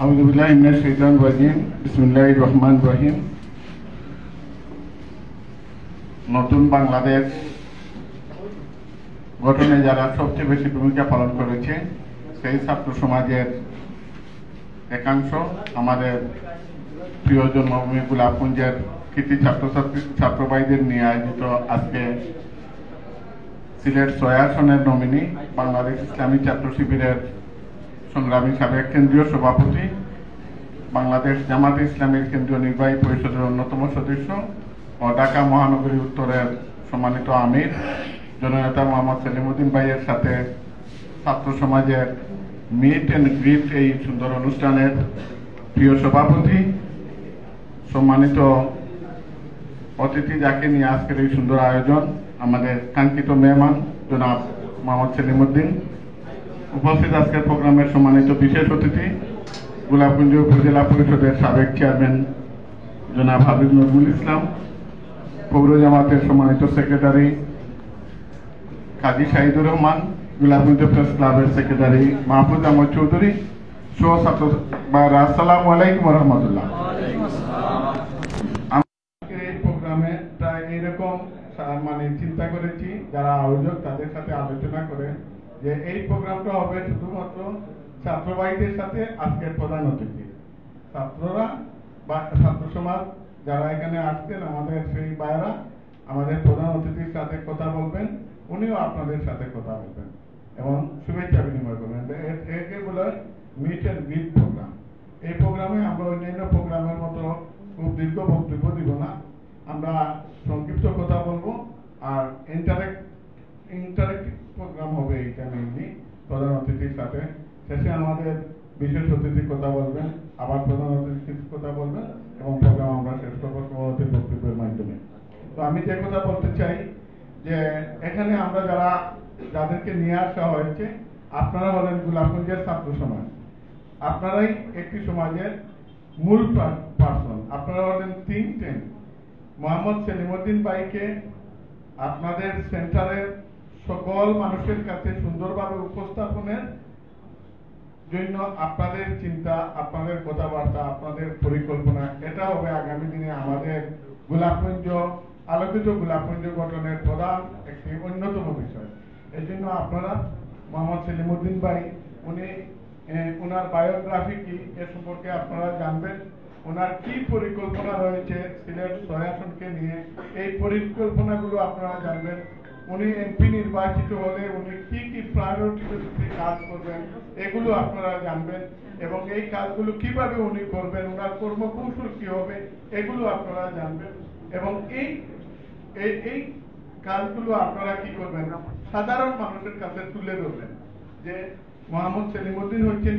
আউযুবিল্লাহি মিনাশ শাইতানির রাজিম। বিসমিল্লাহির রহমানির রহিম। নতুন বাংলাদেশ গঠনে যারা সবচেয়ে বেশি ভূমিকা পালন করেছে সেই ছাত্র সমাজের একাংশ আমাদের প্রিয় জন্মভূমি গোলাপগঞ্জের কৃতি ছাত্র ভাইদের নিয়ে আয়োজিত আজকে সিলেট ৬ আসনের নমিনি বাংলাদেশ ইসলামী ছাত্র শিবিরের সংগ্রামী সাবেক কেন্দ্রীয় সভাপতি, বাংলাদেশ জামাতে ইসলামীর কেন্দ্রীয় নির্বাহী পরিষদের অন্যতম সদস্য ও ঢাকা মহানগরী উত্তরের সম্মানিত আমির জননেতা মোহাম্মদ সেলিমউদ্দিন ভাইয়ের সাথে ছাত্র সমাজের মিট অ্যান্ড গ্রিট এই সুন্দর অনুষ্ঠানের প্রিয় সভাপতি, সম্মানিত অতিথি যাকে নিয়ে আজকের এই সুন্দর আয়োজন, আমাদের কাঙ্ক্ষিত মেহমান জনাব মোহাম্মদ সেলিমউদ্দিন, উপস্থিত আজকের প্রোগ্রামের সম্মানিত বিশেষ অতিথি গোলাপগঞ্জ উপজেলা পরিষদের সাবেক চেয়ারম্যান জনাব হাবিব নজরুল ইসলাম, পৌর জামাতের সম্মানিত সেক্রেটারি কাজী শাহিদুর রহমান, গোলাপগঞ্জ প্রেস ক্লাবের সেক্রেটারি মাহফুজ আহমদ চৌধুরী সহ ছাত্র ভাইরা, আসসালামু আলাইকুম ওয়া রাহমাতুল্লাহ। আজকের এই প্রোগ্রামে প্রায় এইরকম চিন্তা করেছি যারা আয়োজক তাদের সাথে আলোচনা করে যে এই প্রোগ্রামটা হবে শুধুমাত্র ছাত্র ভাইদের সাথে। আজকের প্রধান অতিথি ছাত্ররা বা ছাত্র সমাজ যারা এখানে আসছেন আমাদের সেই ভাইরা আমাদের প্রধান অতিথির সাথে কথা বলবেন, উনিও আপনাদের সাথে কথা বলবেন এবং শুভেচ্ছা বিনিময় করবেন। একে বলে মিট অ্যান্ড গ্রিট প্রোগ্রাম। এই প্রোগ্রামে আমরা অন্যান্য প্রোগ্রামের মতো খুব দীর্ঘ বক্তব্য দিব না, আমরা সংক্ষিপ্ত কথা বলবো আর ইন্টারেক্টিভ প্রোগ্রাম হবে এইটা মেইনলি প্রধান অতিথির সাথে। শেষে আমাদের বিশেষ অতিথি কথা বলবেন, আবার প্রধান অতিথি কথা বলবেন এবং প্রোগ্রাম আমরা শেষ করবো সভাপতির বক্তব্যের মাধ্যমে। তো আমি যে কথা বলতে চাই যে এখানে আমরা যাদেরকে নিয়ে আসা হয়েছে আপনারা হলেন গোলাপগঞ্জের ছাত্র সমাজ, আপনারাই একটি সমাজের মূল পার্সন, আপনারা হলেন থিঙ্ক ট্যাঙ্ক। মোহাম্মদ সেলিমউদ্দিন ভাইকে আপনাদের সেন্টারের সকল মানুষের কাছে সুন্দরভাবে উপস্থাপনের জন্য আপনাদের চিন্তা, আপনাদের কথাবার্তা, আপনাদের পরিকল্পনা, এটা হবে আগামী দিনে আমাদের গোলাপগঞ্জ আলোকিত গোলাপগঞ্জ গঠনের প্রধান একটি অন্যতম বিষয়। এই জন্য আপনারা মোহাম্মদ সেলিমউদ্দিন ভাই ওনার বায়োগ্রাফি কি এ সম্পর্কে আপনারা জানবেন, ওনার কি পরিকল্পনা রয়েছে সিলেট ৬ আসনকে নিয়ে, এই পরিকল্পনাগুলো আপনারা জানবেন। উনি এমপি নির্বাচিত হলে উনি কি কি প্রায়োরিটি কাজ করবেন এগুলো আপনারা জানবেন এবং এই কাজগুলো কিভাবে উনি করবেন, ওনার কর্মকৌশল কি হবে এগুলো আপনারা জানবেন এবং এই কাজগুলো আপনারা কি করবেন সাধারণ মানুষের কাছে তুলে ধরবেন যে মোহাম্মদ সেলিমউদ্দিন হচ্ছেন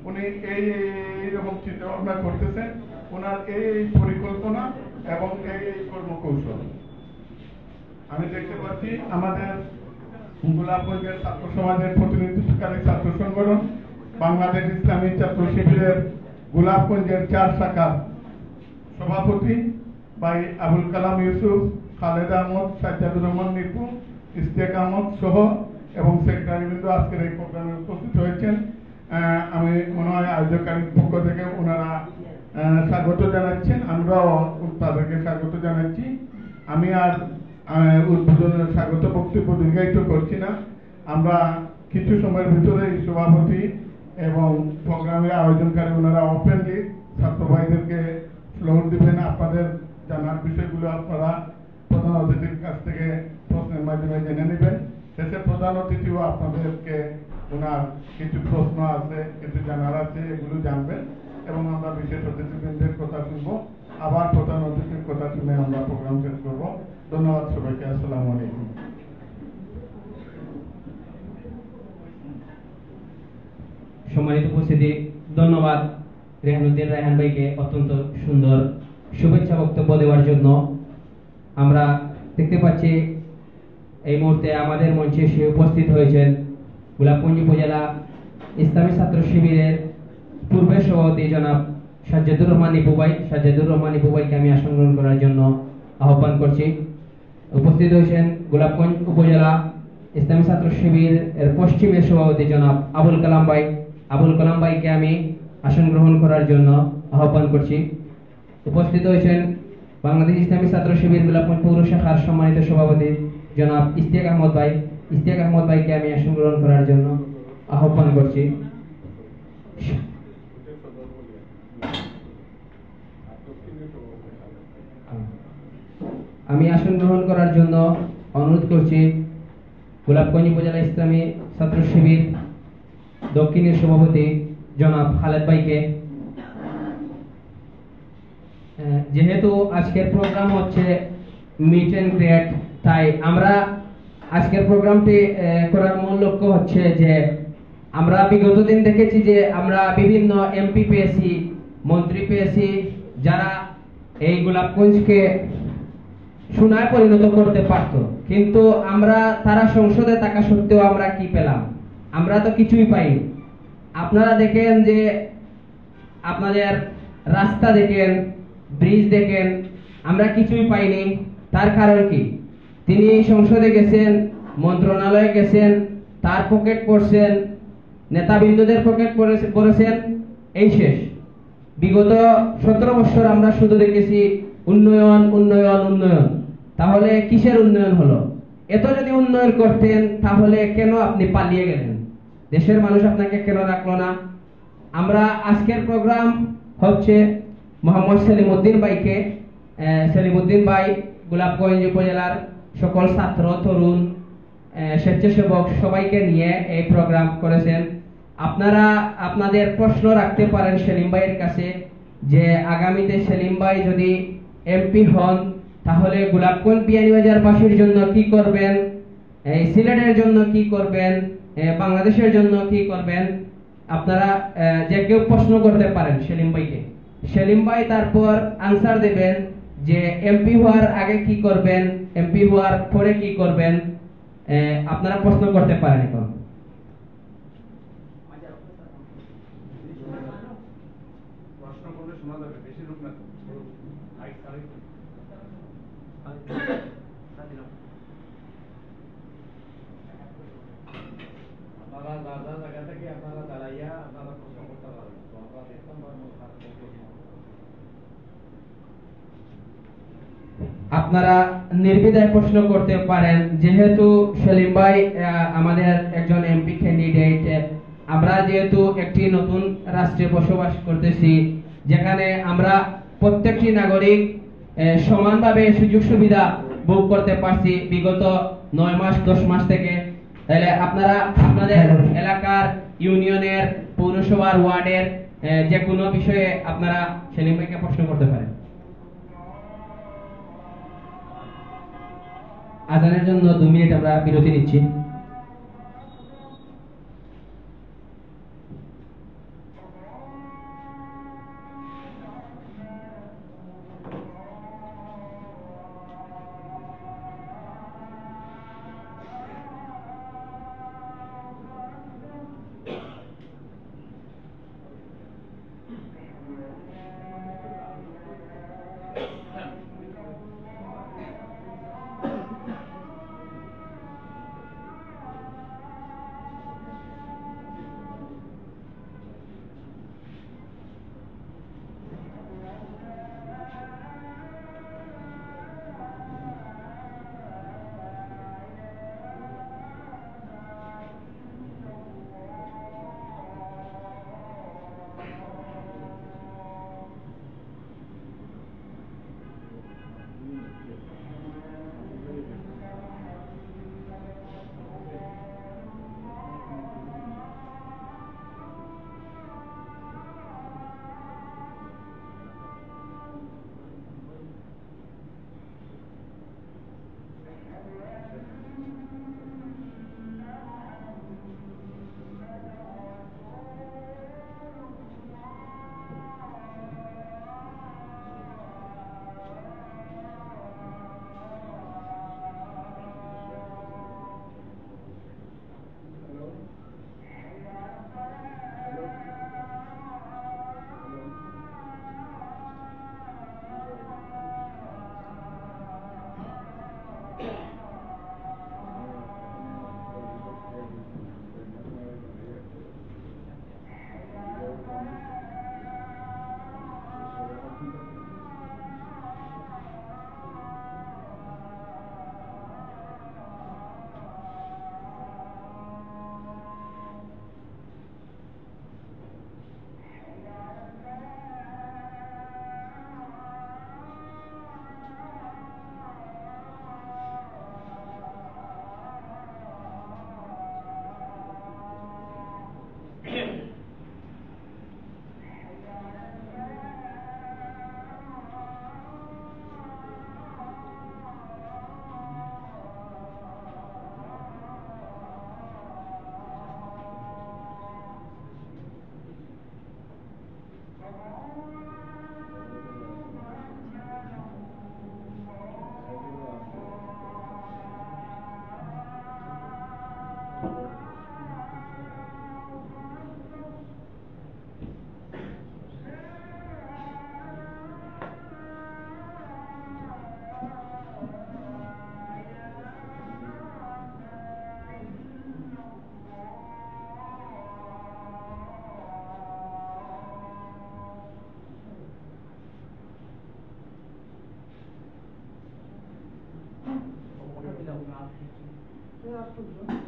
উনি এইরকম চিন্তা ভাবনা করতেছেন, ওনার এই পরিকল্পনা এবং এই কর্মকৌশল। আমি দেখতে পাচ্ছি আমাদের গোলাপগঞ্জের ছাত্র সমাজের প্রতিনিধিত্বকারী ছাত্র সংগঠন বাংলাদেশ ইসলামী ছাত্র শিবিরের গোলাপগঞ্জের ৪ শাখার সভাপতি ভাই আবুল কালাম ইউসুফ, খালেদা আহমদ, সাজ্জাদুর রহমান নিপু, ইশতিয়াক আহমদ সহ এবং সেক্রেটারিবৃন্দ আজকের এই প্রোগ্রামে উপস্থিত হয়েছেন। আমি মনে হয় আয়োজকারীর পক্ষ থেকে ওনারা স্বাগত জানাচ্ছেন, আমরাও তাদেরকে স্বাগত জানাচ্ছি। আমি আর উদ্বোধনের স্বাগত বক্তব্য দীর্ঘায়িত করছি না, আমরা কিছু সময়ের ভিতরে সভাপতি এবং প্রোগ্রামের আয়োজনকারী ওনারা ওপেনলি ছাত্র ভাইদেরকে ফ্লোর দিবেন। আপনাদের জানার বিষয়গুলো আপনারা প্রধান অতিথির কাছ থেকে প্রশ্নের মাধ্যমে জেনে নেবেন। শেষে প্রধান অতিথিও আপনাদেরকে ওনার কিছু প্রশ্ন আছে, কিছু জানার আছে, এগুলো জানবেন এবং আমরা বিশেষ অতিথিবৃন্দের কথা শুনবো, আবার প্রধান অতিথির কথা শুনে আমরা প্রোগ্রাম শেষ করবো। ধন্যবাদ সবাইকে, আসসালামু আলাইকুম। সম্মানিত উপস্থিতি, ধন্যবাদ রেহানুদ্দিন রায়হান ভাইকে অত্যন্ত সুন্দর শুভেচ্ছা বক্তব্য দেওয়ার জন্য। আমরা দেখতে পাচ্ছি এই মুহূর্তে আমাদের মঞ্চে এসে উপস্থিত হয়েছেন গোলাপগঞ্জ উপজেলা ইসলামী ছাত্র শিবিরের পূর্বের সভাপতি জনাব সাজ্জাদুর রহমান নিপু ভাই। সাজ্জাদুর রহমান নিপু ভাইকে আমি আসন গ্রহণ করার জন্য আহ্বান করছি। উপস্থিত হয়েছেন গোলাপগঞ্জ উপজেলা ইসলামী ছাত্র শিবির এর পশ্চিমের সভাপতি জনাব আবুল কালাম ভাই। আবুল কালাম ভাইকে আমি আসন গ্রহণ করার জন্য আহ্বান করছি। উপস্থিত হয়েছেন বাংলাদেশ ইসলামী ছাত্র শিবির গোলাপগঞ্জ পৌর শাখার সম্মানিত সভাপতি জনাব ইশতিয়াক আহমদ ভাই। ইশতিয়াক আহমদ ভাইকে আমি আসন গ্রহণ করার জন্য আহ্বান করছি। আমি আসন গ্রহণ করার জন্য অনুরোধ করছি গোলাপগঞ্জ উপজেলা ইসলামী ছাত্র শিবির দক্ষিণের সভাপতি জনাব খালেদ ভাইকে। যেহেতু আজকের প্রোগ্রাম হচ্ছে মিট এন্ড গ্রেট, তাই আমরা আজকের প্রোগ্রামটি করার মূল লক্ষ্য হচ্ছে যে আমরা বিগত দিন দেখেছি যে আমরা বিভিন্ন এমপি পেয়েছি, মন্ত্রী পেয়েছি, যারা এই গোলাপগঞ্জকে সোনায় পরিণত করতে পারত, কিন্তু আমরা তারা সংসদে থাকা সত্ত্বেও আমরা কি পেলাম? আমরা তো কিছুই পাইনি। আপনারা দেখেন যে আপনাদের রাস্তা দেখেন, ব্রিজ দেখেন, আমরা কিছুই পাইনি। তার কারণ কি? তিনি সংসদে গেছেন, মন্ত্রণালয়ে গেছেন, তার পকেট পড়ছেন, নেতাবৃন্দদের পকেট পড়েছেন, এই শেষ। বিগত 17 বছর আমরা শুধু দেখেছি উন্নয়ন উন্নয়ন উন্নয়ন। তাহলে কিসের উন্নয়ন হলো? এত যদি উন্নয়ন করতেন তাহলে কেন আপনি পালিয়ে গেলেন? দেশের মানুষ আপনাকে কেন রাখলো না? আমরা আজকের প্রোগ্রাম হচ্ছে মোহাম্মদ সেলিমউদ্দিন ভাইকে, সেলিমউদ্দিন ভাই গোলাপগঞ্জ উপজেলার সকল ছাত্র, তরুণ, স্বেচ্ছাসেবক সবাইকে নিয়ে এই প্রোগ্রাম করেছেন। আপনারা আপনাদের প্রশ্ন রাখতে পারেন সেলিম ভাইয়ের কাছে যে আগামীতে সেলিম ভাই যদি এমপি হন তাহলে গোলাপগঞ্জ বিয়ানীবাজারবাসীর জন্য কি করবেন, সিলেটের জন্য কি করবেন, বাংলাদেশের জন্য কি করবেন। আপনারা যে কেউ প্রশ্ন করতে পারেন সেলিম ভাইকে। সেলিম ভাই তারপর আনসার দেবেন যে এমপি হওয়ার আগে কি করবেন, এমপি হওয়ার পরে কি করবেন। আপনারা প্রশ্ন করতে পারেন এখন। প্রশ্ন করলে শোনা যাবে, বেশি লোক না তো। আপনারা যার যার জায়গা থেকে আপনারা দাঁড়াইয়া আপনারা প্রশ্ন করতে পারেন। তো আমরা দেখতাম আপনারা নির্বিধায় প্রশ্ন করতে পারেন। যেহেতু সেলিম ভাই আমাদের একজন এমপি ক্যান্ডিডেট, আমরা যেহেতু একটি নতুন রাষ্ট্রে বসবাস করতেছি যেখানে আমরা প্রত্যেকটি নাগরিক সমানভাবে সুযোগ সুবিধা ভোগ করতে পারছি বিগত 9 মাস 10 মাস থেকে, তাহলে আপনারা আপনাদের এলাকার, ইউনিয়নের, পৌরসভার, ওয়ার্ডের যে কোনো বিষয়ে আপনারা সেলিম ভাইকে প্রশ্ন করতে পারেন। আজানের জন্য 2 মিনিট আমরা বিরতি নিচ্ছি।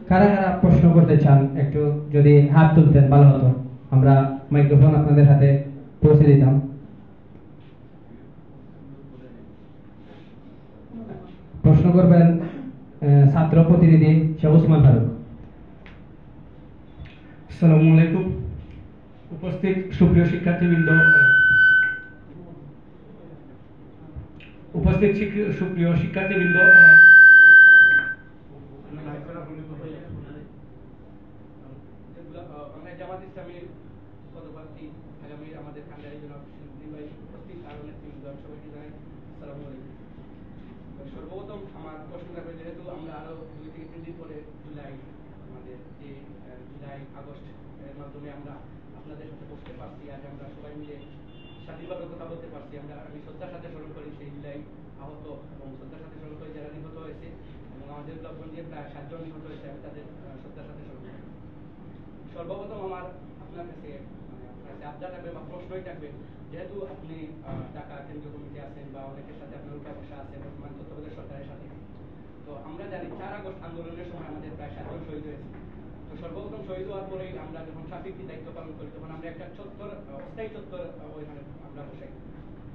কারা কারা প্রশ্ন করতে চান একটু যদি হাত তুলতেন ভালো হতো, আমরা মাইক্রোফোন আপনাদের হাতে পৌঁছে দিতাম। প্রশ্ন করবেন ছাত্র প্রতিনিধি শেখ ওসমান ফারুক। আসসালামু আলাইকুম। উপস্থিত সুপ্রিয় শিক্ষার্থীবৃন্দ, জামাত ইসলামীর পদপ্রার্থী আগামী আমাদের কান্ডারি জনাব নির্বাহী উপস্থিত আরো নেতৃবৃন্দ সবাইকে জানাই আসসালামু আলাইকুম। সর্বপ্রথম আমার প্রশ্ন থাকবে, যেহেতু আমরা আরো 2 থেকে 3 দিন পরে জুলাই, আমাদের যে জুলাই আগস্ট এর মাধ্যমে আমরা আপনাদের সাথে বসতে পারছি, আজ আমরা সবাই মিলে স্বাধীনভাবে কথা বলতে পারছি। আমি শ্রদ্ধার সাথে স্মরণ করি সেই জুলাই আহত এবং শ্রদ্ধার সাথে স্মরণ করি যারা নিহত হয়েছে এবং আমাদের ব্লকগঞ্জে প্রায় 7 জন নিহত হয়েছে, আমি তাদের শ্রদ্ধার সাথে স্মরণ করি। সর্বপ্রথম আমার আপনার কাছে আবদার থাকবে বা প্রশ্নই থাকবে, যেহেতু আপনি ঢাকা কেন্দ্রীয় কমিটি আছেন বা অনেকের সাথে আপনার উঠা বসা আছেন বর্তমান তত্ত্বাবধায়ক সরকারের সাথে, তো আমরা জানি 4 আগস্ট আন্দোলনের সময় আমাদের প্রায় 7 জন শহীদ হয়েছে। তো সর্বপ্রথম শহীদ হওয়ার পরেই আমরা যখন ট্রাফিকের দায়িত্ব পালন করি, তখন আমরা একটা চত্বর, অস্থায়ী চত্বর ওইখানে আমরা বসাই।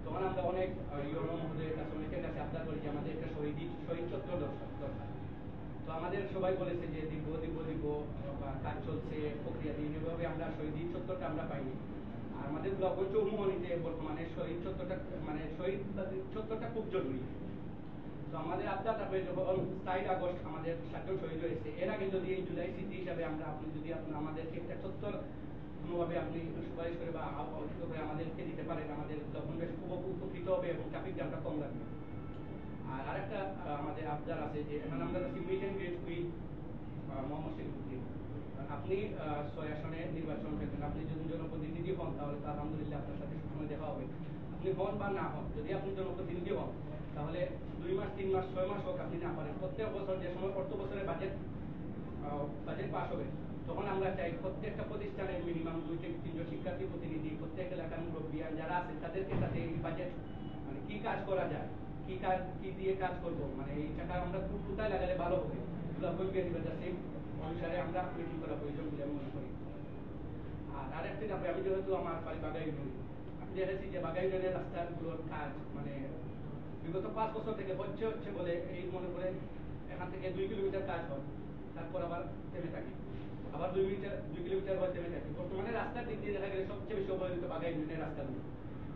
তখন আমরা অনেক ইউরো মহোদয়ের কাছে, অনেকের কাছে আবদার করি যে আমাদের একটা শহীদ চত্বর দরকার। তো আমাদের সবাই বলেছে যে দিব বা কাজ চলছে, প্রক্রিয়াধীন, এভাবে আমরা শহীদ চত্বরটা আমরা পাইনি। আর আমাদের ব্লকগঞ্জ চৌমুহনীতে বর্তমানে শহীদ চত্বরটা খুব জরুরি। তো আমাদের আবদার থাকবে, যখন 4 আগস্ট আমাদের 7 জন শহীদ হয়েছে, এর আগে যদি এই জুলাই স্মৃতি হিসাবে আপনি যদি আমাদেরকে একটা চত্বর কোনোভাবে আপনি সুপারিশ করে বা আলোচিত করে আমাদেরকে দিতে পারেন, আমাদের তখন বেশ খুব উপকৃত হবে এবং ট্রাফিক জ্যামটা কম লাগবে। আর আরেকটা আমাদের আবদার আছে যে এখন আমরা meet and greet with Mohammad Sharifuddin, আপনি 6 আসনে নির্বাচন করবেন, আপনি যদি জনপ্রতিনিধি হন তাহলে তো আলহামদুলিল্লাহ আপনার সাথে সবসময় দেখা হবে। আপনি হন বা না হন, যদি আপনি জনপ্রতিনিধি হন তাহলে 2 মাস 3 মাস 6 মাস হোক আপনি না পারেন, প্রত্যেক বছর যে সময় অর্থ বছরের বাজেট পাস হবে, তখন আমরা চাই প্রত্যেকটা প্রতিষ্ঠানের মিনিমাম 2 থেকে 3 জন শিক্ষার্থী প্রতিনিধি, প্রত্যেক এলাকার মুরব্বী যারা আছেন তাদেরকে সাথে এই বাজেট মানে কি কাজ করা যায়, কি দিয়ে কাজ করবো, মানে এই টাকা আমরা কোথায় লাগালে ভালো হবে, সেই অনুসারে আমরা মিটিং করা প্রয়োজন বলে আমি মনে করি। আর আরেকটি ব্যাপারে, আমি যেহেতু আমার বাড়ি বাগা ইউনিয়ন, আমি দেখেছি যে বাগা ইউনিয়নের রাস্তাগুলোর কাজ মানে বিগত 5 বছর থেকে হচ্ছে বলে এই মনে করে এখান থেকে 2 কিলোমিটার কাজ হয়, তারপর আবার থেমে থাকে, আবার 2 কিলোমিটার হয় থেমে থাকে। বর্তমানে রাস্তার দিক দিয়ে দেখা গেলে সবচেয়ে বেশি অবহেলিত বাগা ইউনিয়নের রাস্তাগুলো।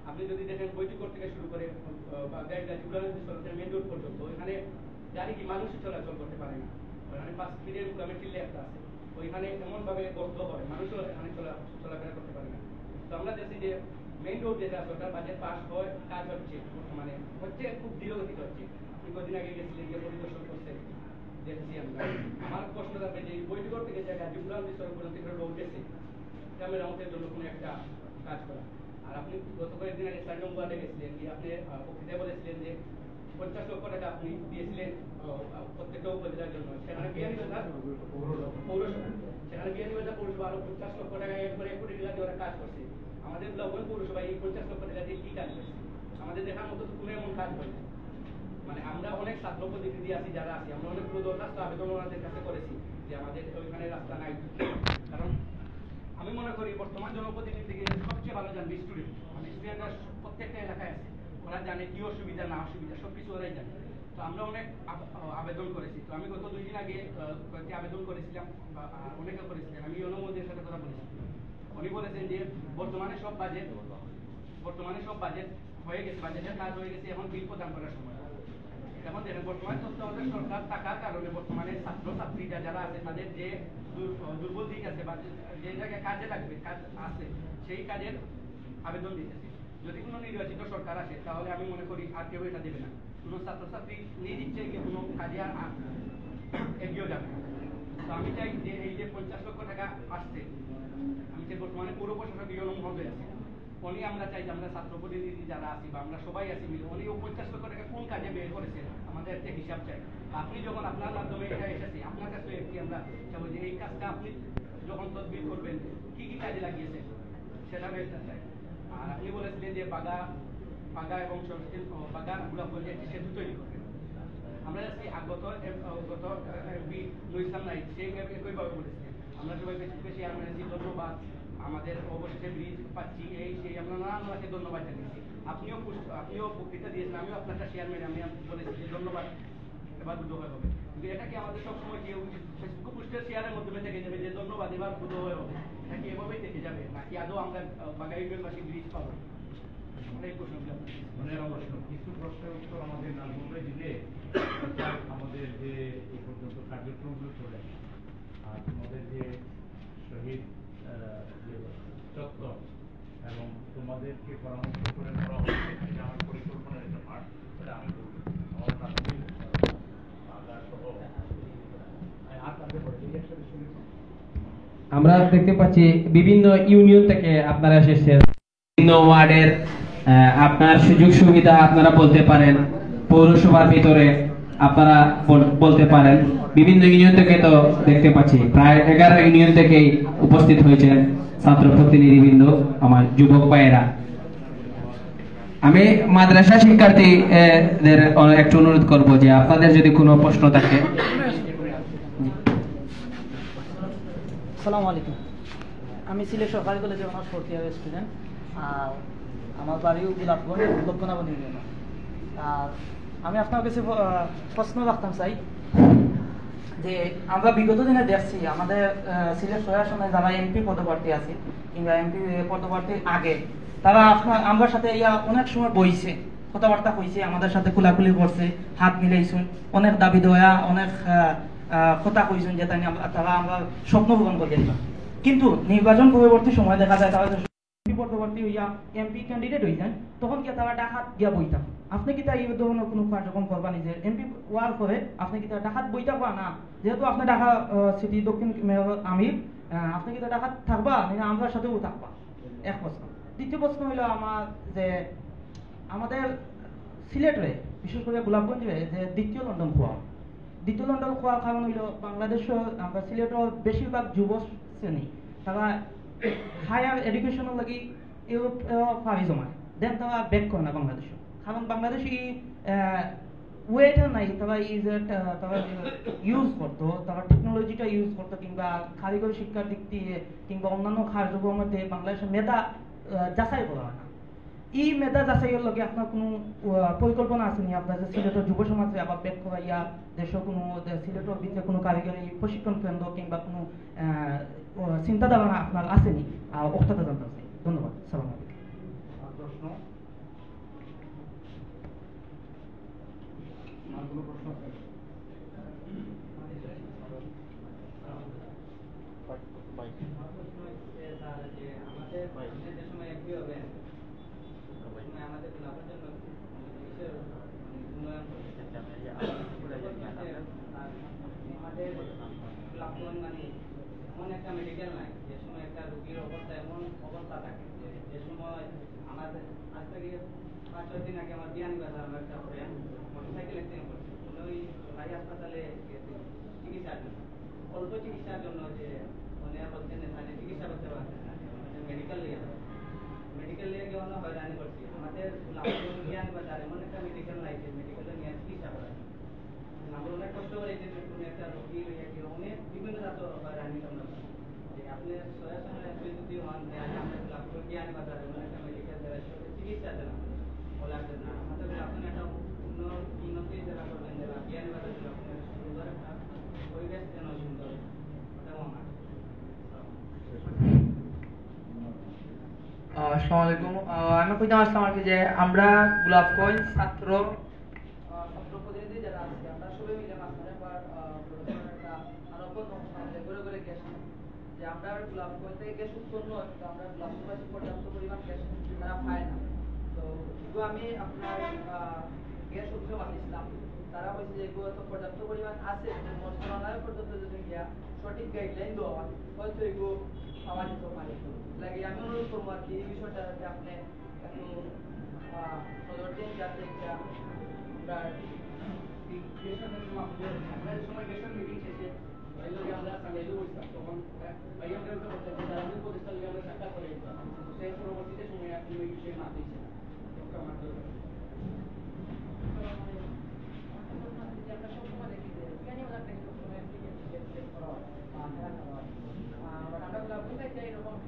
আপনি যদি দেখেন বৈটিকোট থেকে শুরু করে মেন রোড পর্যন্ত, ওইখানে গাড়ি কি মানুষই চলাচল করতে পারে না। ওইখানে 5 মিনিটের মুকামে টিল্লে একটা আছে, ওইখানে এমন ভাবে গর্ত হয় মানুষও এখানে চলাফেরা করতে পারে না। তো আমরা দেখছি যে মেইন রোড যেটা আছে ওটার বাজেট পাস হয়, কাজ হচ্ছে, বর্তমানে হচ্ছে, খুব ধীরগতিতে হচ্ছে। আপনি কদিন আগে গেছিলেন, যে পরিদর্শন করছে দেখছি আমরা। আমার প্রশ্ন থাকবে যে বৈটিকোট থেকে যে গাজীপুর পর্যন্ত রোড গেছে, গ্রামের আমাদের জন্য কোনো একটা কাজ করা। আর আপনি গত কয়েকদিন আগে 4 নম্বর ওয়ার্ডে গেছিলেন, যে আপনি বক্তৃতায় বলেছিলেন যে 50 লক্ষ টাকা আপনি দিয়েছিলেন প্রত্যেকটা উপজেলার জন্য, সেখানে বিয়ানীবাজার পৌরসভা, সেখানে বিয়ানীবাজার পৌরসভা আরো 50 লক্ষ টাকা এর করে 1 কোটি টাকা দিয়ে ওরা কাজ করছে। আমাদের ব্লকগঞ্জ পৌরসভা এই 50 লক্ষ টাকা দিয়ে কি কাজ করছে? আমাদের দেখার মতো তো কোনো এমন কাজ হয় না। মানে আমরা অনেক ছাত্র প্রতিনিধি আছি যারা আছি, আমরা অনেকগুলো দরখাস্ত আবেদন ওনাদের কাছে করেছি যে আমাদের ওইখানে রাস্তা নাই। কারণ আমি মনে করি বর্তমান জনপ্রতিনিধি থেকে সবচেয়ে ভালো জানবে স্টুডেন্ট, মানে স্টুডেন্টরা প্রত্যেকটা এলাকায় আছে, ওরা জানে কি অসুবিধা না অসুবিধা সবকিছু ওরাই জানে। তো আমরা অনেক আবেদন করেছি। তো আমি গত 2 দিন আগে কয়েকটি আবেদন করেছিলাম, অনেকে করেছিলেন, আমি অনুমোদের সাথে কথা বলেছি। উনি বলেছেন যে বর্তমানে সব বাজেট হয়ে গেছে, বাজেটের কাজ হয়ে গেছে, এখন বিল প্রদান করার সময়। এখন দেখেন বর্তমানে তত্ত্বাবধায়ক সরকার থাকার কারণে বর্তমানে ছাত্রছাত্রীরা যারা আছে তাদের যে দুর্বল দিক আছে বা যে জায়গায় কাজে লাগবে কাজ আছে, সেই কাজের আবেদন দিতেছে। যদি কোনো নির্বাচিত সরকার আসে তাহলে আমি মনে করি আর কেউ এটা দেবে না, কোনো ছাত্রছাত্রী নিজ ইচ্ছে কোনো কাজে আর এগিয়েও যাবে না। তো আমি চাই যে এই যে 50 লক্ষ টাকা আসছে, আমি চাই বর্তমানে পৌর প্রশাসক ইউনো মহোদয় আছে, উনি আমরা চাই যে আমরা ছাত্র প্রতিনিধি যারা আছি বা আমরা সবাই আছি মিলে উনি 50 লক্ষ টাকা কোন কাজে বের করেছেন আমাদের একটা হিসাব চাই। আপনি যখন আপনার মাধ্যমে এটা এসেছি, আপনার কাছে কি আমরা চাবো যে এই কাজটা আপনি যখন তদবির করবেন কি কি কাজে লাগিয়েছেন সেটা বেরতে চাই। আর আপনি বলেছিলেন যে বাগা এবং বাগা গোলাপগঞ্জে একটি সেতু তৈরি করবেন। আমরা গত এমপি নুইসাম নাইট সেই একইভাবে বলেছে আমরা সবাই বেশি চেয়ারম্যানকে ধন্যবাদ আমাদের অবশেষে ব্রিজ পাচ্ছি সেই আমরা নানানকে ধন্যবাদ জানিয়েছি আপনিও বক্তৃতা দিয়েছেন আমিও আপনার চেয়ারম্যান আমি বলেছি যে ধন্যবাদ এবার বুধবার হবে কিন্তু এটা কি আমাদের সবসময় কেউ ফেসবুকে পোস্টের শেয়ারের মাধ্যমে থেকে যাবে যে ধন্যবাদ এবার বুধবার হবে এটা কি এভাবেই থেকে যাবে নাকি আদৌ আমরা বাগাইবাসী ব্রিজ পাবো এই প্রশ্নগুলো কিছু প্রশ্নের উত্তর আমাদের নাজমুল দিলে আমাদের যে এই পর্যন্ত কার্যক্রমগুলো চলে আর তোমাদের যে শহীদ যে চত্বর এবং তোমাদেরকে পরামর্শ করে করা হচ্ছে এটা আমার পরিকল্পনার একটা পার্ট সেটা আমি করবো আমার প্রাথমিক আগার সহ আর তাদের পরে এই একসাথে শুনে আমরা দেখতে পাচ্ছি বিভিন্ন ইউনিয়ন থেকে আপনারা এসেছেন বিভিন্ন ওয়ার্ডের আপনার সুযোগ সুবিধা আপনারা বলতে পারেন পৌরসভার ভিতরে আপনারা বলতে পারেন বিভিন্ন ইউনিয়ন থেকে তো দেখতে পাচ্ছি প্রায় 11 ইউনিয়ন থেকেই উপস্থিত হয়েছেন ছাত্র প্রতিনিধিবৃন্দ আমার যুবক ভাইয়েরা আমি মাদ্রাসা শিক্ষার্থীদের একটু অনুরোধ করব যে আপনাদের যদি কোনো প্রশ্ন থাকে আসসালামু আলাইকুম আমি সিলেট সরকারি কলেজে অনার্স ফোর্থ ইয়ারের স্টুডেন্ট আর আমার বাড়িও গোলাপগঞ্জ লক্ষ্মণাবন ইউনিয়ন আর আমি আপনার কাছে প্রশ্ন রাখতাম চাই যে আমরা বিগত দিনে দেখছি আমাদের সিলেট ছয় আসনে যারা এমপি পদপ্রার্থী আছে কিংবা এমপি পদপ্রার্থীর আগে তারা আমার সাথে অনেক সময় বইছে কথাবার্তা হয়েছে আমাদের সাথে খোলাখুলি করছে হাত মিলাইছেন অনেক দাবি দেওয়া অনেক কথা কইছেন যে তারা আমরা স্বপ্ন পূরণ করে দিলাম কিন্তু নির্বাচন পরবর্তী সময় দেখা যায় তারা পরবর্তী হইয়া এমপি ক্যান্ডিডেট হইছেন তখন কি তারা ডাকাত গিয়া বইতাম আপনি কি তাই এই ধরনের কোনো কার্যক্রম করবা নিজের এমপি ওয়ার করে আপনি কি ডাকাত বইতা পাওয়া না যেহেতু আপনি ঢাকা সিটি দক্ষিণ মেয়র আমির আপনি কি ডাকাত থাকবা না আমার সাথেও থাকবা এক প্রশ্ন দ্বিতীয় প্রশ্ন হইলো আমার যে আমাদের সিলেটে বিশেষ করে গোলাপগঞ্জে যে দ্বিতীয় লন্ডন খোয়ার কারণ হইল বাংলাদেশও আমরা সিলেটের বেশিরভাগ যুব শ্রেণী তারা হায়ার এডুকেশনের লাগি ইউরোপ পাড়ি জমায় দেন তারা ব্যাক করে না বাংলাদেশে কারণ বাংলাদেশে ওয়েটা নাই তারা তারা ইউজ করতো তারা টেকনোলজিটা ইউজ করতো কিংবা কারিগরি শিক্ষার দিক দিয়ে কিংবা অন্যান্য কার্যক্রমের মধ্যে বাংলাদেশের মেধা যাচাই করা হয় না এই মেধা যাচাইয়ের লগে আপনার কোনো পরিকল্পনা আছে নি আপনার যে সিলেটের যুব সমাজে আবার ব্যাক করাইয়া দেশের কোনো সিলেটের ভিতরে কোনো কারিগরি প্রশিক্ষণ কেন্দ্র কিংবা কোনো চিন্তাধারণা আপনার আছে নি অক্টাটা জানতে চাই ধন্যবাদ সালাম আলাইকুম প্রশ্ন আর কোনো প্রশ্ন আছে এমন একটা মেডিকেল নাই যে সময় একটা রোগীর অবস্থা এমন অবস্থা থাকে যে সময় আমাদের আজ থেকে 5-6 দিন আগে আমার বিয়ানীবাজার আমার একটা ফ্রেন্ড মোটরসাইকেল অ্যাক্সিডেন্ট করছে ওই ভাই হাসপাতালে চিকিৎসার জন্য অল্প চিকিৎসার জন্য যে উনি বলছেন এখানে চিকিৎসা করতে পারছেন না মেডিকেল নিয়ে গিয়ে অন্য হয়রানি করছি আমাদের বিয়ানীবাজার এমন একটা মেডিকেল নাই যে মেডিকেলে নিয়ে চিকিৎসা করা আমরা অনেক কষ্ট করে যে কোনো একটা রোগী হয়ে গিয়ে অনেক বিভিন্ন জাতীয় হয়রানি আমরা যে আপনি সরাসরি যদি হন যে আমরা বিয়ানীবাজার এমন একটা মেডিকেল চিকিৎসা দেন বলার না আমাদের আপনি একটা উন্নতি যারা করবেন যারা বিয়ানীবাজার আপনার সুন্দর একটা পরিবেশ যেন সুন্দর ওটাও আমার আসসালামু আলাইকুম আমি কইতাম আসলাম আর কি যে আমরা গোলাপগঞ্জ ছাত্র প্রতিনিধি যারা আছে আমরা সবাই মিলে মাঝখানে একবার ঘুরে ঘুরে গেছি যে আমরা গোলাপগঞ্জ থেকে গ্যাস উৎপন্ন হয় কিন্তু আমরা গোলাপগঞ্জ পর্যাপ্ত পরিমাণ গ্যাস তারা পায় না তো কিন্তু আমি আপনার গ্যাস উৎস বানিয়েছিলাম তারা বলছে যে এগুলো তো পর্যাপ্ত পরিমাণ আছে মন্ত্রণালয় পর্যন্ত যদি গিয়া সঠিক গাইডলাইন দেওয়া হয় হয়তো এগুলো পাওয়া যেতে পারে লাগে আমি অনুরোধ করবো আর কি এই বিষয়টা যাতে আপনি একটু নজর দিন যাতে আমরা সময় গেছেন মিটিং শেষে আমরা সাংবাদিক বলছিলাম তখন প্রতিষ্ঠান আমরা সাক্ষাৎ করে সেই পরবর্তীতে সময় এই বিষয়ে না দিয়েছে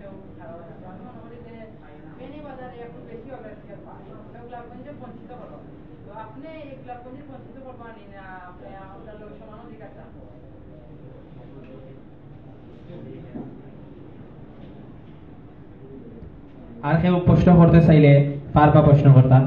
কেউ খারাপ হয় না। তো আমি মনে করি যে বেনি বাজারে এখন বেশি অগ্রাধিকার পায়, ওটা গোলাপগঞ্জে বঞ্চিত করো। তো আপনি এই গোলাপগঞ্জে বঞ্চিত করবানি না আপনি আপনার লোক সমান অধিকার চান? আর কেউ প্রশ্ন করতে চাইলে পারবা প্রশ্ন করতা।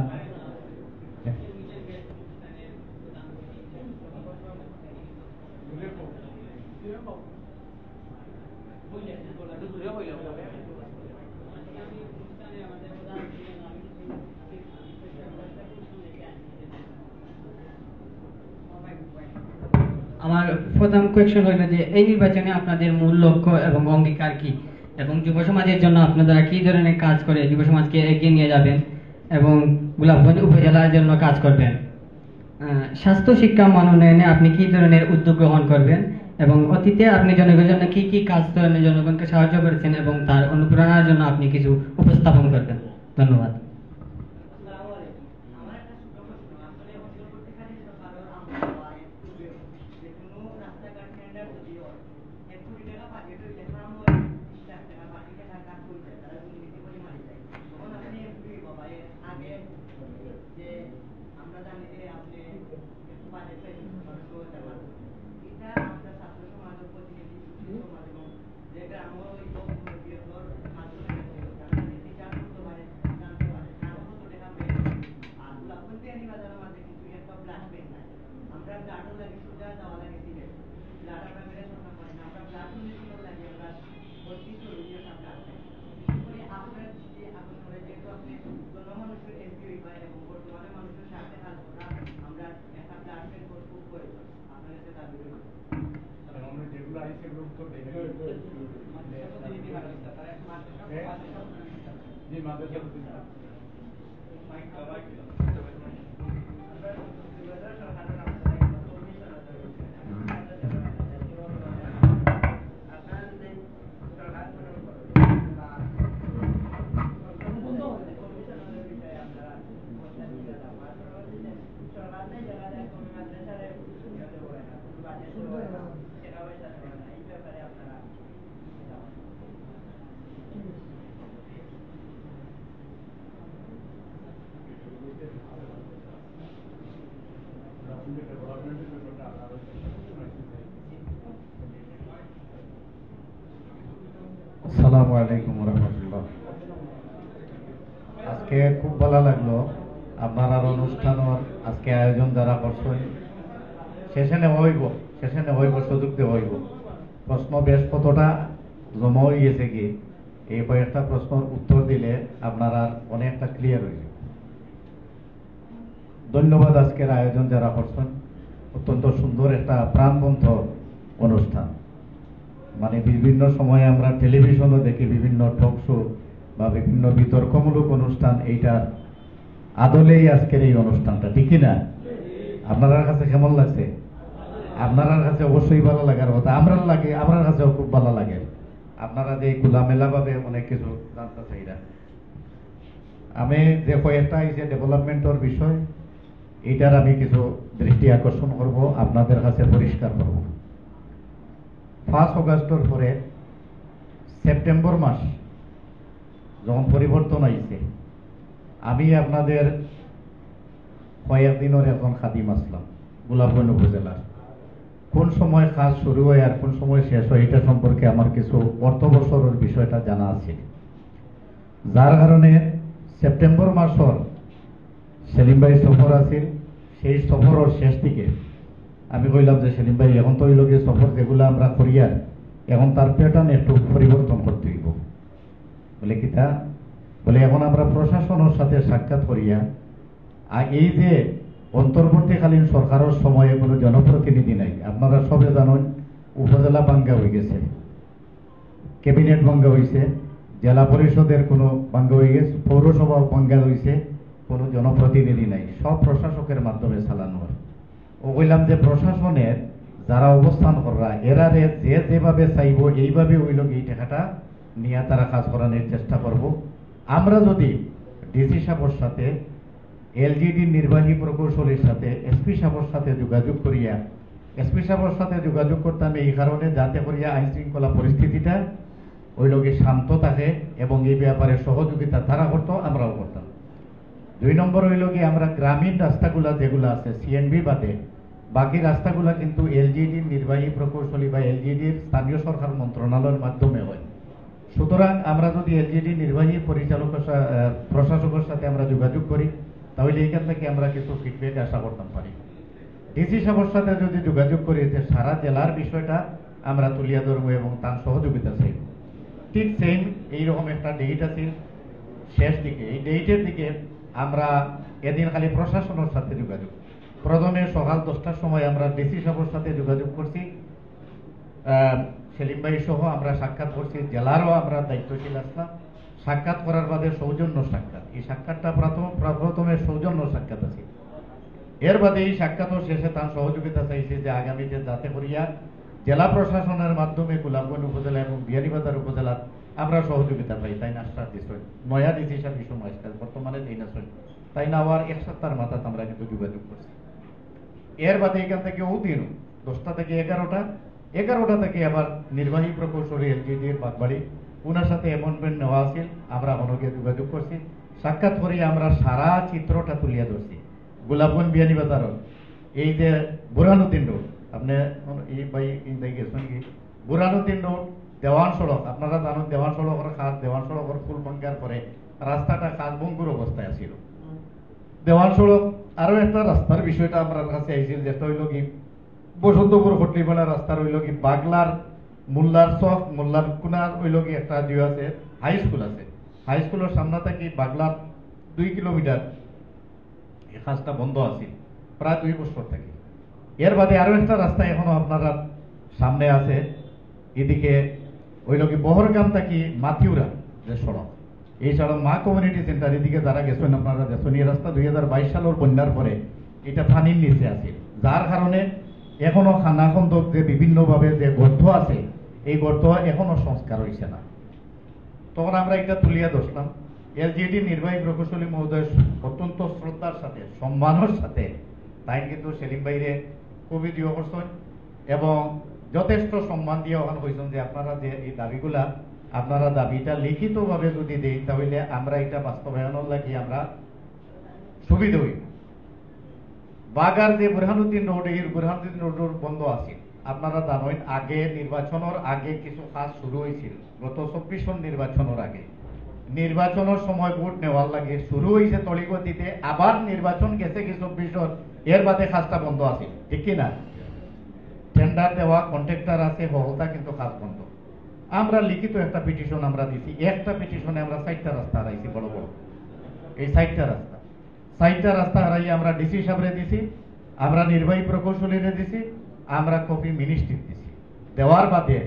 আমার প্রথম কোয়েশ্চন হইল যে এই নির্বাচনে আপনাদের মূল লক্ষ্য এবং অঙ্গীকার কি, এবং যুব সমাজের জন্য আপনারা কি ধরনের কাজ করে যুব সমাজকে এগিয়ে নিয়ে যাবেন এবং গোলাপগঞ্জ উপজেলার জন্য কাজ করবেন। স্বাস্থ্য শিক্ষা মান উন্নয়নে আপনি কি ধরনের উদ্যোগ গ্রহণ করবেন এবং অতীতে আপনি জনগণের জন্য কি কি কাজ ধরনের জনগণকে সাহায্য করেছেন এবং তার অনুপ্রেরণার জন্য আপনি কিছু উপস্থাপন করবেন। ধন্যবাদ। আসসালামু আলাইকুম রহমতুল্লাহ। আজকে খুব ভালো লাগলো আপনার অনুষ্ঠানের আজকে আয়োজন যারা করছেন সেখানে হইব সুযোগ দিয়ে হইব। প্রশ্ন বেশ কতটা জমা হয়ে গেছে কি এই কয়েকটা প্রশ্নের উত্তর দিলে আপনারা অনেকটা ক্লিয়ার হয়ে যাবে। ধন্যবাদ আজকের আয়োজন যারা করছেন। অত্যন্ত সুন্দর একটা প্রাণবন্ত অনুষ্ঠান। মানে বিভিন্ন সময়ে আমরা টেলিভিশনও দেখি বিভিন্ন টক শো বা বিভিন্ন বিতর্কমূলক অনুষ্ঠান, এইটার আদলেই আজকের এই অনুষ্ঠানটা, ঠিকই না? আপনার কাছে কেমন লাগছে? আপনার কাছে অবশ্যই ভালো লাগার কথা। আমার কাছেও খুব ভালো লাগে। আপনারা যে খোলামেলা ভাবে অনেক কিছু জানতে চাইরা। আমি যে কয়েকটা আইছে ডেভেলপমেন্টের বিষয়, এইটার আমি কিছু দৃষ্টি আকর্ষণ করব, আপনাদের কাছে পরিষ্কার করব। 5 অগাস্টের পরে সেপ্টেম্বর মাস যখন পরিবর্তন আইছে, আমি আপনাদের কয়েকদিনের এখন খাদিম আসলাম গোলাপগঞ্জ উপজেলার। কোন সময় কাজ শুরু হয় আর কোন সময় শেষ হয় এটা সম্পর্কে আমার কিছু অর্থবছরের বিষয়টা জানা আছে, যার কারণে সেপ্টেম্বর মাসের সেলিম ভাই সফর আছিল। সেই সফরের শেষ দিকে আমি কইলাম যে সেলিম ভাই এখন তো ওই লোকের সফর যেগুলো আমরা করিয়ার এখন তার প্যাটার্ন একটু পরিবর্তন করতে হইব। বলে কিতা? বলে এখন আমরা প্রশাসনের সাথে সাক্ষাৎ করিয়া আর এই যে অন্তর্বর্তীকালীন সরকারের সময়ে কোনো জনপ্রতিনিধি নাই, আপনারা সবে জানেন উপজেলা ভাঙ্গা হয়ে গেছে, ক্যাবিনেট ভাঙ্গা হয়েছে, জেলা পরিষদের কোনো ভাঙ্গা হয়ে গেছে, পৌরসভাও ভাঙ্গা হয়েছে, কোনো জনপ্রতিনিধি নাই, সব প্রশাসকের মাধ্যমে চালানো হয়। ও বললাম যে প্রশাসনের যারা অবস্থান করা এরারে যে যেভাবে চাইব এইভাবে ওই লোক এই টাকাটা নিয়ে তারা কাজ করানোর চেষ্টা করব। আমরা যদি ডিসি সাহেবের সাথে এলজিডির নির্বাহী প্রকৌশলীর সাথে এসপি সাহেবের সাথে যোগাযোগ করিয়া, এসপি সাহেবের সাথে যোগাযোগ করতাম এই কারণে যাতে করিয়া আইন শৃঙ্খলা পরিস্থিতিটা ওই লোকে শান্ত থাকে এবং এই ব্যাপারে সহযোগিতা তারা করতো, আমরাও করতাম। 2 নম্বর হইল কি আমরা গ্রামীণ রাস্তাগুলা যেগুলো আছে সিএনবি বাদে বাকি রাস্তাগুলা কিন্তু এলজিডির নির্বাহী প্রকৌশলী বা এলজিডির স্থানীয় সরকার মন্ত্রণালয়ের মাধ্যমে হয়। সুতরাং আমরা যদি এলজিডি নির্বাহী প্রশাসকের সাথে আমরা যোগাযোগ করি তাহলে এইখান থেকে আমরা কিছু ফিডব্যাক আশা করতাম পারি। ডিসি সাহেবের সাথে যদি যোগাযোগ করি যে সারা জেলার বিষয়টা আমরা তুলিয়া ধরবো এবং তার সহযোগিতা চাই। ঠিক সেম এইরকম একটা ডেট আছে শেষ দিকে, এই ডেটের দিকে আমরা এদিন খালি প্রশাসনের সাথে যোগাযোগ। প্রথমে সকাল 10টার সময় আমরা ডিসি সাহেবের সাথে যোগাযোগ করছি, সেলিম ভাই সহ আমরা সাক্ষাৎ করছি, জেলারও আমরা দায়িত্বশীল আসলাম। সাক্ষাৎ করার বাদে সৌজন্য সাক্ষাৎ, এই সাক্ষাৎটা প্রথমে সৌজন্য সাক্ষাৎ আছে। এর বাদে এই সাক্ষাৎও শেষে তার সহযোগিতা চাইছে যে আগামীতে যাতে করিয়া জেলা প্রশাসনের মাধ্যমে গোলাপগঞ্জ উপজেলা এবং বিয়ানীবাজার উপজেলা আমরা সহযোগিতা পাই, তাই না আশ্বাস দিচ্ছি। নয়া ডিসি সাহেব এই সময় বর্তমানে দিন আসেন, তাই না আবার 1 সপ্তাহের মাথায় আমরা কিন্তু যোগাযোগ করছি। এর বাদে এখান থেকে দিন 10টা থেকে 11টা থেকে আবার নির্বাহী প্রকৌশলী এলজিডির বাগবাড়ি ওনার সাথে অ্যাপয়েন্টমেন্ট নেওয়া আছে, আমরা অনকে যোগাযোগ করছি। সাক্ষাৎ করে আমরা সারা চিত্রটা তুলিয়া ধরছি। গোলাপগঞ্জ বিয়ানীবাজার এই যে বুরহানুদ্দিন রোড, আপনি এই ভাই গেছেন কি বুরহানুদ্দিন রোড দেওয়ান সড়ক, আপনারা জানেন দেওয়ান সড়কের খাত, দেওয়ান সড়কের ফুল ভাঙ্গার পরে রাস্তাটা কাজভঙ্গুর অবস্থায় আছিল। দেওয়ান সড়ক আরো একটা রাস্তার বিষয়টা আমার কাছে আইছিল, যেটা হইল কি বসন্তপুর হটলিপাড়া রাস্তার হইল কি বাগলার মোল্লার চক, মোল্লার কুনার হইল কি একটা জিও আছে, হাই স্কুল আছে, হাই স্কুলের সামনে থেকে বাগলার 2 কিলোমিটার এই কাজটা বন্ধ আছে প্রায় 2 বছর থেকে। এর বাদে আরো একটা রাস্তা এখনো আপনারা সামনে আছে, এদিকে হইল কি বহরগাম থেকে মাথিউরা যে সড়ক, এই সড়ক মা কমিউনিটি সেন্টার এদিকে যারা গেছেন আপনারা দেখছেন, এই রাস্তা 2022 সালের বন্যার পরে এটা পানির নিচে আছে, যার কারণে এখনো খানাখন্দক যে বিভিন্নভাবে যে গর্ত আছে এই গর্ত এখনো সংস্কার হয়েছে না। তখন আমরা এটা তুলিয়া ধরলাম। এলজিডি নির্বাহী প্রকৌশলী মহোদয় অত্যন্ত শ্রদ্ধার সাথে সম্মানের সাথে তাই কিন্তু সেলিম ভাইরে খুবই দিও করছেন এবং যথেষ্ট সম্মান দিয়ে ওখানে হয়েছেন যে আপনারা যে এই দাবিগুলা আপনারা দাবিটা লিখিতভাবে যদি দেই তাহলে আমরা এটা বাস্তবায়নের লাগি আমরা সুবিধা হইব। বাগার যে বুরহানুদ্দিন রোড, এই বুরহানুদ্দিন রোড বন্ধ আছে, আপনারা জানেন আগে নির্বাচনের আগে কিছু কাজ শুরু হয়েছিল, গত 24 নির্বাচনের আগে নির্বাচনের সময় ভোট নেওয়ার লাগে শুরু হয়েছে তলিগতিতে, আবার নির্বাচন গেছে কি 24 এর বাদে কাজটা বন্ধ আছে, ঠিক কিনা? টেন্ডার দেওয়া কন্ট্রাক্টর আছে হলতা কিন্তু কাজ বন্ধ। আমরা লিখিত একটা পিটিশন আমরা দিছি, একটা পিটিশনে আমরা 4টা রাস্তা হারাইছি, বড় বড় এই 4টা রাস্তা হারাই আমরা ডিসি সাহেবরে দিছি, আমরা নির্বাহী প্রকৌশলীরে দিছি, আমরা কপি মিনিস্ট্রি দিছি। দেওয়ার বাদে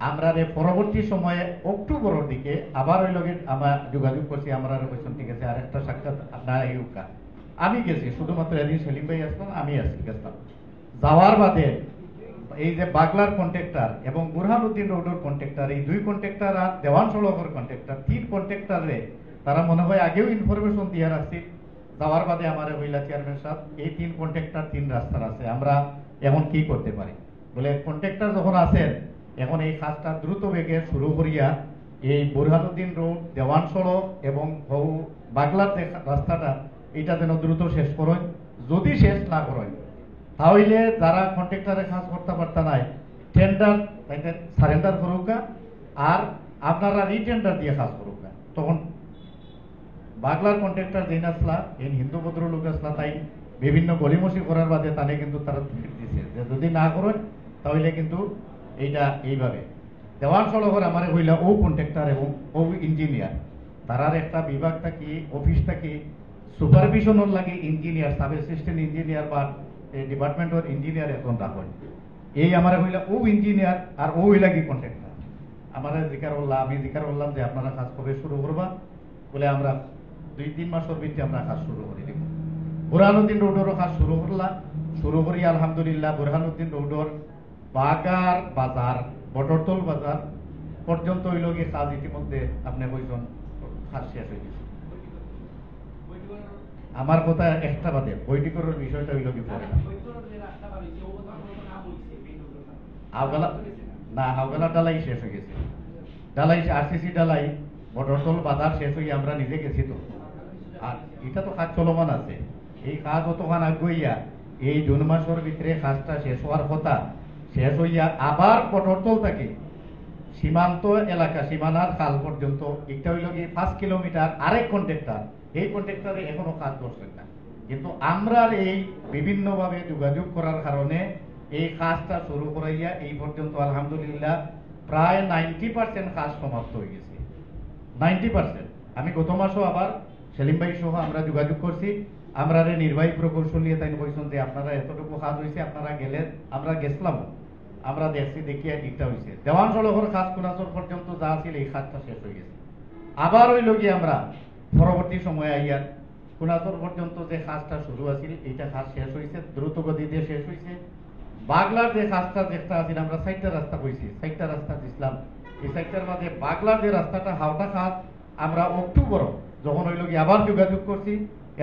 আমরা পরবর্তী সময়ে অক্টোবরের দিকে আবার ওই লগে আমরা যোগাযোগ করছি, আমরা বলছেন ঠিক আছে আর একটা সাক্ষাৎ আপনার ইউকা আমি গেছি, শুধুমাত্র এদিন সেলিম ভাই আসলাম, আমি আসছি গেছিলাম। যাওয়ার বাদে এই যে বাগলার কন্ট্রাক্টর এবং বুরহানুদ্দিন রোডের কন্ট্রাক্টর, এই 2 কন্ট্রাক্টর আর দেওয়ান সড়কের কন্ট্রাক্টর 3 কন্ট্রাক্টরে তারা মনে হয় আগেও ইনফরমেশন দিয়ে রাখছি। যাওয়ার বাদে আমার হইলা চেয়ারম্যান সাহেব এই 3 কন্ট্রাক্টর 3 রাস্তার আছে, আমরা এখন কি করতে পারি বলে কন্ট্রাক্টর যখন আছেন এখন এই কাজটা দ্রুত বেগে শুরু করিয়া এই বুরহানুদ্দিন রোড, দেওয়ান সড়ক এবং বাগলার যে রাস্তাটা এটা যেন দ্রুত শেষ করেন। যদি শেষ না করেন তাহলে যারা কন্ট্রাক্টরে কাজ করতে পারত নাই টেন্ডার সারেন্ডার করুক আর আপনারা রিটেন্ডার দিয়ে কাজ করুক। তখন বাগলার কন্ট্রাক্টর যেই আসলা এই হিন্দু ভদ্রলোক আসলা, তাই বিভিন্ন গলিমসি করার বাদে তানে কিন্তু তারা দিছে যে যদি না করেন তাহলে কিন্তু এইটা এইভাবে দেওয়ান সড়কের আমার হইলা ও কন্ট্রাক্টর এবং ও ইঞ্জিনিয়ার তারার একটা বিভাগ থাকি অফিস থাকি সুপারভিশনের লাগে ইঞ্জিনিয়ার, সাব অ্যাসিস্ট্যান্ট ইঞ্জিনিয়ার বা ডিপার্টমেন্টের ইঞ্জিনিয়ার এখন রাখেন। এই আমার হইলা ও ইঞ্জিনিয়ার আর ও হইলা কি কন্ট্রাক্টর। আমার জিকার বললাম, আমি জিকার বললাম যে আপনারা কাজ কবে শুরু করবা বলে আমরা 2-3 মাসের ভিতরে আমরা কাজ শুরু করে দিব। বুরহানুদ্দিন রোডেরও কাজ শুরু করি আলহামদুলিল্লাহ। বুরহানুদ্দিন রোডের বাগার বাজার বটরতল বাজার পর্যন্ত হইল গিয়ে কাজ ইতিমধ্যে আপনি কইছেন কাজ শেষ হয়ে গেছে। আমার কথা একটা বাদে বৈঠিকরের বিষয়টা হইল কি পরে হাওগালা ডালাই শেষ হয়ে গেছে। ডালাই আরসিসি ডালাই মোটরতল বাজার শেষ হয়ে আমরা নিজে গেছি তো, আর এটা তো কাজ চলমান আছে। এই কাজ অতখান আগুইয়া এই জুন মাসের ভিতরে কাজটা শেষ হওয়ার কথা, শেষ হইয়া আবার মোটরতল থাকে সীমান্ত এলাকা সীমানার খাল পর্যন্ত এটা হইল কি 5 কিলোমিটার আরেক কন্ট্রাক্টর, এই কন্ট্রাক্টরে এখনো কাজ করছেন না। কিন্তু আমরা এই বিভিন্নভাবে যোগাযোগ করার কারণে এই কাজটা শুরু করাইয়া এই পর্যন্ত আলহামদুলিল্লাহ প্রায় 90% কাজ সমাপ্ত হয়ে গেছে। 90%। আমি গত মাসও আবার সেলিম ভাই সহ আমরা যোগাযোগ করছি, আমরা নির্বাহী প্রকৌশলী তাই বলছেন যে আপনারা এতটুকু কাজ হয়েছে, আপনারা গেলে আমরা গেছিলাম, আমরা দেখছি দেখিয়া ঠিকটা হয়েছে। দেওয়ান সড়কের কাজ কোনাচর পর্যন্ত যা ছিল এই কাজটা শেষ হয়ে গেছে। আবার হইল কি আমরা পরবর্তী সময়ে আইয়া কোনাচর পর্যন্ত যে কাজটা শুরু আছিল এইটা কাজ শেষ হয়েছে, দ্রুত গতিতে শেষ হয়েছে। বাগলার যে কাজটা যেটা আছিল আমরা 4টা রাস্তা কইছি, 4টা রাস্তা দিছিলাম। এই 4টার মাঝে বাগলার যে রাস্তাটা হাওটা কাজ আমরা অক্টোবর যখন হইল কি আবার যোগাযোগ করছি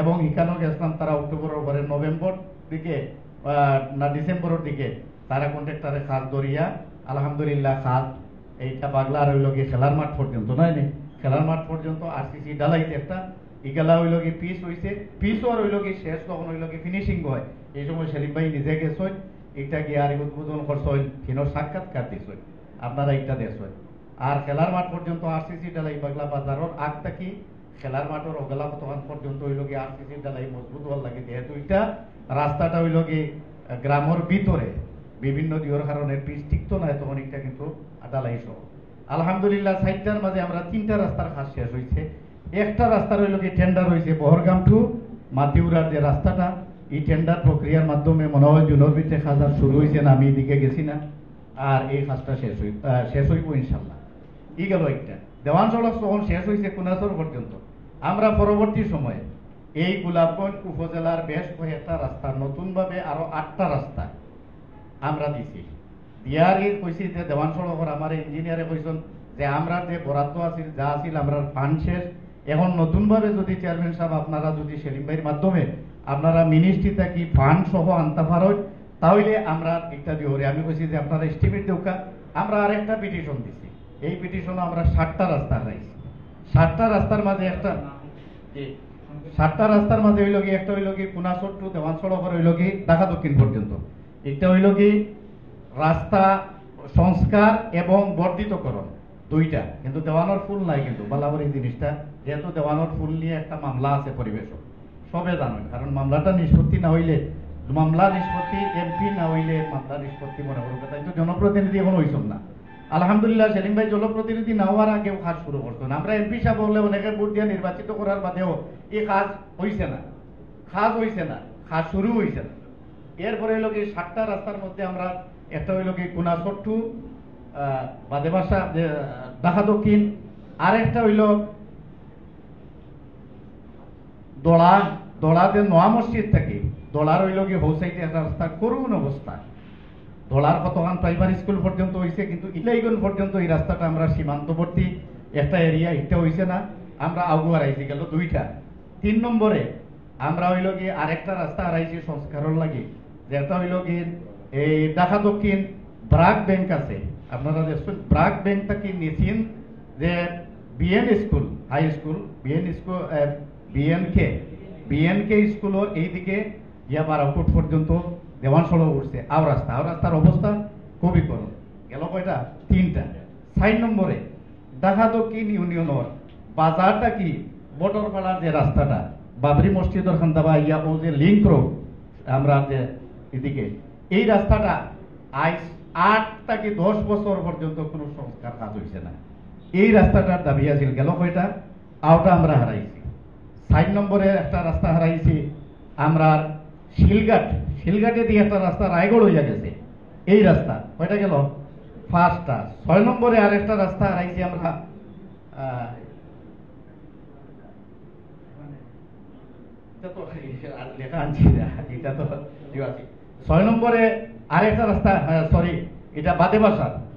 এবং এখানেও গেছিলাম, তারা অক্টোবরের পরে নভেম্বর দিকে না ডিসেম্বরের দিকে তারা কন্ট্রাক্টরের কাজ ধরিয়া আলহামদুলিল্লাহ কাজ এইটা বাগলার হইল গিয়ে খেলার মাঠ পর্যন্ত নয় নি, খেলার মাঠ পর্যন্ত আরসিসি ডালাইতে একটা ইগেলা হইল কি পিস হইছে, পিস আর হইল কি শেষ তখন হইল কি ফিনিশিং হয়। এই সময় সেলিম ভাই নিজে গেছেন, এটা গিয়ে আর উদ্বোধন করছেন, ফিনোর সাক্ষাৎকার দিছেন, আপনারা এটা দেখছেন। আর খেলার মাঠ পর্যন্ত আরসিসি ডালাই বাগলা বাজারের আগ থাকি খেলার মাঠের অগলা কতক্ষণ পর্যন্ত হইল কি আরসিসি ডালাই মজবুত হওয়ার লাগে, যেহেতু এটা রাস্তাটা হইল কি গ্রামের ভিতরে বিভিন্ন দিওর কারণে পিচ টিকতো না, তখন এটা কিন্তু ডালাই সহ আলহামদুলিল্লাহ 4টার মাঝে আমরা 3টা রাস্তার কাজ শেষ হয়েছে। একটা রাস্তার হইল কি টেন্ডার হয়েছে বহরগাম টু মাতিউরার যে রাস্তাটা, এই টেন্ডার প্রক্রিয়ার মাধ্যমে মনে হয় জুনের ভিতরে কাজ আর শুরু হয়েছে না, আমি এদিকে গেছি না, আর এই কাজটা শেষ হইব ইনশাল্লাহ। ই গেল একটা দেওয়ান সড়ক তখন শেষ হয়েছে কোনাচর পর্যন্ত। আমরা পরবর্তী সময়ে এই গোলাপগঞ্জ উপজেলার বেশ কয়েকটা রাস্তা নতুনভাবে আরো 8টা রাস্তা আমরা দিছি। দিয়ারই কইছি যে দেওয়ান সড়কের আমার ইঞ্জিনিয়ারে কইছেন যে আমরা যে বরাদ্দ আছিল যা আছিল আমরা ফান্ড শেষ, এখন নতুনভাবে যদি চেয়ারম্যান সাহেব আপনারা যদি সেলিম ভাইয়ের মাধ্যমে আপনারা মিনিস্ট্রি থেকে ফান্ড সহ আনতে পারেন তাহলে আমরা একটা দিওরে আমি কইছি যে আপনারা এস্টিমেট দেওকা। আমরা আরেকটা পিটিশন দিছি, এই পিটিশনে আমরা 7টা রাস্তা রাইছি। 7টা রাস্তার মাঝে একটা 7টা রাস্তার মাঝে হইল কি একটা হইল কি কোনাচর টু দেওয়ান সড়কের হইল কি ঢাকা দক্ষিণ পর্যন্ত, একটা হইল কি রাস্তা সংস্কার এবং বর্ধিতকরণ 2টা, কিন্তু দেওয়ানোর ফুল নাই। কিন্তু বলাবর এই জিনিসটা যেহেতু দেওয়ানোর ফুল নিয়ে একটা মামলা আছে পরিবেশ সবে জানেন, কারণ মামলাটা নিষ্পত্তি না হইলে মামলা নিষ্পত্তি এমপি না হইলে মামলা নিষ্পত্তি মনে করবে, তাই তো জনপ্রতিনিধি এখন হইছেন না। আলহামদুলিল্লাহ সেলিম ভাই জনপ্রতিনিধি না হওয়ার আগেও কাজ শুরু করতেন। আমরা এমপি সাহেব হলে অনেকে ভোট দিয়ে নির্বাচিত করার বাদেও এই কাজ হইছে না, কাজ শুরু হইছে না। এরপরে হইল কি 7টা রাস্তার মধ্যে আমরা একটা হইল কি কোনাচর টু বাদেবাসা ঢাকা দক্ষিণ, আর একটা হইল দোড়াতে নোয়া মসজিদ থেকে দোড়ার হইল কি হৌসাইতে একটা রাস্তা করুন অবস্থা, দোলার কতখান প্রাইমারি স্কুল পর্যন্ত হয়েছে, কিন্তু ইলাইগন পর্যন্ত এই রাস্তাটা আমরা সীমান্তবর্তী একটা এরিয়া, এটা হয়েছে না, আমরা আগুয়া হারাইছি গেল 2টা। 3 নম্বরে আমরা হইল কি আরেকটা রাস্তা হারাইছি সংস্কারের লাগে, যেটা হইল কি এই ঢাকা দক্ষিণ ব্রাক ব্যাংক আছে, আপনারা দেখছেন ব্রাক ব্যাংক থেকে নিয়েছেন যে বিএন স্কুল হাই স্কুল বিএনকে স্কুলের এইদিকে ইয়া বারাউট পর্যন্ত দেওয়ান সড়ক উঠছে। আও রাস্তার অবস্থা খুবই করুন গেল কয়টা 3টা। 4 নম্বরে ঢাকা দক্ষিণ ইউনিয়নের বাজারটা কি বটরপাড়ার যে রাস্তাটা বাবরি মসজিদের খান্দাবা ইয়া ও যে লিঙ্ক রোড আমরা যে এদিকে এই রাস্তাটা আজ 8 থেকে 10 বছর পর্যন্ত কোনো সংস্কার কাজ হয়েছে না। এই রাস্তাটার দাবি আছিল গেল কয়টা আওটা আমরা হারাইছি। 4 নম্বরে একটা রাস্তা হারাইছি আমরা শিলঘাটে দিয়ে একটা রাস্তা রায়গড় হইয়া গেছে, এই রাস্তা কয়টা গেল 5টা। 6 নম্বরে আরেকটা রাস্তা হারাইছি আমরা লেখা আনছি না, এটা তো 6 নম্বরে আরেকটা রাস্তা এটা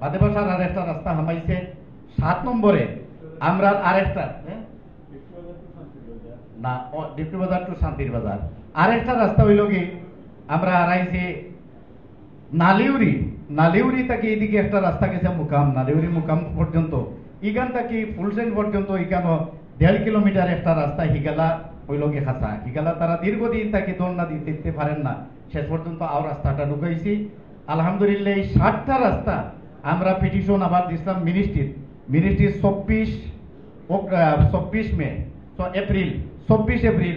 বাদেবাসার আরেকটা রাস্তা হামাইছে। 7 নম্বরে আমরা আরেকটা না ডিপটি বাজার টু শান্তির বাজার আরেকটা রাস্তা হইল কি আমরা হারাইছি নালিউরি থেকে এদিকে একটা রাস্তা গেছে নালিউরি মুকাম পর্যন্ত ইখান থেকে ফুলসেন পর্যন্ত এখানে 1.5 কিলোমিটার একটা রাস্তা হিগালা হইল গে খাসা হিগালা তারা দীর্ঘদিন তাকে দৌড়না দিতে পারেন না, শেষ পর্যন্ত আও রাস্তাটা ঢুকাইছি। আলহামদুলিল্লাহ এই 60টা রাস্তা আমরা পিটিশন আবার দিছিলাম মিনিস্ট্রি 24 মে এপ্রিল 24 এপ্রিল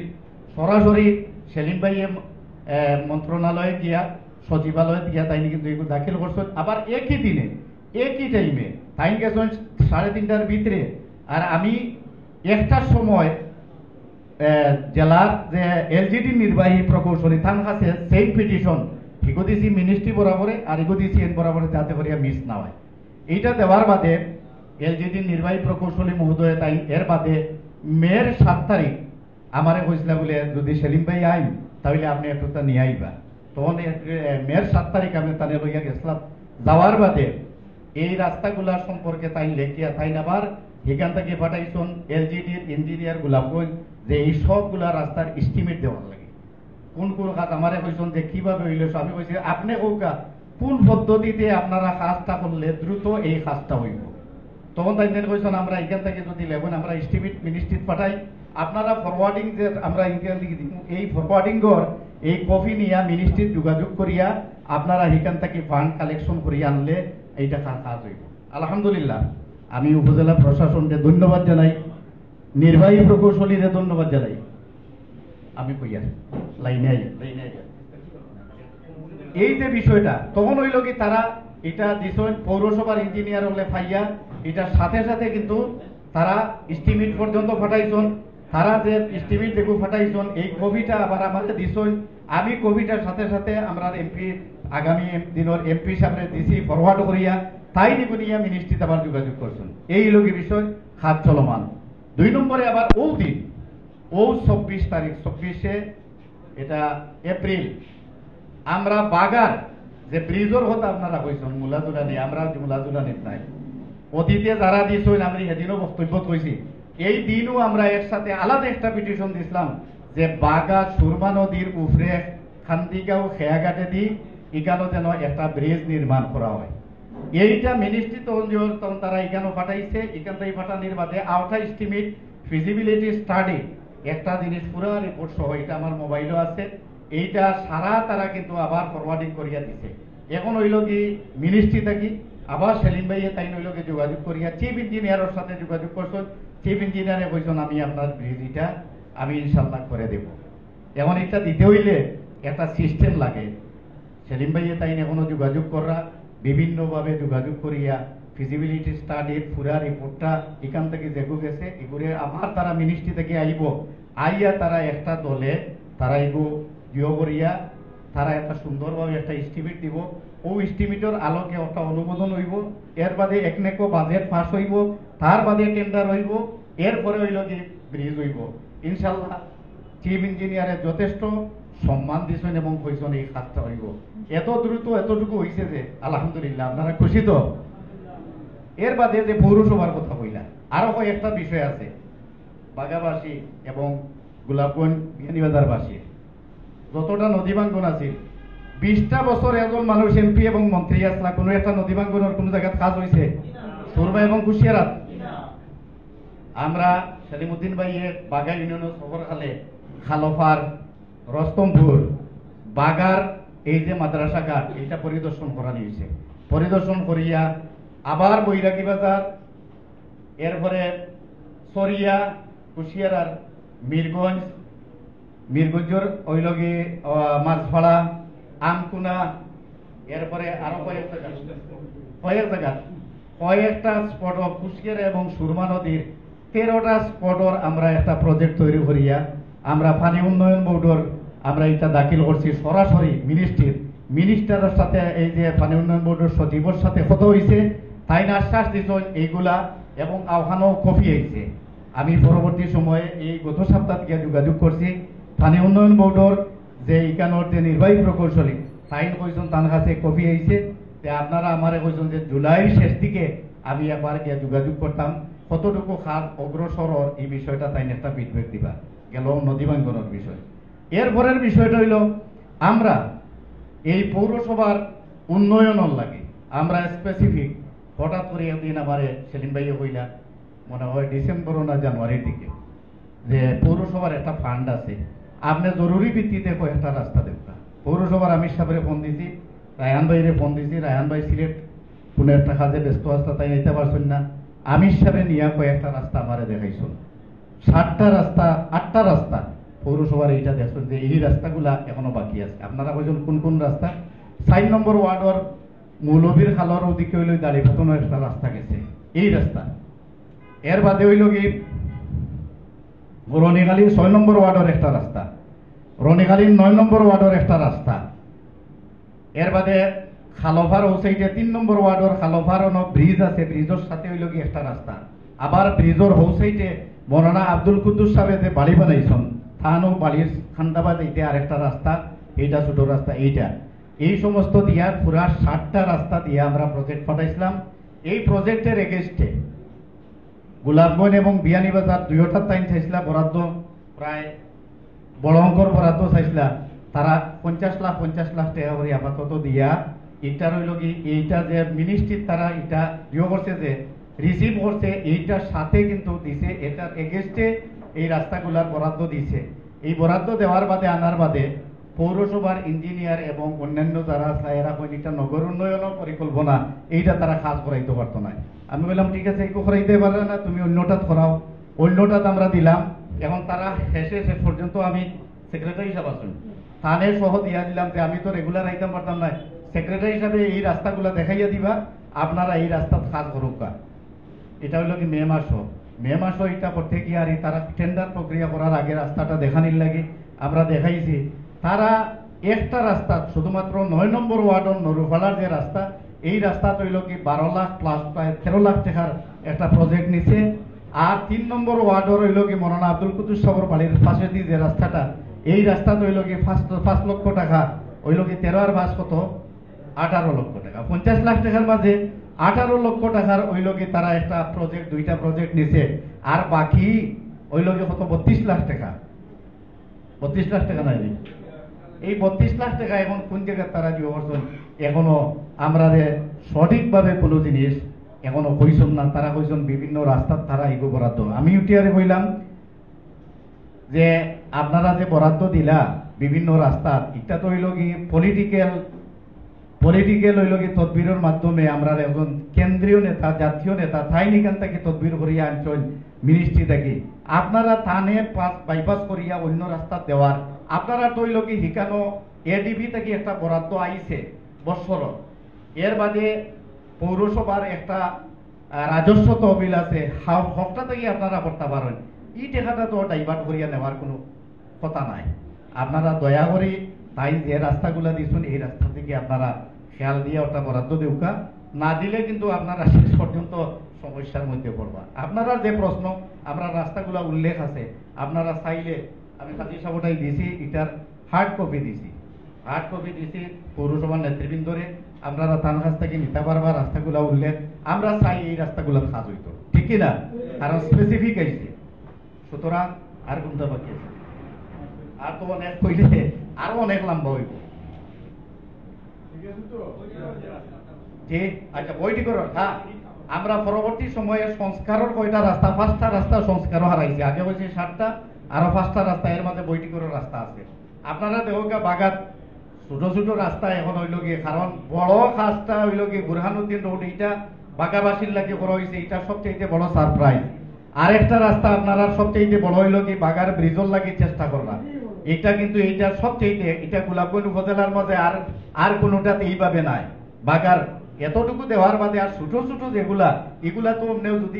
সরাসরি সেলিম ভাই মন্ত্রণালয়ে গিয়া সচিবালয়ে গিয়া তাই কিন্তু এগুলো দাখিল করছেন। আবার একই দিনে একই টাইমে তাই গেছেন 3:30টার ভিতরে, আর আমি 1টার সময় জেলার যে এলজিডি নির্বাহী প্রকৌশলী তার কাছে সেই পিটিশন এগো দিছি মিনিস্ট্রি বরাবরে আর এগো দিছি এন বরাবরে, যাতে করিয়া মিস না হয়। এইটা দেওয়ার বাদে এলজিডি নির্বাহী প্রকৌশলী মহোদয় তাই এর বাদে মের 7 তারিখ আমারে কইছিল বলে যদি সেলিম ভাই আইন তাহলে আপনি একটু তা নিয়ে আইবা। তখন মের 7 তারিখ আমি তানে লইয়া গেছিলাম। যাওয়ার বাদে এই রাস্তাগুলা সম্পর্কে তাই লেখিয়া তাই আবার এখান থেকে পাঠাইছেন এলজিডির ইঞ্জিনিয়ার গোলাপগঞ্জ যে এই সবগুলা রাস্তার এস্টিমেট দেওয়ার লাগে, কোন কোন কাজ আমারে কইছেন যে কিভাবে হইল। আমি কইছি আপনি কৌকা কোন পদ্ধতিতে আপনারা কাজটা করলে দ্রুত এই কাজটা হইব। তখন তাই কইছেন আমরা এখান থেকে যদি লেবেন আমরা এস্টিমেট মিনিস্ট্রিত পাঠাই, আপনারা ফরওয়ার্ডিং যে আমরা এখান থেকে দিব এই ফরওয়ার্ডিংর এই কপি নিয়া মিনিস্ট্রিত যোগাযোগ করিয়া আপনারা এখান থেকে ফান্ড কালেকশন করিয়া আনলে এইটা কাজ হইব। আলহামদুলিল্লাহ আমি উপজেলা প্রশাসনকে ধন্যবাদ জানাই, নির্বাহী প্রকৌশলীরে ধন্যবাদ জানাই। আমি কইয়া লাইনে এই যে বিষয়টা তখন হইল কি তারা এটা দিছেন পৌরসভার ইঞ্জিনিয়ার হলে ফাইয়া এটার সাথে সাথে কিন্তু তারা এস্টিমেট পর্যন্ত ফাটাইছেন। তারা যে এস্টিমেট দেখু ফাটাইছেন এই কপিটা আবার আমাকে দিছেন। আমি কপিটার সাথে সাথে আমরা এমপি আগামী দিনের এমপি সাহেবের দিছি ফরওয়ার্ড করিয়া তাই নিগুনিয়া মিনিস্ট্রিতে আবার যোগাযোগ করছেন। এই লোকের বিষয় হাত চলমান। 2 নম্বরে আবার ও দিন 24 তারিখ 24 এটা এপ্রিল আমরা বাগার যে ব্রিজর হতো আপনারা কইছেন মুলাজুলানি, আমরা মুলাজুলানি নাই অতীতে যারা দিয়েছেন আমি সেদিনও বক্তব্য কইছি। এই দিনও আমরা একসাথে আলাদা একটা পিটিশন দিছিলাম যে বাগা সুরমা নদীর উপরে খান্দিগাঁও খেয়াঘাটে দি এখানে যেন একটা ব্রিজ নির্মাণ করা হয়। এইটা মিনিস্ট্রি তখন তারা এখানেও পাঠাইছে। এখান থেকে পাঠানোর বাদে আউটা এস্টিমেট ফিজিবিলিটি স্টাডি একটা জিনিস পুরো রিপোর্ট সহ এটা আমার মোবাইলও আছে। এইটা সারা তারা কিন্তু আবার ফরওয়ার্ডিং করিয়া দিছে। এখন হইল কি মিনিস্ট্রি থাকি আবার সেলিম ভাইয়ে তাই হইল কি যোগাযোগ করিয়া চিফ ইঞ্জিনিয়ারের সাথে যোগাযোগ করছেন। চিফ ইঞ্জিনিয়ারে কইছেন আমি আপনার ব্রিজটা আমি ইনশাল্লাহ করে দেব। এখন এটা দিতে হইলে একটা সিস্টেম লাগে। সেলিম ভাইয়ে তাই এখনো যোগাযোগ করা বিভিন্নভাবে যোগাযোগ করিয়া ফিজিবিলিটি স্টাডির পুরা রিপোর্টটা এখান থেকে যেগু গেছে এগুলো আবার তারা মিনিস্ট্রি থেকে আইব, আইয়া তারা একটা দলে তারা এগু জিও করিয়া তারা একটা সুন্দরভাবে একটা এস্টিমেট দিব। ও এস্টিমেটের আলোকে একটা অনুমোদন হইব, এর বাদে একনেকো বাজেট পাস হইব, তার বাদে টেন্ডার হইব, এরপরে হইল কি ব্রিজ হইব। ইনশাল্লাহ চিফ ইঞ্জিনিয়ারের যথেষ্ট সম্মান দিয়েছেন এবং কইছেন এই কাজটা হইব। এত দ্রুত এতটুকু হয়েছে যে আলহামদুলিল্লাহ আপনারা খুশি তো। এর বাদে যে পৌরসভার কথা কইলা আরো কয়েকটা বিষয় আছে। বাগাবাসী এবং গোলাপগঞ্জ বিয়ানীবাজারবাসী যতটা নদী ভাঙ্গন আছে 20টা বছর একজন মানুষ এমপি এবং মন্ত্রী আসলা কোনো একটা নদী ভাঙ্গনের কোনো জায়গায় কাজ হয়েছে সুরমা এবং কুশিয়ারাত? আমরা সেলিমউদ্দিন ভাইয়ে বাগা ইউনিয়নের সফর খালে খালফার রস্তমপুর বাগার এই যে মাদ্রাসা ঘাট এইটা পরিদর্শন করা নিয়েছে। পরিদর্শন করিয়া আবার বৈরাগী বাজার, এরপরে সরিয়া, কুশিয়ারার মিরগঞ্জের ওইলগে মাছফাড়া, আমকুনা, এরপরে আরো কয়েকটা স্পট কুশিয়ারা এবং সুরমা নদীর 13টা স্পটর আমরা একটা প্রজেক্ট তৈরি করিয়া আমরা পানি উন্নয়ন বোর্ডের আমরা এটা দাখিল করছি সরাসরি মিনিস্টারের সাথে। এই যে পানি উন্নয়ন বোর্ডের সচিবের সাথে কথা হয়েছে, তাই আশ্বাস দিচ্ছেন এইগুলা এবং আহ্বানও কপি হয়েছে। আমি পরবর্তী সময়ে এই গত সপ্তাহ থেকে যোগাযোগ করছি পানি উন্নয়ন বোর্ডের যে এখানোর যে নির্বাহী প্রকৌশলী তাই কইছেন তার কাছে কপি হয়েছে। আপনারা আমারে কইছেন যে জুলাইয়ের শেষ দিকে আমি একবার গিয়ে যোগাযোগ করতাম কতটুকু খাত অগ্রসর এই বিষয়টা তাই একটা ফিডব্যাক দিবা গেল নদী ভাঙ্গনের বিষয়। এরপরের বিষয়টা হইল আমরা এই পৌরসভার উন্নয়নের লাগে আমরা স্পেসিফিক হঠাৎ করে একদিন আমারে সেলিম ভাইয়ে কইলা মনে হয় ডিসেম্বর না জানুয়ারির দিকে যে পৌরসভার একটা ফান্ড আছে, আপনি জরুরি ভিত্তিতে কয়েকটা রাস্তা দেখবা। পৌরসভার আমির সাহেবের ফোন দিছি, রায়হান ভাইয়ের ফোন দিছি, রায়হান ভাই সিলেট কোনো একটা কাজে ব্যস্ত আসতে তাই নিতে পারছেন না। আমির সাহেবের নিয়ে কয়েকটা রাস্তা আমারে দেখাইছেন, 7টা রাস্তা 8টা রাস্তা পৌরসভার এইটা দেখছেন যে এই রাস্তাগুলা এখনো বাকি আছে। আপনারা বলছেন কোন কোন রাস্তা? 4 নম্বর ওয়ার্ডর মৌলভীর খালর ওদিকে হইল দাড়িপাতনের একটা রাস্তা গেছে, এই রাস্তা। এর বাদে হইল কি রনিগালী 6 নম্বর ওয়ার্ডের একটা রাস্তা, রনিগালীর 9 নম্বর ওয়ার্ডের একটা রাস্তা। এর বাদে খালফার ও সাইডে 3 নম্বর ওয়ার্ডের খালফার ব্রিজ আছে, ব্রিজের সাথে হইল কি একটা রাস্তা। আবার ব্রিজের হৌ সাইডে মৌলানা আব্দুল কুদ্দুস সাহেব যে বাড়ি বানাইছেন থানো বাড়ির খান্দাবাদ এইটা আরেকটা রাস্তা, এইটা ছোট রাস্তা এইটা। এই সমস্ত দিয়া পুরা 7টা রাস্তা দিয়ে আমরা প্রজেক্ট পাঠাইছিলাম। এই প্রজেক্টের এগেইনস্টে গোলাপগঞ্জ এবং বিয়ানীবাজার 2টা টাইম চাইছিলা বরাদ্দ, প্রায় বড় অঙ্কর বরাদ্দ চাইছিলা। তারা 50 লাখ টাকা করে আপাতত দিয়া এটা রইল কি এইটা যে মিনিস্ট্রির তারা এটা ইয়ে করছে যে রিসিভ করছে, এইটার সাথে কিন্তু দিছে, এটার এগেইনস্টে এই রাস্তাগুলার বরাদ্দ দিছে। এই বরাদ্দ দেওয়ার বাদে আনার বাদে পৌরসভার ইঞ্জিনিয়ার এবং অন্যান্য যারা এরা এটা নগর উন্নয়ন পরিকল্পনা এইটা তারা কাজ করাইতে পারতো না। আমি বললাম ঠিক আছে এই করাইতে পারবে না, তুমি অন্যটা করাও। অন্যটাতে আমরা দিলাম। এখন তারা শেষ পর্যন্ত আমি সেক্রেটারি হিসাবে আসুন থানে সহ দিয়া দিলাম যে আমি তো রেগুলার আইতাম পারতাম না, সেক্রেটারি হিসাবে এই রাস্তাগুলা দেখাইয়া দিবা, আপনারা এই রাস্তা কাজ করুক। এটা হইল কি মে মাসও এটা করতে গিয়ে আর তারা টেন্ডার প্রক্রিয়া করার আগে রাস্তাটা দেখানির লাগে আমরা দেখাইছি। তারা একটা রাস্তা শুধুমাত্র 9 নম্বর ওয়ার্ডের নরুফালার যে রাস্তা, এই রাস্তা তৈল কি 12 লাখ প্লাস প্রায় 13 লাখ টাকার একটা প্রজেক্ট নিছে। আর 3 নম্বর ওয়ার্ডের হইল কি মৌলানা আব্দুল কুদ্দুস সাহেবের বাড়ির পাশে দিয়ে যে রাস্তাটা, এই রাস্তা তৈল কি 5 লক্ষ টাকা, হইল কি 13 আর 5 কত 18 লক্ষ টাকা। 50 লাখ টাকার মাঝে 18 লক্ষ টাকার হইল কি তারা একটা প্রজেক্ট 2টা প্রজেক্ট নিছে। আর বাকি হইল কি কত 32 লাখ টাকা, 32 লাখ টাকা নাই। এই 32 লাখ টাকা এখন কোন জায়গায় তারা দিয়ে করছেন এখনো আমরা সঠিকভাবে কোনো জিনিস এখনো কইছেন না। তারা কইছেন বিভিন্ন রাস্তার তারা এগো বরাদ্দ। আমি উঠিয়ারে কইলাম যে আপনারা যে বরাদ্দ দিলা বিভিন্ন রাস্তা, এটা তো হইল কি পলিটিক্যাল হইল কি তদবিরের মাধ্যমে আমরা একজন কেন্দ্রীয় নেতা জাতীয় নেতা তাই নিকান থেকে তদবির করিয়া আনছেন মিনিস্ট্রি থেকে, আপনারা থানে বাইপাস করিয়া অন্য রাস্তা দেওয়ার আপনারা তৈল কি হিকানো এডিবি থেকে একটা বরাদ্দ আইছে বৎসর। এর বাদে পৌরসভার একটা রাজস্ব তহবিল আছে, হকটা থেকে আপনারা করতে পারেন। এই টাকাটা তো ডাইভার্ট করিয়া নেওয়ার কোনো কথা নাই। আপনারা দয়া করে তাই যে রাস্তাগুলা দিচ্ছেন এই রাস্তা থেকে আপনারা খেয়াল দিয়ে ওটা বরাদ্দ দেউকা, না দিলে কিন্তু আপনারা শেষ পর্যন্ত সমস্যার মধ্যে পড়বা। আপনারা যে প্রশ্ন আমরা রাস্তাগুলা উল্লেখ আছে, আপনারা চাইলে আমি কাজী সাহেবটাই দিছি, এটার হার্ড কপি দিছি পৌরসভার নেতৃবৃন্দরে, আপনারা তার কাছ থেকে নিতে পারবা রাস্তাগুলা উল্লেখ। আমরা চাই এই রাস্তাগুলা কাজ হইতো, ঠিক কিনা? কারণ স্পেসিফিক আইছে। সুতরাং আর কোনটা বাকি আছে? আর তো অনেক কইলে আরো অনেক লম্বা হইব। আচ্ছা বইটি করো। হ্যাঁ, আমরা পরবর্তী সময়ে সংস্কারের কয়টা রাস্তা, 5টা রাস্তা সংস্কারও হারাইছে। আগে হয়েছে 7টা, আরো 5টা রাস্তা এর মাঝে বইটি করার রাস্তা আছে। আপনারা দেখোগা বাগাত ছোট ছোট রাস্তা এখন হইল গিয়ে, কারণ বড় কাজটা হইল গিয়ে বুরহানুদ্দিন রোড, এইটা বাগাবাসীর লাগে বড় হয়েছে, এটা সবচেয়ে বড় সারপ্রাইজ। আরেকটা রাস্তা আপনারা সবচেয়ে বড় হইল কি বাগার ব্রিজর লাগে চেষ্টা করলাম, এটা কিন্তু এইটা সবচেয়ে, এটা গোলাপগঞ্জ উপজেলার মধ্যে আর কোনোটাতে এইভাবে নাই। বাগার এতটুকু দেওয়ার বাদে আর ছোট ছোট যেগুলা, এগুলা তো যদি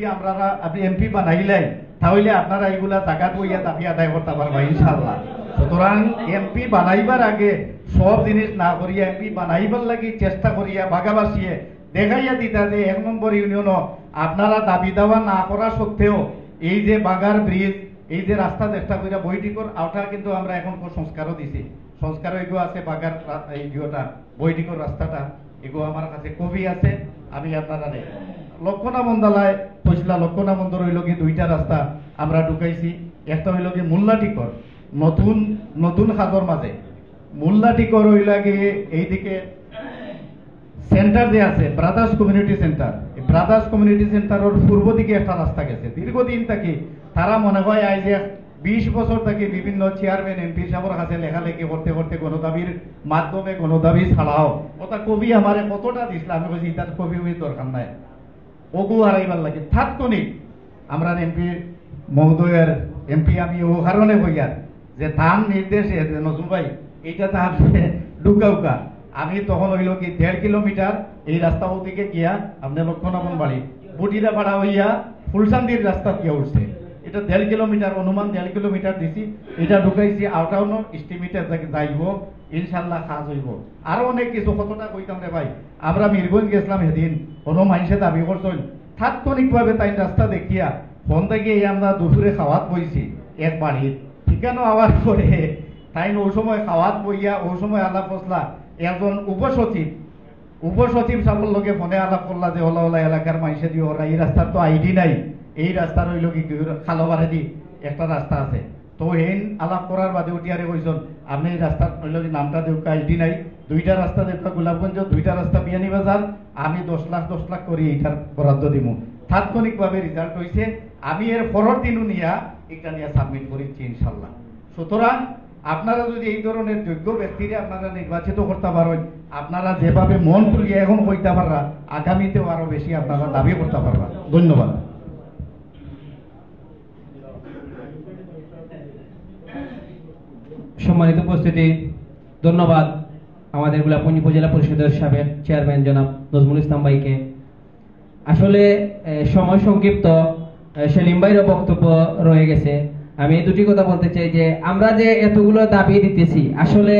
আপনি এমপি বানাইলেন তাহলে আপনারা এগুলা জায়গাত বইয়া দাবি আদায় করতে পারবা ইনশাআল্লাহ। সুতরাং এমপি বানাইবার আগে সব জিনিস না করিয়া এমপি বানাইবার লাগি চেষ্টা করিয়া বাগাবাসিয়ে দেখাইয়া দিতা যে 1 নম্বর ইউনিয়ন আপনারা দাবি দাওয়া না করা সত্ত্বেও এই যে বাগার ব্রিজ, এই যে রাস্তা চেষ্টা করিয়া বইটিকর আওটা কিন্তু আমরা এখন সংস্কারও দিছি। সংস্কারও এগো আছে বাগার এই ভিওটা বইটিকর রাস্তাটা এগো আমার কাছে কবি আছে। আমি আপনারা লক্ষণা মন্দালায় কইছিলা, লক্ষণা মন্দির হইল কি 2টা রাস্তা আমরা ঢুকাইছি। একটা হইল কি মোল্লাটিকর নতুন সাগর মাঝে, মোল্লাটিকর হইল গিয়ে এইদিকে সেন্টার যে আছে brothers community centre, brothers community সেন্টারের পূর্ব দিকে একটা রাস্তা গেছে দীর্ঘদিন থেকে তারা মনে হয় আজ 20 বছর থেকে বিভিন্ন চেয়ারম্যান এমপি সাহেবের কাছে লেখালেখি করতে করতে গণদাবির মাধ্যমে গণদাবি ছাড়াও ওটা কবি আমারে কতটা দিছিল আমি বলছি তার কবি দরকার নাই ওগু হারাইবার লাগে তাৎক্ষণিক আমরা এমপি মহোদয়ের এমপি আমি ও কারণে হইয়ার যে তার নির্দেশে নজরুল ভাই এইটা তার ঢুকাউকা আমি তখন হইল কি 1.5 কিলোমিটার এই রাস্তা দিকে গিয়া আপনার লক্ষণাপন বাড়ি বুটিরা ভাড়া হইয়া ফুলসান্দির রাস্তা গিয়া উঠছে এটা 1.5 কিলোমিটার অনুমান 1.5 কিলোমিটার দিছি এটা ঢুকাইছি আউটাউন এস্টিমেটের যাইব ইনশাল্লাহ কাজ হইব আরো অনেক কিছু কতটা কইতাম রে ভাই আমরা মিরগঞ্জ গেছিলাম সেদিন কোনো মানুষে দাবি করছেন তাৎক্ষণিকভাবে তাই রাস্তা দেখিয়া ফোন থেকে আমরা দুপুরে খাওয়াত বইছি এক বাড়ির ঠিকানো আওয়াজ করে তাই ওই সময় খাওয়াত বইয়া ওই সময় আলাপ ফসলা একজন উপসচিব সাবল লগে ফোনে আলাপ করলা যে হলা হলা এলাকার মানুষে দিয়ে ওরা এই রাস্তার তো আইডি নাই এই রাস্তার হইল কি খালোবারে দি একটা রাস্তা আছে তো হেন আলাপ করার বাদে উঠিয়ারে কইছেন আপনি এই রাস্তার হইল কি নামটা দেউকা আইডি নাই দুইটা রাস্তা দেউকা গোলাপগঞ্জ দুইটা রাস্তা বিয়ানীবাজার আমি 10 লাখ করি এইটার বরাদ্দ দিমু তাৎক্ষণিকভাবে রেজাল্ট হইছে আমি এর পরের দিনও নিয়া এটা নিয়ে সাবমিট করেছি ইনশাল্লাহ সুতরাং আপনারা যদি এই ধরনের যোগ্য ব্যক্তিরা আপনারা নির্বাচিত করতে পারেন আপনারা যেভাবে মন খুলিয়ে এখন কইতে পাররা আগামীতেও আরো বেশি আপনারা দাবি করতে পারবা ধন্যবাদ সম্মানিত উপস্থিতি ধন্যবাদ আমাদের গোলাপগঞ্জ উপজেলা পরিষদের সাবেক চেয়ারম্যান জনাব নজরুল ইসলাম ভাইকে আসলে সময় সংক্ষিপ্ত সেলিম ভাইয়ের বক্তব্য রয়ে গেছে আমি দুটি কথা বলতে চাই যে আমরা যে এতগুলো দাবি দিতেছি আসলে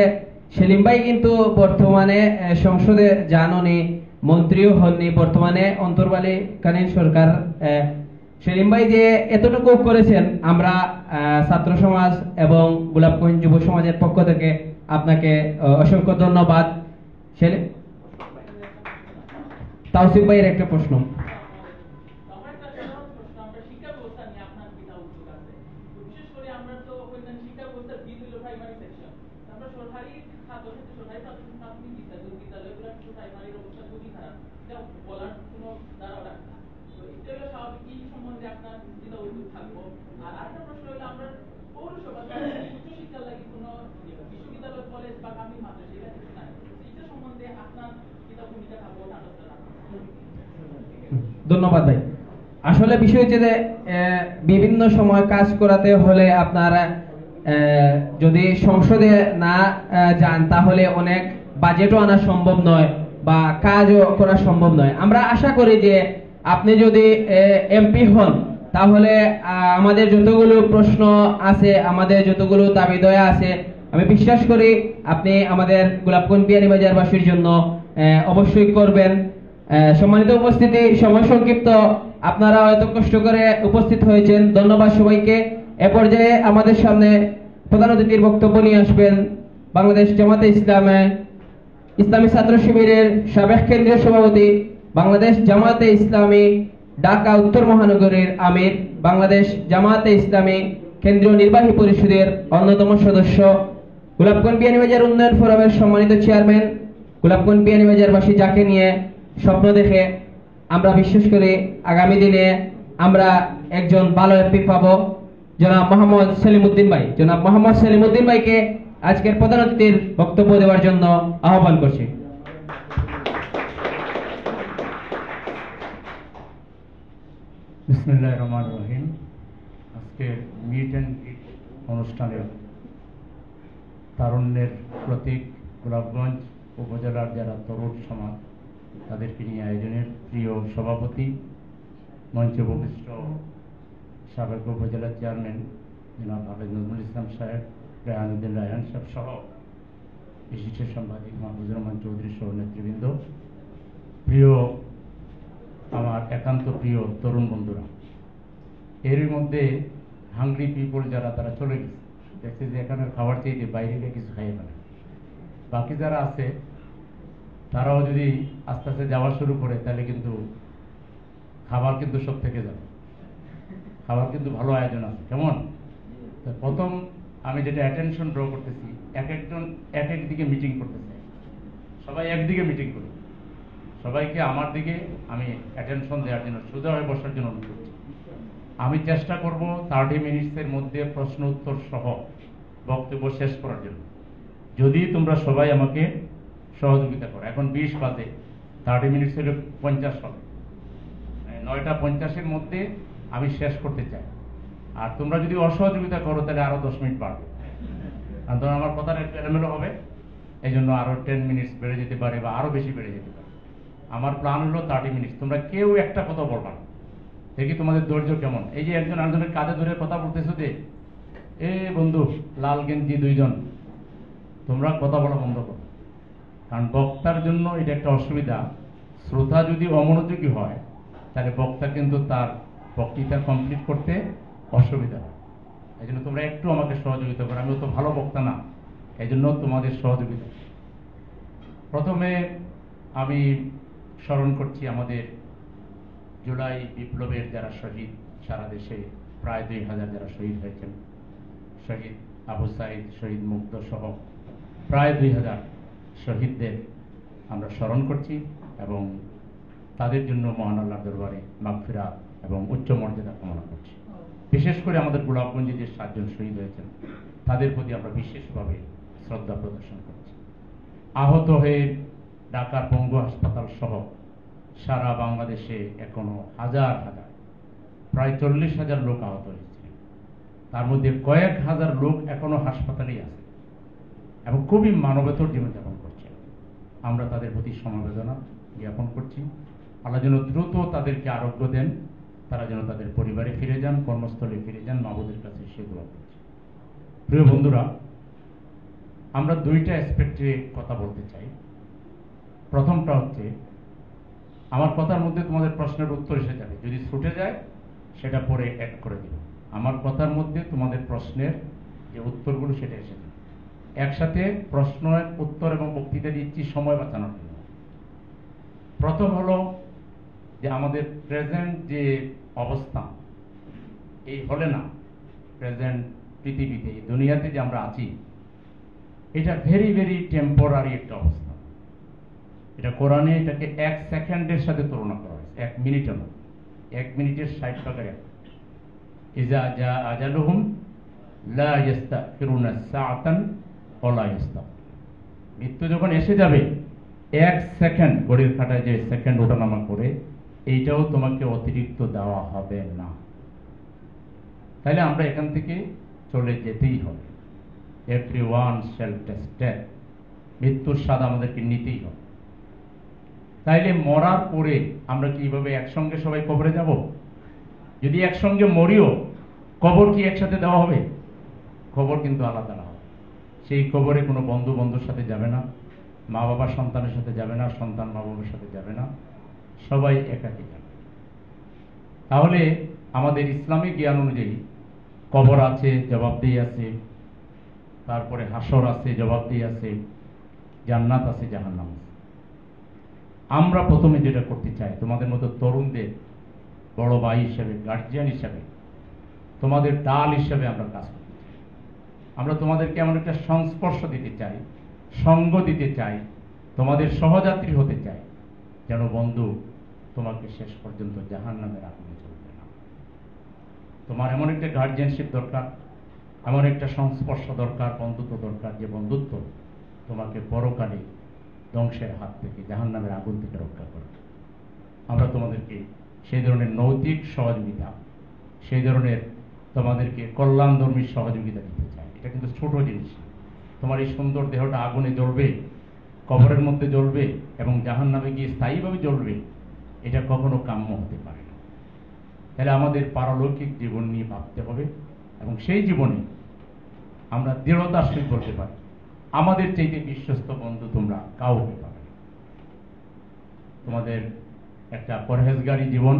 সেলিম ভাই কিন্তু বর্তমানে সংসদে যাননি মন্ত্রীও হননি বর্তমানে অন্তর্বর্তীকালীন সরকার সেলিম ভাই যে এতটুকু করেছেন আমরা ছাত্র সমাজ এবং গোলাপগঞ্জ যুব সমাজের পক্ষ থেকে আপনাকে অসংখ্য ধন্যবাদ তাওসিফ ভাইয়ের একটা প্রশ্ন ধন্যবাদ ভাই আসলে বিষয় হচ্ছে যে বিভিন্ন সময় কাজ করাতে হলে আপনারা যদি সংসদে না যান তাহলে অনেক বাজেটও আনা সম্ভব নয় বা কাজও করা সম্ভব নয় আমরা আশা করি যে আপনি যদি এমপি হন তাহলে আমাদের যতগুলো প্রশ্ন আছে আমাদের যতগুলো দাবি দয়া আছে আমি বিশ্বাস করি আপনি আমাদের গোলাপগঞ্জ বিয়ানীবাজারবাসীর জন্য অবশ্যই করবেন সম্মানিত উপস্থিতি সময় সংক্ষিপ্ত আপনারা এত কষ্ট করে উপস্থিত হয়েছেন ধন্যবাদ সবাইকে এ পর্যায়ে আমাদের সামনে প্রধান অতিথির বক্তব্য নিয়ে আসবেন বাংলাদেশ জামাতে ইসলামী ছাত্র শিবিরের সাবেক কেন্দ্রীয় সভাপতি বাংলাদেশ জামাতে ইসলামী ঢাকা উত্তর মহানগরীর আমির বাংলাদেশ জামাতে ইসলামী কেন্দ্রীয় নির্বাহী পরিষদের অন্যতম সদস্য গোলাপগঞ্জ বিয়ানীবাজার উন্নয়ন ফোরামের সম্মানিত চেয়ারম্যান গোলাপগঞ্জ বিয়ানীবাজারবাসী যাকে নিয়ে স্বপ্ন দেখে আমরা বিশ্বাস করি আগামী দিনে আমরা একজন ভালো এমপি পাবো জনাব মোহাম্মদ সেলিমউদ্দিন ভাই জনাব মোহাম্মদ সেলিমউদ্দিন ভাইকে আজকের প্রধান অতিথির বক্তব্য দেওয়ার জন্য আহ্বান করছি বিসমিল্লাহির রহমানির রহিম আজকে মিট অ্যান্ড গ্রিট অনুষ্ঠানে তারুণ্যের প্রতীক গোলাপগঞ্জ উপজেলার যারা তরুণ সমাজ তাদেরকে নিয়ে আয়োজনের প্রিয় সভাপতি মঞ্চে উপবিষ্ট সাবেক উপজেলা চেয়ারম্যান জনাব হাফেজ নজরুল ইসলাম সাহেব রেহানুদ্দিন রায়হান সাহেব সহ বিশিষ্ট সাংবাদিক মাহফুজুর রহমান চৌধুরী সহ নেতৃবৃন্দ প্রিয় আমার একান্ত প্রিয় তরুণ বন্ধুরা এরই মধ্যে হাংরি পিপল যারা তারা চলে গেছে দেখছে যে এখানে খাবার চাইতে বাইরে গিয়ে কিছু খাইয়ে ফেলে বাকি যারা আছে তারাও যদি আস্তে আস্তে যাওয়া শুরু করে তাহলে কিন্তু খাবার কিন্তু সব থেকে যাবে খাবার কিন্তু ভালো আয়োজন আছে কেমন প্রথম আমি যেটা অ্যাটেনশন ড্র করতেছি এক একজন এক এক দিকে মিটিং করতেছে সবাই একদিকে মিটিং করে সবাইকে আমার দিকে আমি অ্যাটেনশন দেওয়ার জন্য, সোজা হয়ে বসার জন্য অনুরোধ করছি। আমি চেষ্টা করব 30 মিনিটসের মধ্যে প্রশ্ন উত্তর সহ বক্তব্য শেষ করার জন্য, যদি তোমরা সবাই আমাকে সহযোগিতা করো। এখন 20 বাজে, 30 মিনিটস হলে 50 হবে, 9:50-এর মধ্যে আমি শেষ করতে চাই। আর তোমরা যদি অসহযোগিতা করো তাহলে আরো 10 মিনিট বাড়বে, কারণ তখন আমার কথাটা একটু এলোমেলো হবে, এই জন্য আরো 10 মিনিটস বেড়ে যেতে পারে বা আরো বেশি বেড়ে যেতে পারে। আমার প্ল্যান হলো 30 মিনিটস। তোমরা কেউ একটা কথা বলবা না, দেখি তোমাদের ধৈর্য কেমন। এই যে একজন আরেকজনের কাঁধে ধরে কথা বলতেছো যে এ বন্ধু লাল গেঞ্জি দুইজন, তোমরা কথা বলা বন্ধ করো, কারণ বক্তার জন্য এটা একটা অসুবিধা। শ্রোতা যদি অমনোযোগী হয় তাহলে বক্তা কিন্তু তার বক্তৃতা কমপ্লিট করতে অসুবিধা হয়। এই জন্য তোমরা একটু আমাকে সহযোগিতা করো, আমিও তো ভালো বক্তা না, এই জন্য তোমাদের সহযোগিতা। প্রথমে আমি স্মরণ করছি আমাদের জুলাই বিপ্লবের যারা শহীদ, সারা দেশে প্রায় 2000 যারা শহীদ হয়েছেন, শহীদ আবু সাইদ, শহীদ মুগ্ধ সহ প্রায় 2000 শহীদদের আমরা স্মরণ করছি এবং তাদের জন্য মহান আল্লাহর দরবারে মাগফিরাত এবং উচ্চ মর্যাদা কামনা করছি। বিশেষ করে আমাদের গোলাপগঞ্জে যে 7 জন শহীদ হয়েছেন তাদের প্রতি আমরা বিশেষভাবে শ্রদ্ধা প্রদর্শন করছি। আহত হয়ে ঢাকার পঙ্গু হাসপাতাল সহ সারা বাংলাদেশে এখনো হাজার হাজার, প্রায় 40,000 লোক আহত হয়েছে, তার মধ্যে কয়েক হাজার লোক এখনো হাসপাতালেই আছে এবং খুবই মানবেতর জীবনযাপন করছে। আমরা তাদের প্রতি সমবেদনা জ্ঞাপন করছি। আল্লাহ যেন দ্রুত তাদেরকে আরোগ্য দেন, তারা যেন তাদের পরিবারে ফিরে যান, কর্মস্থলে ফিরে যান, মাবুদের কাছে সে দোয়া করছি। প্রিয় বন্ধুরা, আমরা 2টা অ্যাসপেক্টে কথা বলতে চাই। প্রথমটা হচ্ছে, আমার কথার মধ্যে তোমাদের প্রশ্নের উত্তর এসে যাবে, যদি ছুটে যায় সেটা পরে অ্যাড করে দিব। আমার কথার মধ্যে তোমাদের প্রশ্নের যে উত্তরগুলো সেটা এসে যাবে একসাথে। প্রশ্নের উত্তর এবং বক্তৃতা দিচ্ছি সময় বাঁচানোর জন্য। প্রথম হলো যে আমাদের প্রেজেন্ট যে অবস্থা, এই হলে না, প্রেজেন্ট পৃথিবীতে, এই দুনিয়াতে যে আমরা আছি, এটা ভেরি ভেরি টেম্পোরারি একটা অবস্থা। এটা কোরআনে এটাকে 1 সেকেন্ডের সাথে তুলনা করা হয়েছে, 1 মিনিটের মতো। 1 মিনিটের 60 ভাগের 1। ইজা জা আজালুহুম লা ইস্তাখিরুনা সাআতান ওয়া লা ইস্তাকবিরুন। মৃত্যু যখন এসে যাবে, 1 সেকেন্ড ঘড়ির কাঁটায় যে সেকেন্ড ওঠানামা করে, এইটাও তোমাকে অতিরিক্ত দেওয়া হবে না। তাহলে আমরা এখান থেকে চলে যেতেই হবে। Everyone shall test death. মৃত্যুর স্বাদ আমাদেরকে নিতেই হবে। তাইলে মরার পরে আমরা কি এইভাবে একসঙ্গে সবাই কবরে যাব? যদি একসঙ্গে মরিও, কবর কি একসাথে দেওয়া হবে? কবর কিন্তু আলাদা না হবে। সেই কবরে কোনো বন্ধু বন্ধুর সাথে যাবে না, মা বাবা সন্তানের সাথে যাবে না, সন্তান মা বাবার সাথে যাবে না, সবাই একাকি যাবে। তাহলে আমাদের ইসলামিক জ্ঞান অনুযায়ী কবর আছে, জবাবদিহি আছে, তারপরে হাসর আছে, জবাবদিহি আছে, জান্নাত আছে, জাহান্নাম আছে। আমরা প্রথমে যেটা করতে চাই, তোমাদের মতো তরুণদের বড় ভাই হিসেবে, গার্জিয়ান হিসেবে, তোমাদের ডাল হিসেবে আমরা কাজ করতে চাই। আমরা তোমাদেরকে এমন একটা সংস্পর্শ দিতে চাই, সঙ্গ দিতে চাই, তোমাদের সহযাত্রী হতে চাই, যেন বন্ধু তোমাকে শেষ পর্যন্ত জাহান্নামের আগুনে চলবে না। তোমার এমন একটা গার্জিয়ানশিপ দরকার, এমন একটা সংস্পর্শ দরকার, বন্ধুত্ব দরকার, যে বন্ধুত্ব তোমাকে পরকালে ধ্বংসের হাত থেকে, জাহান্নামের আগুন থেকে রক্ষা করবে। আমরা তোমাদেরকে সেই ধরনের নৈতিক সহযোগিতা, সেই ধরনের তোমাদেরকে কল্যাণধর্মী সহযোগিতা দিতে চাই। এটা কিন্তু ছোট জিনিস। তোমার এই সুন্দর দেহটা আগুনে জ্বলবে, কবরের মধ্যে জ্বলবে এবং জাহান্নামে গিয়ে স্থায়ীভাবে জ্বলবে, এটা কখনো কাম্য হতে পারে না। তাহলে আমাদের পারলৌকিক জীবন নিয়ে ভাবতে হবে এবং সেই জীবনে আমরা দৃঢ়তার সহিত বলতে পারি, আমাদের চাইতে বিশ্বস্ত বন্ধু তোমরা কাউ হতে পারবে না। তোমাদের একটা পরহেজগারী জীবন,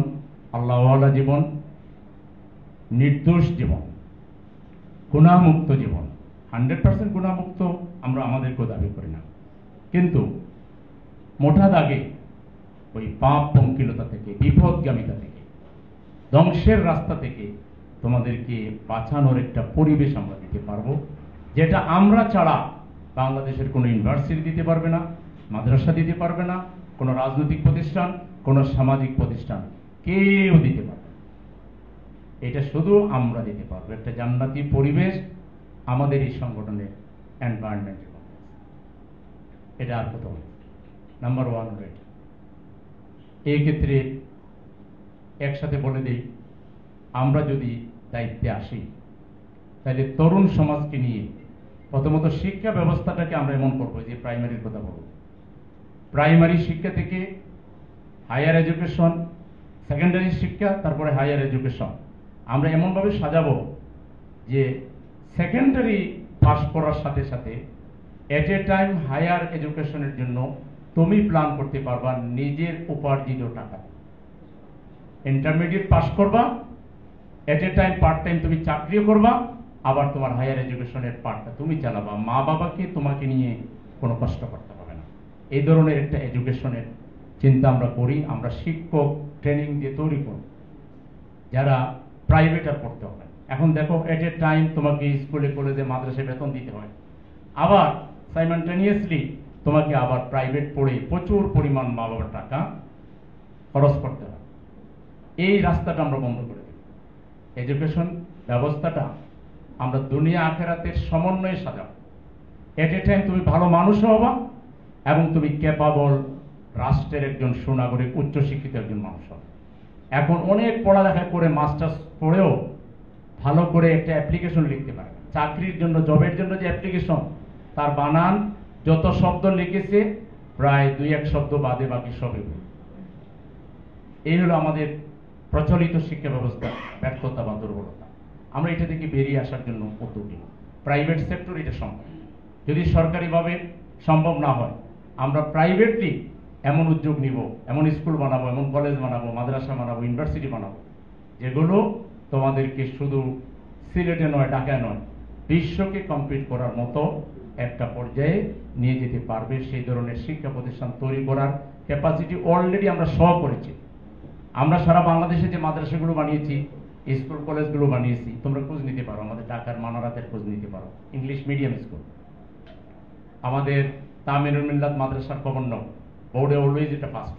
আল্লাহওয়ালা জীবন, নির্দোষ জীবন, গুনাহমুক্ত জীবন। 100% গুনাহমুক্ত আমরা আমাদেরকেও দাবি করি না, কিন্তু মোটা দাগে ওই পাপ পঙ্কিলতা থেকে, বিপদগামিতা থেকে, ধ্বংসের রাস্তা থেকে তোমাদেরকে বাঁচানোর একটা পরিবেশ আমরা দিতে পারবো, যেটা আমরা ছাড়া বাংলাদেশের কোনো ইউনিভার্সিটি দিতে পারবে না, মাদ্রাসা দিতে পারবে না, কোনো রাজনৈতিক প্রতিষ্ঠান, কোনো সামাজিক প্রতিষ্ঠান কেউ দিতে পারবে না। এটা শুধু আমরা দিতে পারবো। একটা জান্নাতি পরিবেশ আমাদের এই সংগঠনের এনভায়রনমেন্টে, এটা আর কোথাও নেই। নাম্বার ওয়ান হলো এটা। এই ক্ষেত্রে একসাথে বলে দিই, আমরা যদি দায়িত্বে আসি তাহলে তরুণ সমাজকে নিয়ে প্রথমত শিক্ষা ব্যবস্থাটাকে আমরা এমন করবো যে প্রাইমারির কথা বলবো, প্রাইমারি শিক্ষা থেকে হায়ার এডুকেশন, সেকেন্ডারি শিক্ষা, তারপরে হায়ার এডুকেশন আমরা এমনভাবে সাজাবো যে সেকেন্ডারি পাস করার সাথে সাথে এট এ টাইম হায়ার এডুকেশনের জন্য তুমি প্ল্যান করতে পারবা নিজের উপার্জিত টাকা। ইন্টারমিডিয়েট পাস করবা, এট এ টাইম পার্ট টাইম তুমি চাকরিও করবা, আবার তোমার হায়ার এডুকেশনের পার্টটা তুমি চালাবা। মা বাবাকে তোমাকে নিয়ে কোনো কষ্ট করতে হবে না। এই ধরনের একটা এডুকেশনের চিন্তা আমরা করি। আমরা শিক্ষক ট্রেনিং দিয়ে তৈরি করব যারা প্রাইভেট আর পড়তে হবে। এখন দেখো এট এ টাইম তোমাকে স্কুলে কলেজে মাদ্রাসায় বেতন দিতে হয়, আবার সাইমালটেনিয়াসলি তোমাকে আবার প্রাইভেট পড়ে প্রচুর পরিমাণ মা বাবার টাকা খরচ করতে হয়। এই রাস্তাটা আমরা বন্ধ করে দেব। এডুকেশন ব্যবস্থাটা আমরা দুনিয়া আখেরাতের সমন্বয়ে সাজাবো। এট এ টাইম তুমি ভালো মানুষও হবা এবং তুমি ক্যাপাবল রাষ্ট্রের একজন সুনাগরিক, উচ্চশিক্ষিত একজন মানুষ হবে। এখন অনেক পড়ালেখা করে মাস্টার্স পড়েও ভালো করে একটা অ্যাপ্লিকেশন লিখতে পারে না। চাকরির জন্য, জবের জন্য যে অ্যাপ্লিকেশন, তার বানান যত শব্দ লিখেছে প্রায় 2-1 শব্দ বাদে বাকি সবই ভুল। এই হলো আমাদের প্রচলিত শিক্ষা ব্যবস্থা ব্যর্থতা বা দুর্বলতা। আমরা এটা থেকে বেরিয়ে আসার জন্য উদ্যোগ নিব। প্রাইভেট সেক্টর এটা সম্ভব, যদি সরকারিভাবে সম্ভব না হয় আমরা প্রাইভেটলি এমন উদ্যোগ নিব, এমন স্কুল বানাবো, এমন কলেজ বানাবো, মাদ্রাসা বানাবো, ইউনিভার্সিটি বানাবো, যেগুলো তোমাদেরকে শুধু সিলেটে নয়, ঢাকায় নয়, বিশ্বকে কম্পিট করার মতো একটা পর্যায়ে নিয়ে যেতে পারবে। সেই ধরনের শিক্ষা প্রতিষ্ঠান তৈরি করার ক্যাপাসিটি অলরেডি আমরা করেছি। আমরা সারা বাংলাদেশে যে মাদ্রাসাগুলো বানিয়েছি, স্কুল কলেজগুলো বানিয়েছি, তোমরা খোঁজ নিতে পারো, আমাদের ঢাকার মানারাতের খোঁজ নিতে পারো, ইংলিশ মিডিয়াম স্কুল। আমাদের তামিনুল মিল্লাত মাদ্রাসার গভর্নর বোর্ডে অলওয়েজ এটা ফার্স্ট,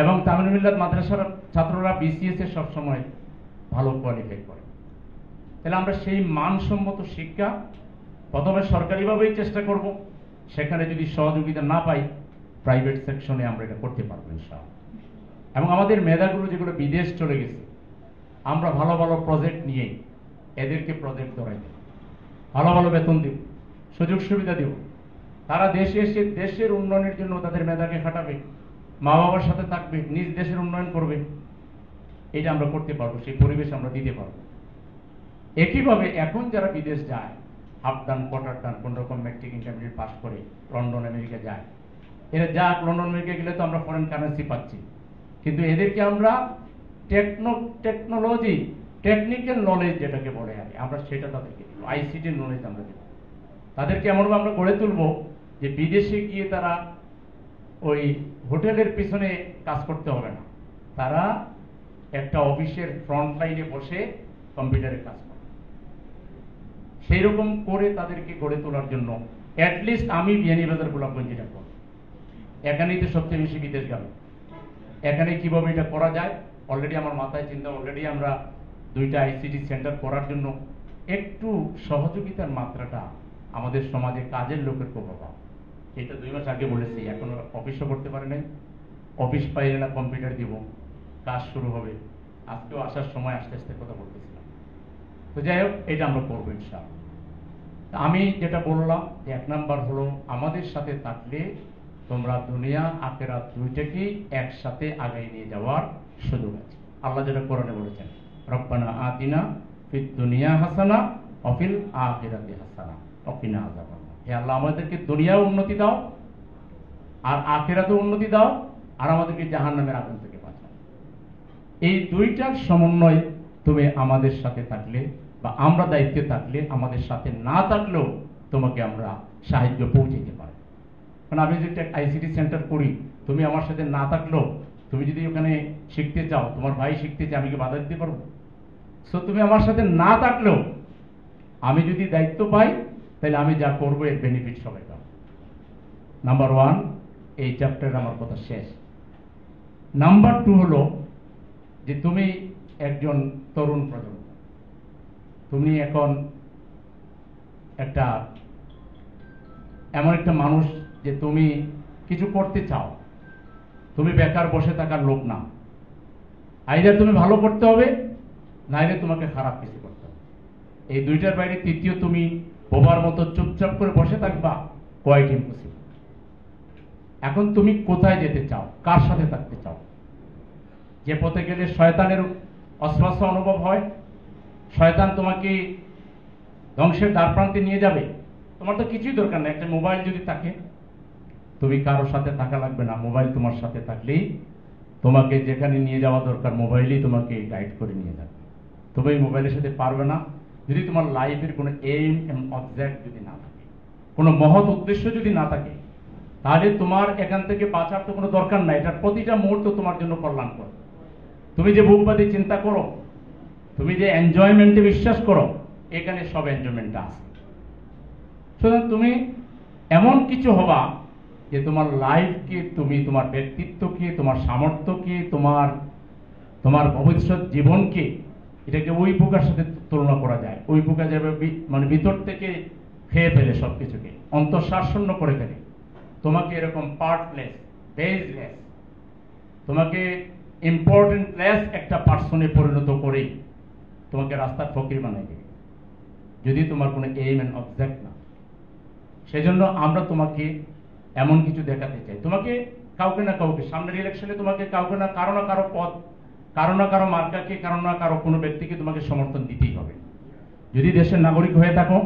এবং তামিনুল মিল্লাত মাদ্রাসার ছাত্ররা বিসিএস এ সবসময় ভালো কোয়ালিফাই করে। তাহলে আমরা সেই মানসম্মত শিক্ষা প্রথমে সরকারিভাবেই চেষ্টা করব, সেখানে যদি সহযোগিতা না পাই প্রাইভেট সেকশনে আমরা এটা করতে পারবো ইনশাআল্লাহ। এবং আমাদের মেধাগুলো যেগুলো বিদেশ চলে গেছে, আমরা ভালো ভালো প্রজেক্ট নিয়ে এদেরকে প্রজেক্ট ধরাই দেব, ভালো ভালো বেতন দেব, সুযোগ সুবিধা দেব। তারা দেশে এসে দেশের উন্নয়নের জন্য তাদের মেধাকে খাটাবে, মা বাবার সাথে থাকবে, নিজ দেশের উন্নয়ন করবে। এটা আমরা করতে পারবো, সেই পরিবেশ আমরা দিতে পারবো। একইভাবে এখন যারা বিদেশ যায়, হাফ ডান, কোয়ার্টার ডান, কোন রকম ম্যাট্রিক ইন্টারমিডিয়েট পাস করে লন্ডন আমেরিকা যায়, এরা যাক, লন্ডন আমেরিকা গেলে তো আমরা ফরেন কারেন্সি পাচ্ছি, কিন্তু এদেরকে আমরা টেকনোলজি, টেকনিক্যাল নলেজ যেটাকে বলে আমরা সেটা তাদেরকে দিব, আইসিটির নলেজ আমরা দেব। তাদেরকে এমনভাবে আমরা গড়ে তুলবো যে বিদেশে গিয়ে তারা ওই হোটেলের পিছনে কাজ করতে হবে না, তারা একটা অফিসের ফ্রন্ট লাইনে বসে কম্পিউটারে কাজ করে। সেই রকম করে তাদেরকে গড়ে তোলার জন্য অ্যাটলিস্ট আমি বিয়ানীবাজার গোলাপগঞ্জ যেটা করব, এখানেই তো সবচেয়ে বেশি বিদেশ গেল, এখানে কিভাবে এটা করা যায় অলরেডি আমার মাথায় চিন্তা। অলরেডি আমরা 2টা আইসিটি সেন্টার করার জন্য একটু সহযোগিতার মাত্রাটা আমাদের সমাজে কাজের লোকের খুব অভাব। এটা 2 মাস আগে বলেছি, এখনো অফিসও করতে পারে নাই। অফিস পাইলে না কম্পিউটার দিব, কাজ শুরু হবে। আজকেও আসার সময় আস্তে আস্তে কথা বলতেছিলাম। তো যাই হোক, এটা আমরা করবো ইনশাআল্লাহ। আমি যেটা বললাম যে 1 নাম্বার হলো আমাদের সাথে থাকলে তোমরা দুনিয়া আখিরাত দুইটাকেই একসাথে আগায় নিয়ে যাওয়ার সুযোগ আছে। আল্লাহ যেটা কোরআনে বলেছেন, রব্বানা আতিনা ফিদ দুনিয়া হাসানা ওয়া ফিল আখিরাতি হাসানা ওয়া কিনা আযাবান্নার। হে আল্লাহ, আমাদেরকে দুনিয়াও উন্নতি দাও আর আখিরাতেও উন্নতি দাও, আর আমাদেরকে জাহান্নামের আগুন থেকে বাঁচাও। এই দুইটার সমন্বয় তুমি আমাদের সাথে থাকলে বা আমরা দায়িত্বে থাকলে, আমাদের সাথে না থাকলেও তোমাকে আমরা সাহায্য পৌঁছাতে পারি। কারণ আমি যদি একটা আইসিটি সেন্টার করি, তুমি আমার সাথে না থাকলেও, তুমি যদি ওখানে শিখতে চাও, তোমার ভাই শিখতে চাও, আমি কি বাধা দিতে পারবো? সো তুমি আমার সাথে না থাকলেও আমি যদি দায়িত্ব পাই, তাহলে আমি যা করবো এর বেনিফিট সবাই পাবো। নাম্বার 1, এই চ্যাপ্টারে আমার কথা শেষ। নাম্বার 2 হলো যে তুমি একজন তরুণ প্রজন্ম, তুমি এখন এমন একটা মানুষ যে তুমি কিছু করতে চাও, তুমি বেকার বসে থাকার লোক না। আইদার তুমি ভালো করতে হবে, নাইলে তোমাকে খারাপ কিছু করতে হবে। এই দুইটার বাইরে তৃতীয় তুমি বোবার মতো চুপচাপ করে বসে থাকবা, কোয়াইট ইম্পসিবল। এখন তুমি কোথায় যেতে চাও, কার সাথে থাকতে চাও? যে পথে গেলে শয়তানের অস্পষ্ট অনুভব হয়, শয়তান তোমাকে ধ্বংসের দ্বারপ্রান্তে নিয়ে যাবে, তোমার তো কিছুই দরকার নেই। একটা মোবাইল যদি থাকে, তুমি কারোর সাথে থাকা লাগবে না, মোবাইল তোমার সাথে থাকলেই তোমাকে যেখানে নিয়ে যাওয়া দরকার মোবাইলই তোমাকে গাইড করে নিয়ে যাবে। তুমি এই মোবাইলের সাথে পারবে না যদি তোমার লাইফের কোনো এইম এবং অবজেক্ট যদি না থাকে, কোনো মহৎ উদ্দেশ্য যদি না থাকে, তাহলে তোমার এখান থেকে বাঁচার তো কোনো দরকার নাই। এটার প্রতিটা মুহূর্ত তোমার জন্য কল্যাণকর। তুমি যে বুকবাদী চিন্তা করো, তুমি যে এনজয়মেন্টে বিশ্বাস করো, এখানে সব এনজয়মেন্ট আছে। সুতরাং তুমি এমন কিছু হবা যে তোমার লাইফকে, তুমি তোমার ব্যক্তিত্বকে, তোমার সামর্থ্যকে, তোমার ভবিষ্যৎ জীবনকে, এটাকে ওই পোকার সাথে তুলনা করা যায়। ওই পোকা যাবে মানে ভিতর থেকে খেয়ে ফেলে সবকিছুকে, অন্তঃসারশূন্য করে ফেলে, তোমাকে এরকম পার্টলেস, বেসলেস, তোমাকে ইম্পর্টেন্টলেস একটা পার্সনে পরিণত করে তোমাকে রাস্তার ফকির বানাই দেবে, যদি তোমার কোনো এইম এন্ড অবজেক্ট না। সেজন্য আমরা তোমাকে এমন কিছু দেখাতে চাই, তোমাকে কাউকে না কাউকে, সামনের ইলেকশনে তোমাকে কাউকে না কারো পদ, কারো না কারো মার্কাকে, কারো না কারো কোনো ব্যক্তিকে তোমাকে সমর্থন দিতেই হবে। যদি দেশের নাগরিক হয়ে থাকো,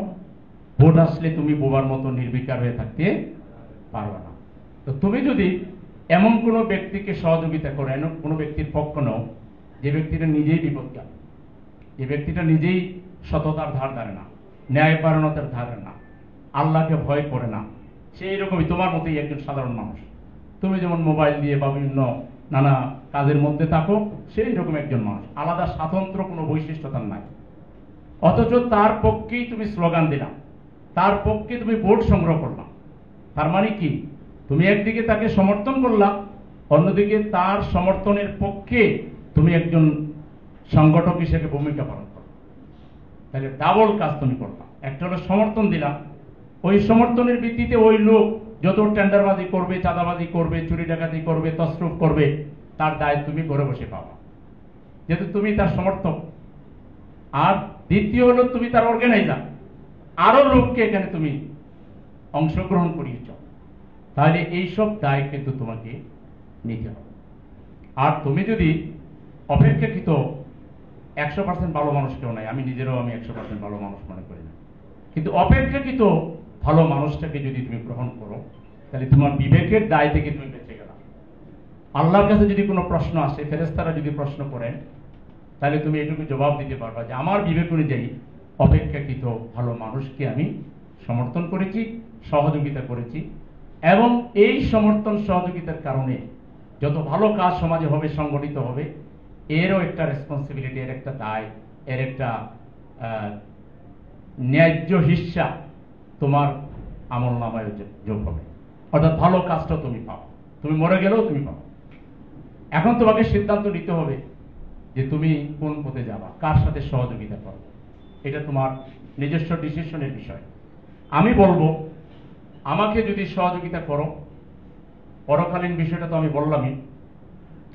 ভোট আসলে তুমি বোবার মতো নির্বিকার হয়ে থাকতে পারবে না। তো তুমি যদি এমন কোনো ব্যক্তিকে সহযোগিতা করো, এমন কোনো ব্যক্তির পক্ষ নাও যে ব্যক্তিটা নিজেই বিপদগামী, যে ব্যক্তিটা নিজেই সততার ধার ধারে না, ন্যায়পরায়ণতার ধারে না, আল্লাহকে ভয় করে না, সেই রকমই তোমার মতোই একজন সাধারণ মানুষ। তুমি যেমন মোবাইল দিয়ে বা বিভিন্ন নানা কাজের মধ্যে থাকো, সেই রকম একজন মানুষ, আলাদা স্বাতন্ত্র কোনো বৈশিষ্ট্য তার নাই। অথচ তার পক্ষেই তুমি স্লোগান দিলাম, তার পক্ষে তুমি ভোট সংগ্রহ করলাম। তার মানে কি? তুমি একদিকে তাকে সমর্থন করলাম, অন্যদিকে তার সমর্থনের পক্ষে তুমি একজন সংগঠক হিসেবে ভূমিকা পালন করো। তাহলে ডাবল কাজ তুমি করলাম। একটা হলো সমর্থন দিলাম, ওই সমর্থনের ভিত্তিতে ওই লোক যত টেন্ডারবাজি করবে, চাঁদাবাজি করবে, চুরি ডাকাতি করবে, তসরুফ করবে, তার দায় তুমি ঘরে বসে পাবা, যেহেতু তুমি তার সমর্থক। আর দ্বিতীয় হলো তুমি তার অর্গানাইজার, আরো লোককে এখানে তুমি অংশগ্রহণ করিয়েছ, তাহলে এইসব দায় কিন্তু তোমাকে নিতে হবে। আর তুমি যদি অপেক্ষাকৃত 100% ভালো মানুষ কেউ নাই, আমি নিজেরও 100% ভালো মানুষ মনে করি না, কিন্তু অপেক্ষাকৃত ভালো মানুষটাকে যদি তুমি গ্রহণ করো, তাহলে তোমার বিবেকের দায় থেকে তুমি বেঁচে গেলা। আল্লাহর কাছে যদি কোনো প্রশ্ন আসে, ফেরেশতারা যদি প্রশ্ন করেন, তাহলে তুমি এটুকু জবাব দিতে পারবা যে আমার বিবেক অনুযায়ী অপেক্ষাকৃত ভালো মানুষকে আমি সমর্থন করেছি, সহযোগিতা করেছি, এবং এই সমর্থন সহযোগিতার কারণে যত ভালো কাজ সমাজে হবে, সংগঠিত হবে, এরও একটা রেসপন্সিবিলিটি, এর একটা দায়, এর একটা ন্যায্য হিস্সা তোমার আমল নামায় যোগ হবে। অর্থাৎ ভালো কাজটা তুমি পাও, তুমি মরে গেলেও তুমি পাও। এখন তোমাকে সিদ্ধান্ত নিতে হবে যে তুমি কোন পথে যাবা, কার সাথে সহযোগিতা করবে, এটা তোমার নিজস্ব ডিসিশনের বিষয়। আমি বলবো, আমাকে যদি সহযোগিতা করো, পরকালীন বিষয়টা তো আমি বললামই,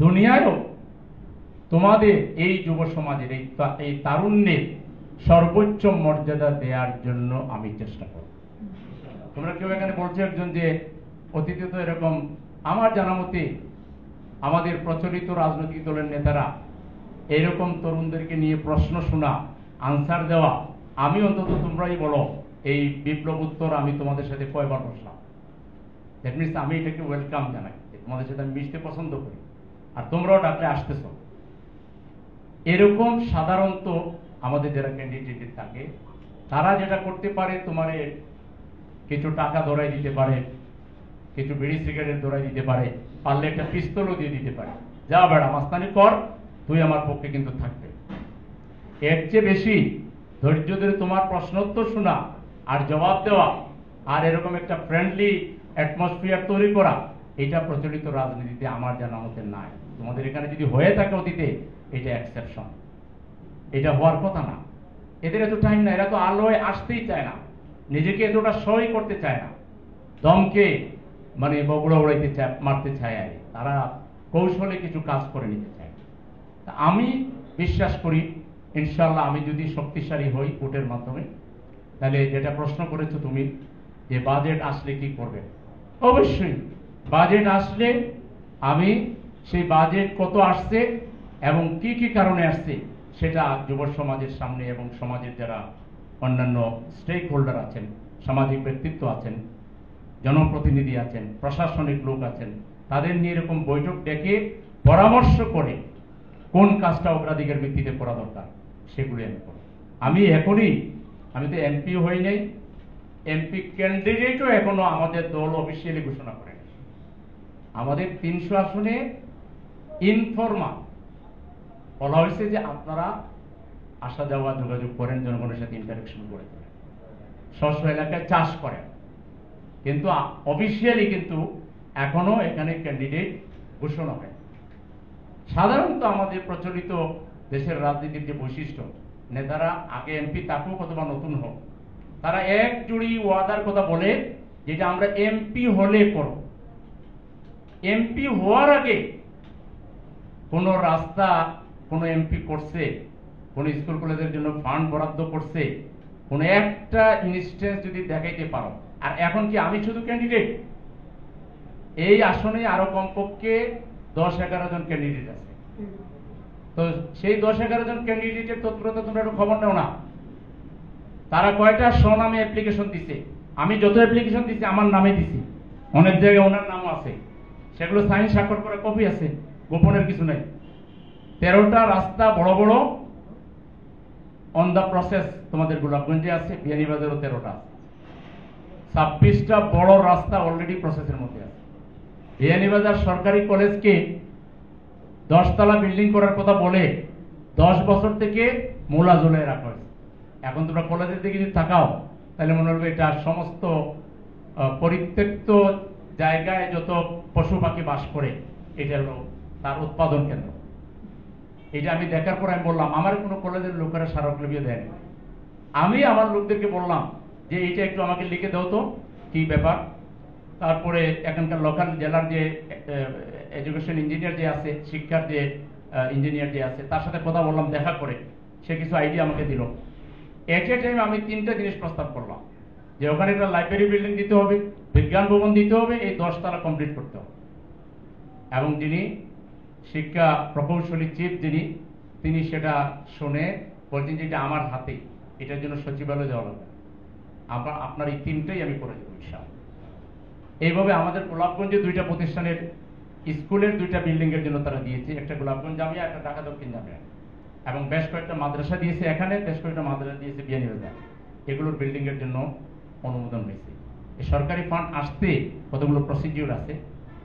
দুনিয়ায়ও তোমাদের এই যুব সমাজের এই তারুণ্যের সর্বোচ্চ মর্যাদা দেওয়ার জন্য আমি চেষ্টা করব। তোমরা কেউ এখানে বলছো একজন যে অতীতে তো এরকম, আমার জানা মতে আমাদের প্রচলিত রাজনৈতিক দলের নেতারা এরকম তরুণদেরকে নিয়ে প্রশ্ন শোনা, আনসার দেওয়া, আমি অন্তত, তোমরাই বলো এই বিপ্লব উত্তর আমি তোমাদের সাথে কয়বার বসলাম। দ্যাট মিনস আমি এটাকে ওয়েলকাম জানাই, তোমাদের সাথে আমি মিশতে পছন্দ করি, আর তোমরাও ডাকলে আসতেছ। এরকম সাধারণত আমাদের যারা ক্যান্ডিডেট থাকে, তারা যেটা করতে পারে, তোমার কিছু টাকা ধরাই দিতে পারে, কিছু বিড়ি সিগারেট ধরাই দিতে পারে, পারলে একটা পিস্তলও দিয়ে দিতে পারে, যা বেড়া মাস্তানি কর, তুই আমার পক্ষে কিন্তু থাকবে। এর চেয়ে বেশি ধৈর্য ধরে তোমার প্রশ্নোত্তর শোনা আর জবাব দেওয়া, আর এরকম একটা ফ্রেন্ডলি অ্যাটমসফিয়ার তৈরি করা, এটা প্রচলিত রাজনীতিতে আমার জানা মতে নাই। তোমাদের এখানে যদি হয়ে থাকে অতীতে, এটা এক্সেপশন, এটা হওয়ার কথা না। এদের এত টাইম না, এরা তো আলোয় আসতেই চায় না, নিজেকে এতটা সই করতে চায় না, দমকে মানে বগুড়া উড়াইতে চায়, মারতে চায়, আর তারা কৌশলে কিছু কাজ করে নিতে চায়। তা আমি বিশ্বাস করি ইনশাল্লাহ আমি যদি শক্তিশালী হই ভোটের মাধ্যমে, তাহলে যেটা প্রশ্ন করেছো তুমি যে বাজেট আসলে কি করবে, অবশ্যই বাজেট আসলে আমি সেই বাজেট কত আসছে এবং কি কি কারণে আসছে সেটা যুব সমাজের সামনে এবং সমাজের যারা অন্যান্য স্টেক হোল্ডার আছেন, সামাজিক ব্যক্তিত্ব আছেন, জনপ্রতিনিধি আছেন, প্রশাসনিক লোক আছেন, তাদের নিয়ে এরকম বৈঠক ডেকে পরামর্শ করে কোন কাজটা অগ্রাধিকার ভিত্তিতে করা দরকার সেগুলি আমি করব। আমি এখনই, আমি তো এমপি হই নাই, এমপি ক্যান্ডিডেটও এখনো আমাদের দল অফিসিয়ালি ঘোষণা করে নাই। আমাদের 300 আসনে ইনফরমাল বলা হয়েছে যে আপনারা আসা যাওয়া যোগাযোগ করেন, জনগণের সাথে ইন্টারেকশন করে দেন, স্ব এলাকায় চাষ করেন, কিন্তু অফিসিয়ালি কিন্তু এখনো এখানে ক্যান্ডিডেট ঘোষণা হয়। সাধারণত আমাদের প্রচলিত দেশের রাজনীতির যে বৈশিষ্ট্য, নেতারা আগে এমপি থাকুক অথবা নতুন হোক, তারা এক জুড়ি ওয়াদার কথা বলে যেটা আমরা এমপি হলে করব। এমপি হওয়ার আগে কোন রাস্তা কোন এমপি করছে, কোন স্কুল কলেজের জন্য ফান্ড বরাদ্দ করছে, কোন একটা ইনস্টেন্স যদি দেখাইতে পারো। আর এখন কি আমি শুধু ক্যান্ডিডেট, এই আসনে আরো কমপক্ষে 10-11 জন ক্যান্ডিডেট আছে। তো সেই 10-11 জন ক্যান্ডিডেটের তৎপরতা তোমরা একটু খবর নেও না, তারা কয়টা স্বনামে অ্যাপ্লিকেশন দিছে। আমি যত অ্যাপ্লিকেশন দিছি আমার নামে দিছি, অনেক জায়গায় ওনার নামও আছে, সেগুলো সাইন স্বাক্ষর করা কপি আছে, গোপনের কিছু নাই। 13টা রাস্তা বড় বড় অন দা প্রসেস তোমাদের গোলাপগঞ্জে আছে, বিয়ানীবাজারও 13টা আছে, 26টা বড় রাস্তা অলরেডি প্রসেসের মধ্যে আছে। বিয়ানীবাজার সরকারি কলেজকে 10 তলা বিল্ডিং করার কথা বলে 10 বছর থেকে মূলা ঝুলিয়ে রাখা হয়েছে। এখন তোমরা কলেজের দিকে যদি তাকাও তাহলে মনে হবে এটা সমস্ত পরিত্যক্ত জায়গায় যত পশু পাখি বাস করে এটা হলো তার উৎপাদন কেন্দ্র। এটা আমি দেখার পর আমি বললাম, আমার কোনো কলেজের লোকেরা স্মারকলিপি দেয়নি। আমি আমার লোকদেরকে বললাম যে এইটা একটু আমাকে লিখে দাও তো কি ব্যাপার। তারপরে এখানকার লোকাল জেলার যে এডুকেশন ইঞ্জিনিয়ার যে আছে, শিক্ষার যে ইঞ্জিনিয়ার যে আছে, তার সাথে কথা বললাম দেখা করে, সে কিছু আইডিয়া আমাকে দিল। এট এ টাইম আমি 3টা জিনিস প্রস্তাব করলাম যে ওখানে একটা লাইব্রেরি বিল্ডিং দিতে হবে, বিজ্ঞান ভবন দিতে হবে, এই 10 তলা কমপ্লিট করতে হবে। এবং যিনি শিক্ষা প্রকৌশলী চিফ তিনি সেটা শুনে বলছেন যে এটা আমার হাতে, এটার জন্য সচিবালয় যাওয়া লাগবে, আপনার এই 3টাই আমি করে দেবো ইনশাআল্লাহ। এইভাবে আমাদের গোলাপগঞ্জে 2টা প্রতিষ্ঠানের স্কুলের 2টা বিল্ডিং এর জন্য তারা দিয়েছে, একটা গোলাপগঞ্জ জামিয়া, একটা ঢাকা দক্ষিণ জামিয়া, এবং বেশ কয়েকটা মাদ্রাসা দিয়েছে এখানে, বেশ কয়েকটা মাদ্রাসা দিয়েছে বিয়ানীবাজার। এগুলোর বিল্ডিং এর জন্য অনুমোদন হয়েছে। এই সরকারি ফান্ড আসতে কতগুলো প্রসিডিউর আছে,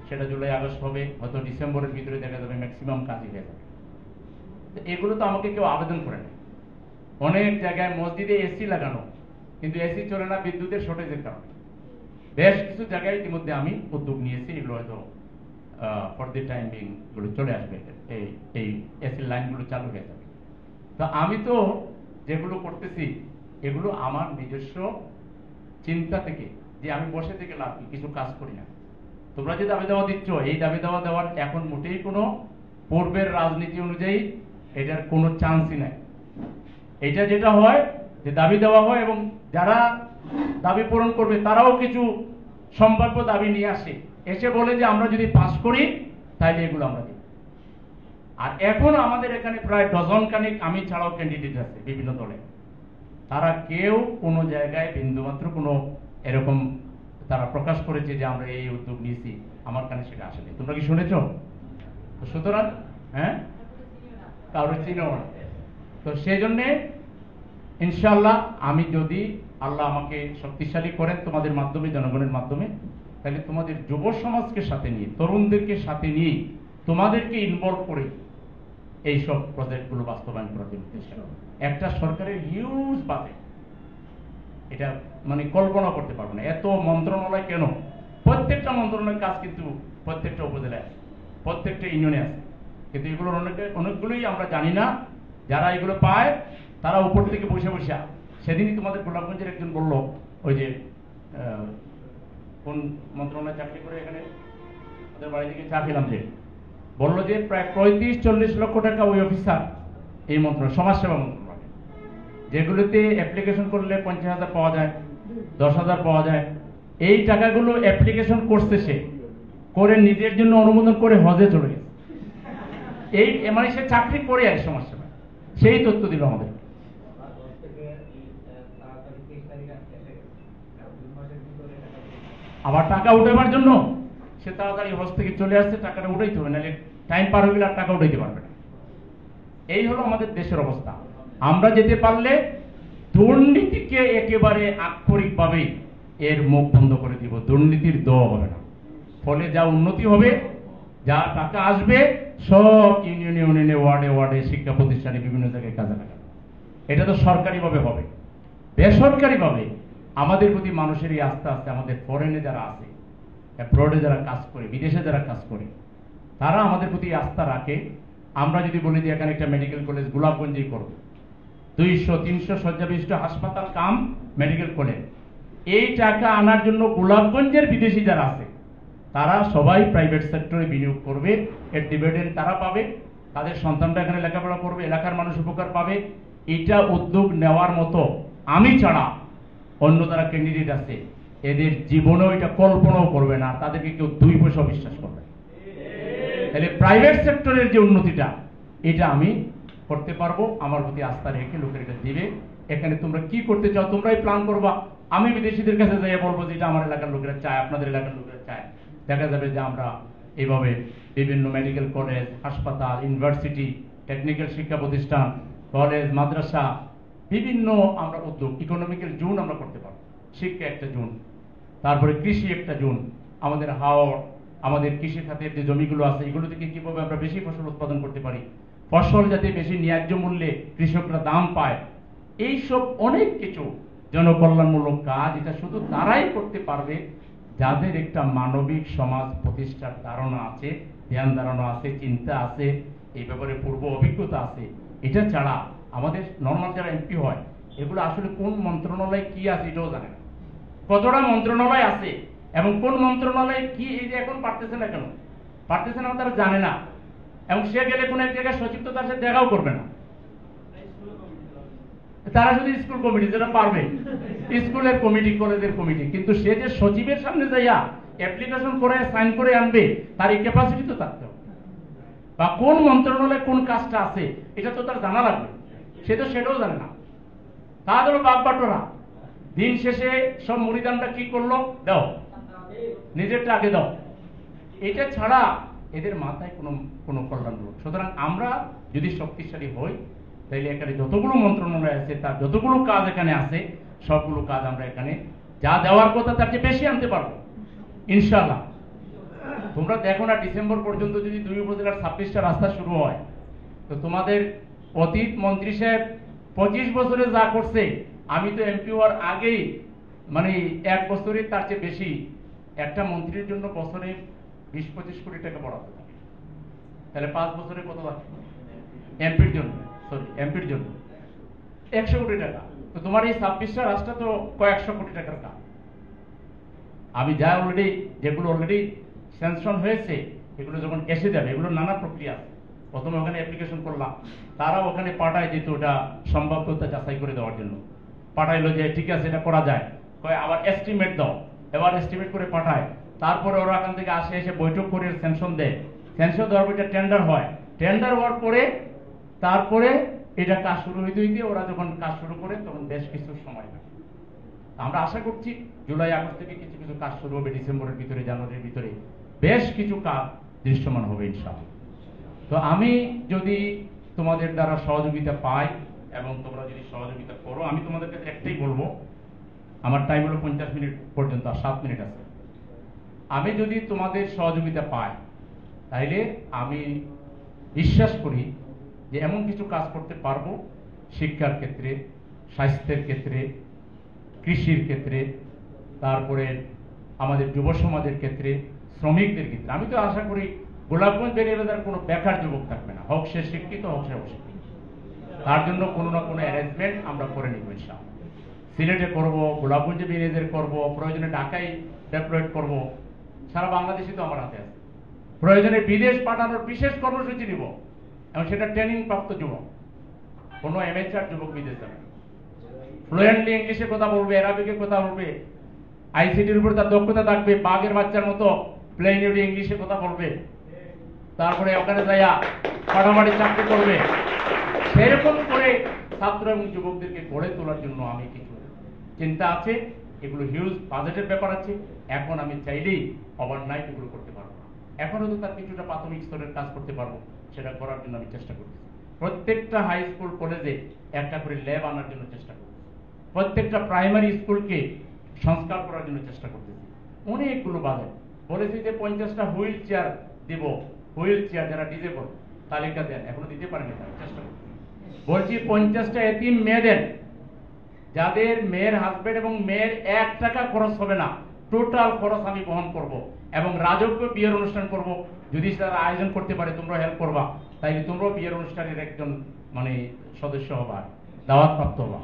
সেটা জুলাই আগস্ট হবে, হয়তো ডিসেম্বরের ভিতরে দেখা যাবে ম্যাক্সিমাম কাজই হয়ে যাবে। এগুলো তো আমাকে কেউ আবেদন করে না। অনেক জায়গায় মসজিদে এসি লাগানো, কিন্তু এসি চলে না বিদ্যুতের শর্টেজের কারণে। বেশ কিছু জায়গায় ইতিমধ্যে আমি উদ্যোগ নিয়েছি, এগুলো হয়তো ফর দি টাইম বিং গুলো চলে আসবে, এই এসি লাইনগুলো চালু হয়ে যাবে। তো আমি তো যেগুলো করতেছি এগুলো আমার নিজস্ব চিন্তা থেকে, যে আমি বসে থেকে লাভ কিছু কাজ করি না। তোমরা যে দাবি দাওয়া দিচ্ছ, এই দাবি দাওয়া দেওয়ার এখন মোটেই কোনো পূর্বের রাজনীতি অনুযায়ী এটার কোনো চান্সই নাই। এটা যেটা হয় যে দাবি দেওয়া হয় এবং যারা দাবি পূরণ করবে তারাও কিছু সম্ভাব্য দাবি নিয়ে আসে, এসে বলে যে আমরা যদি পাস করি তাহলে এগুলো আমরা দিই। আর এখন আমাদের এখানে প্রায় ডজন খানিক আমি ছাড়াও ক্যান্ডিডেট আছে বিভিন্ন দলে, তারা কেউ কোনো জায়গায় বিন্দুমাত্র কোনো এরকম তারা প্রকাশ করেছে যে আমরা এই উদ্যোগ নিয়েছি, আমার কানে সেটা আসেনি। তোমরা কি শুনেছ? সুতরাং কারোর চিনেও না। তো সেই জন্যে ইনশাআল্লাহ আমি যদি আল্লাহ আমাকে শক্তিশালী করেন তোমাদের মাধ্যমে, জনগণের মাধ্যমে, তাহলে তোমাদের যুব সমাজকে সাথে নিয়ে, তরুণদেরকে সাথে নিয়ে, তোমাদেরকে ইনভলভ করে এইসব প্রজেক্টগুলো বাস্তবায়ন করার জন্য চেষ্টা করব। একটা সরকারের হিউজ বাজেট, এটা মানে কল্পনা করতে পারবো না। এত মন্ত্রণালয় কেন, প্রত্যেকটা মন্ত্রণালয়ের কাজ কিন্তু প্রত্যেকটা উপজেলায় আছে, প্রত্যেকটা ইউনিয়নে আছে, কিন্তু এগুলোর অনেকগুলোই আমরা জানি না। যারা এগুলো পায় তারা উপর থেকে বসে বসে, সেদিনই তোমাদের গোলাপগঞ্জের একজন বলল, ওই যে কোন মন্ত্রণালয়ে চাকরি করে এখানে ওদের বাড়ি থেকে চা খেলাম, যে বললো যে প্রায় 35-40 লক্ষ টাকা ওই অফিসার এই মন্ত্রণালয়, সমাজসেবা মন্ত্রণালয়, যেগুলোতে অ্যাপ্লিকেশন করলে 50,000 পাওয়া যায়, 10,000 পাওয়া যায়, এই টাকাগুলো অ্যাপ্লিকেশন করছে, সে করে নিজের জন্য অনুমোদন করে হজে চলে গেছে। এই মানে সে চাকরি করে আর সমাজসেবা, সেই তথ্য দিল আমাদের। আবার টাকা উঠাবার জন্য সে তাড়াতাড়ি হজ থেকে চলে আসছে, টাকাটা উঠাইতে হবে, নাহলে টাইম পার হয়ে গেলে আর টাকা উঠাইতে পারবে না। এই হলো আমাদের দেশের অবস্থা। আমরা যেতে পারলে দুর্নীতিকে একেবারে আক্ষরিকভাবে এর মুখ বন্ধ করে দিব, দুর্নীতির দেওয়া হবে না। ফলে যা উন্নতি হবে, যা টাকা আসবে, সব ইউনিয়নে ওয়ার্ডে ওয়ার্ডে শিক্ষা প্রতিষ্ঠানে বিভিন্ন জায়গায় কাজে লাগাবে। এটা তো সরকারিভাবে হবে। বেসরকারিভাবে আমাদের প্রতি মানুষের এই আস্থা আছে। আমাদের ফরেনে যারা আছে, অ্যাব্রডে যারা কাজ করে, বিদেশে যারা কাজ করে, তারা আমাদের প্রতি আস্থা রাখে। আমরা যদি বলি যে এখানে একটা মেডিকেল কলেজ গোলাপগঞ্জেই করব, 200-300 শয্যাবিশিষ্ট হাসপাতাল কাম মেডিকেল কলেজ, এই টাকা আনার জন্য গোলাপগঞ্জের বিদেশি যারা আছে তারা সবাই প্রাইভেট সেক্টরে বিনিয়োগ করবে। এর ডিভিডেন্ড তারা পাবে, তাদের সন্তানরা এখানে লেখাপড়া করবে, এলাকার মানুষ উপকার পাবে। এটা উদ্যোগ নেওয়ার মতো আমি ছাড়া অন্য যারা ক্যান্ডিডেট আছে এদের জীবনেও এটা কল্পনাও করবে না, তাদেরকে কেউ 2 পয়সা বিশ্বাস করবে। তাহলে প্রাইভেট সেক্টরের যে উন্নতিটা, এটা আমি করতে পারবো। আমার প্রতি আস্থা রেখে লোকের এটা দিবে। এখানে তোমরা কি করতে চাও তোমরাই প্ল্যান করবা। আমি বিদেশিদের কাছে যাই বলবো যে এটা আমার এলাকার লোকেরা চায়, আপনাদের এলাকার লোকেরা চায়। দেখা যাবে যে আমরা এইভাবে বিভিন্ন মেডিকেল কলেজ, হাসপাতাল, ইউনিভার্সিটি, টেকনিক্যাল শিক্ষা প্রতিষ্ঠান, কলেজ, মাদ্রাসা, বিভিন্ন আমরা উদ্যোগ, ইকোনমিক্যাল জোন আমরা করতে পারবো। শিক্ষা একটা জোন, তারপরে কৃষি একটা জোন, আমাদের হাওড়, আমাদের কৃষি খাতের যে জমিগুলো আছে এগুলো থেকে কিভাবে আমরা বেশি ফসল উৎপাদন করতে পারি, ফসল যাতে বেশি ন্যায্য মূল্যে কৃষকরা দাম পায়, এইসব অনেক কিছু জনকল্যাণমূলক কাজ। এটা শুধু তারাই করতে পারবে যাদের একটা মানবিক সমাজ প্রতিষ্ঠার ধারণা আছে, ধ্যান ধারণা আছে, চিন্তা আছে, এই ব্যাপারে পূর্ব অভিজ্ঞতা আছে। এটা ছাড়া আমাদের নর্মাল যারা এমপি হয় এগুলো আসলে কোন মন্ত্রণালয়ে কি আছে এটাও জানে না, কতটা মন্ত্রণালয় আছে এবং কোন মন্ত্রণালয়ে কি, এই যে এখন পারতেছে না, কেন পারতেছে না তারা জানে না। এবং সে গেলে কোন এক জায়গায় সচিব তো তার সাথে দেখাও করবে না। তারা শুধু স্কুল কমিটি যেটা পারবে, স্কুলের কমিটি, কলেজের কমিটি, কিন্তু সে যে সচিবের সামনে যাইয়া অ্যাপ্লিকেশন করে সাইন করে আনবে তার এই ক্যাপাসিটি তো থাকতে হবে। বা কোন মন্ত্রণালয়ে কোন কাজটা আছে এটা তো তার জানা লাগবে, সে তো সেটাও জানে না। তার হলো বাপ বাটোরা, দিন শেষে সব মুড়িদানটা কি করলো, দাও নিজেরটা আগে দাও। এটা ছাড়া এদের মাথায় কোনো কল্যাণ নেই। সুতরাং আমরা যদি শক্তিশালী হই তাইলে এখানে যতগুলো মন্ত্রণালয় আছে তার যতগুলো কাজ এখানে আছে সবগুলো কাজ আমরা এখানে যা দেওয়ার কথা তার চেয়ে বেশি আনতে পারবো ইনশাআল্লাহ। তোমরা দেখো না, ডিসেম্বর পর্যন্ত যদি 2 উপজেলার 26টা রাস্তা শুরু হয়, তো তোমাদের অতীত মন্ত্রী সাহেব 25 বছরে যা করছে, আমি তো এমপি হওয়ার আগেই মানে 1 বছরে তার চেয়ে বেশি একটা মন্ত্রীর জন্য বছরে 20-25 কোটি টাকা বরাদ্দ থাকে। তাহলে 5 বছরে কত লাগে এমপির জন্য, এমপির জন্য 100 কোটি টাকা। তো তোমার এই 26টা রাস্তা তো কয়েকশো কোটি টাকার কাজ। আমি যা যেগুলো অলরেডি স্যাংশন হয়েছে এগুলো যখন এসে যাবে, এগুলো নানা প্রক্রিয়া আছে। প্রথমে ওখানে অ্যাপ্লিকেশন করলাম, তারা ওখানে পাঠায় যেত ওটা সম্ভাব্যতা যাচাই করে দেওয়ার জন্য। পাঠাইলো যে ঠিক আছে এটা করা যায়, আবার এস্টিমেট দাও, এবার এস্টিমেট করে পাঠায়। তারপরে ওরা এখান থেকে এসে বৈঠক করে স্যাংশন দেয়, স্যাংশন দেওয়ার পর এটা টেন্ডার হয়, টেন্ডার হওয়ার পরে তারপরে এটা কাজ শুরু হইতে হইতে ওরা যখন কাজ শুরু করে তখন বেশ কিছু সময় লাগে। আমরা আশা করছি জুলাই আগস্ট থেকে কিছু কিছু কাজ শুরু হবে, ডিসেম্বরের ভিতরে, জানুয়ারির ভিতরে বেশ কিছু কাজ দৃশ্যমান হবে ইনশাআল্লাহ। তো আমি যদি তোমাদের দ্বারা সহযোগিতা পাই এবং তোমরা যদি সহযোগিতা করো, আমি তোমাদের কাছে একটাই বলবো, আমার টাইম হলো 50 মিনিট পর্যন্ত, আর 7 মিনিট আছে। আমি যদি তোমাদের সহযোগিতা পাই তাইলে আমি বিশ্বাস করি যে এমন কিছু কাজ করতে পারবো শিক্ষার ক্ষেত্রে, স্বাস্থ্যের ক্ষেত্রে, কৃষির ক্ষেত্রে, তারপরে আমাদের যুব সমাজের ক্ষেত্রে, শ্রমিকদের ক্ষেত্রে। আমি তো আশা করি গোলাপগঞ্জ বেরিয়াবাজার কোনো বেকার যুবক থাকবে না, হোক সে শিক্ষিত হোক সে অশিক্ষিত। তার জন্য কোনো না কোনো অ্যারেঞ্জমেন্ট আমরা করে নিব ইনশাআল্লাহ। সিলেটে করব, গোলাপগঞ্জে বেরিয়াদের করব, প্রয়োজনে ঢাকায় ডেপ্লয়েড করব, সারা বাংলাদেশে তো আমার হাতে আছে। প্রয়োজনে বিদেশ পাঠানোর বিশেষ কর্মসূচি নিব, এবং সেটা ট্রেনিং প্রাপ্ত যুবক, কোনো এমএচআর যুবক বিদেশ যাবে, ফ্লুয়েন্টলি ইংলিশে কথা বলবে, অ্যারাবিকে কথা বলবে, আইসিটির উপর তার দক্ষতা থাকবে, বাঘের বাচ্চার মতো প্লেন উড়ে ইংলিশে কথা বলবে, তারপরে ওখানে যাইয়া ফাটাফাটি চাকরি করবে। সেরকম করে ছাত্র এবং যুবকদেরকে গড়ে তোলার জন্য আমি কিছু চিন্তা আছে, এগুলো হিউজ বাজেটের ব্যাপার আছে। এখন আমি চাইলেই ওভারনাইট এগুলো করতে পারবো না, এখনো তো তার কিছুটা প্রাথমিক স্তরের কাজ করতে পারবো, সেটা করার জন্য আমি চেষ্টা করছি। প্রত্যেকটা হাই স্কুল কলেজে একটা করে ল্যাব আনার জন্য চেষ্টা করছি, প্রত্যেকটা প্রাইমারি স্কুলকে সংস্কার করার জন্য চেষ্টা করতেছি। অনেকগুলো বাজেট বলেছি যে 50টা হুইল চেয়ার দিব, হুইল চেয়ার যারা ডিজেবল তালিকা দেন, এখনো দিতে পারেনি, চেষ্টা করছি। বলছি 50টা এতিম মেয়ে দেন, যাদের মেয়ের হাজবেন্ড এবং মেয়ের 1 টাকা খরচ হবে না, টোটাল খরচ আমি বহন করব, এবং রাজকীয় বিয়ের অনুষ্ঠান করব। যদি তারা আয়োজন করতে পারে তোমরা হেল্প করবা, তাইলে তোমরাও বিয়ের অনুষ্ঠানের একজন মানে সদস্য হবা, দাওয়াত প্রাপ্ত হবা।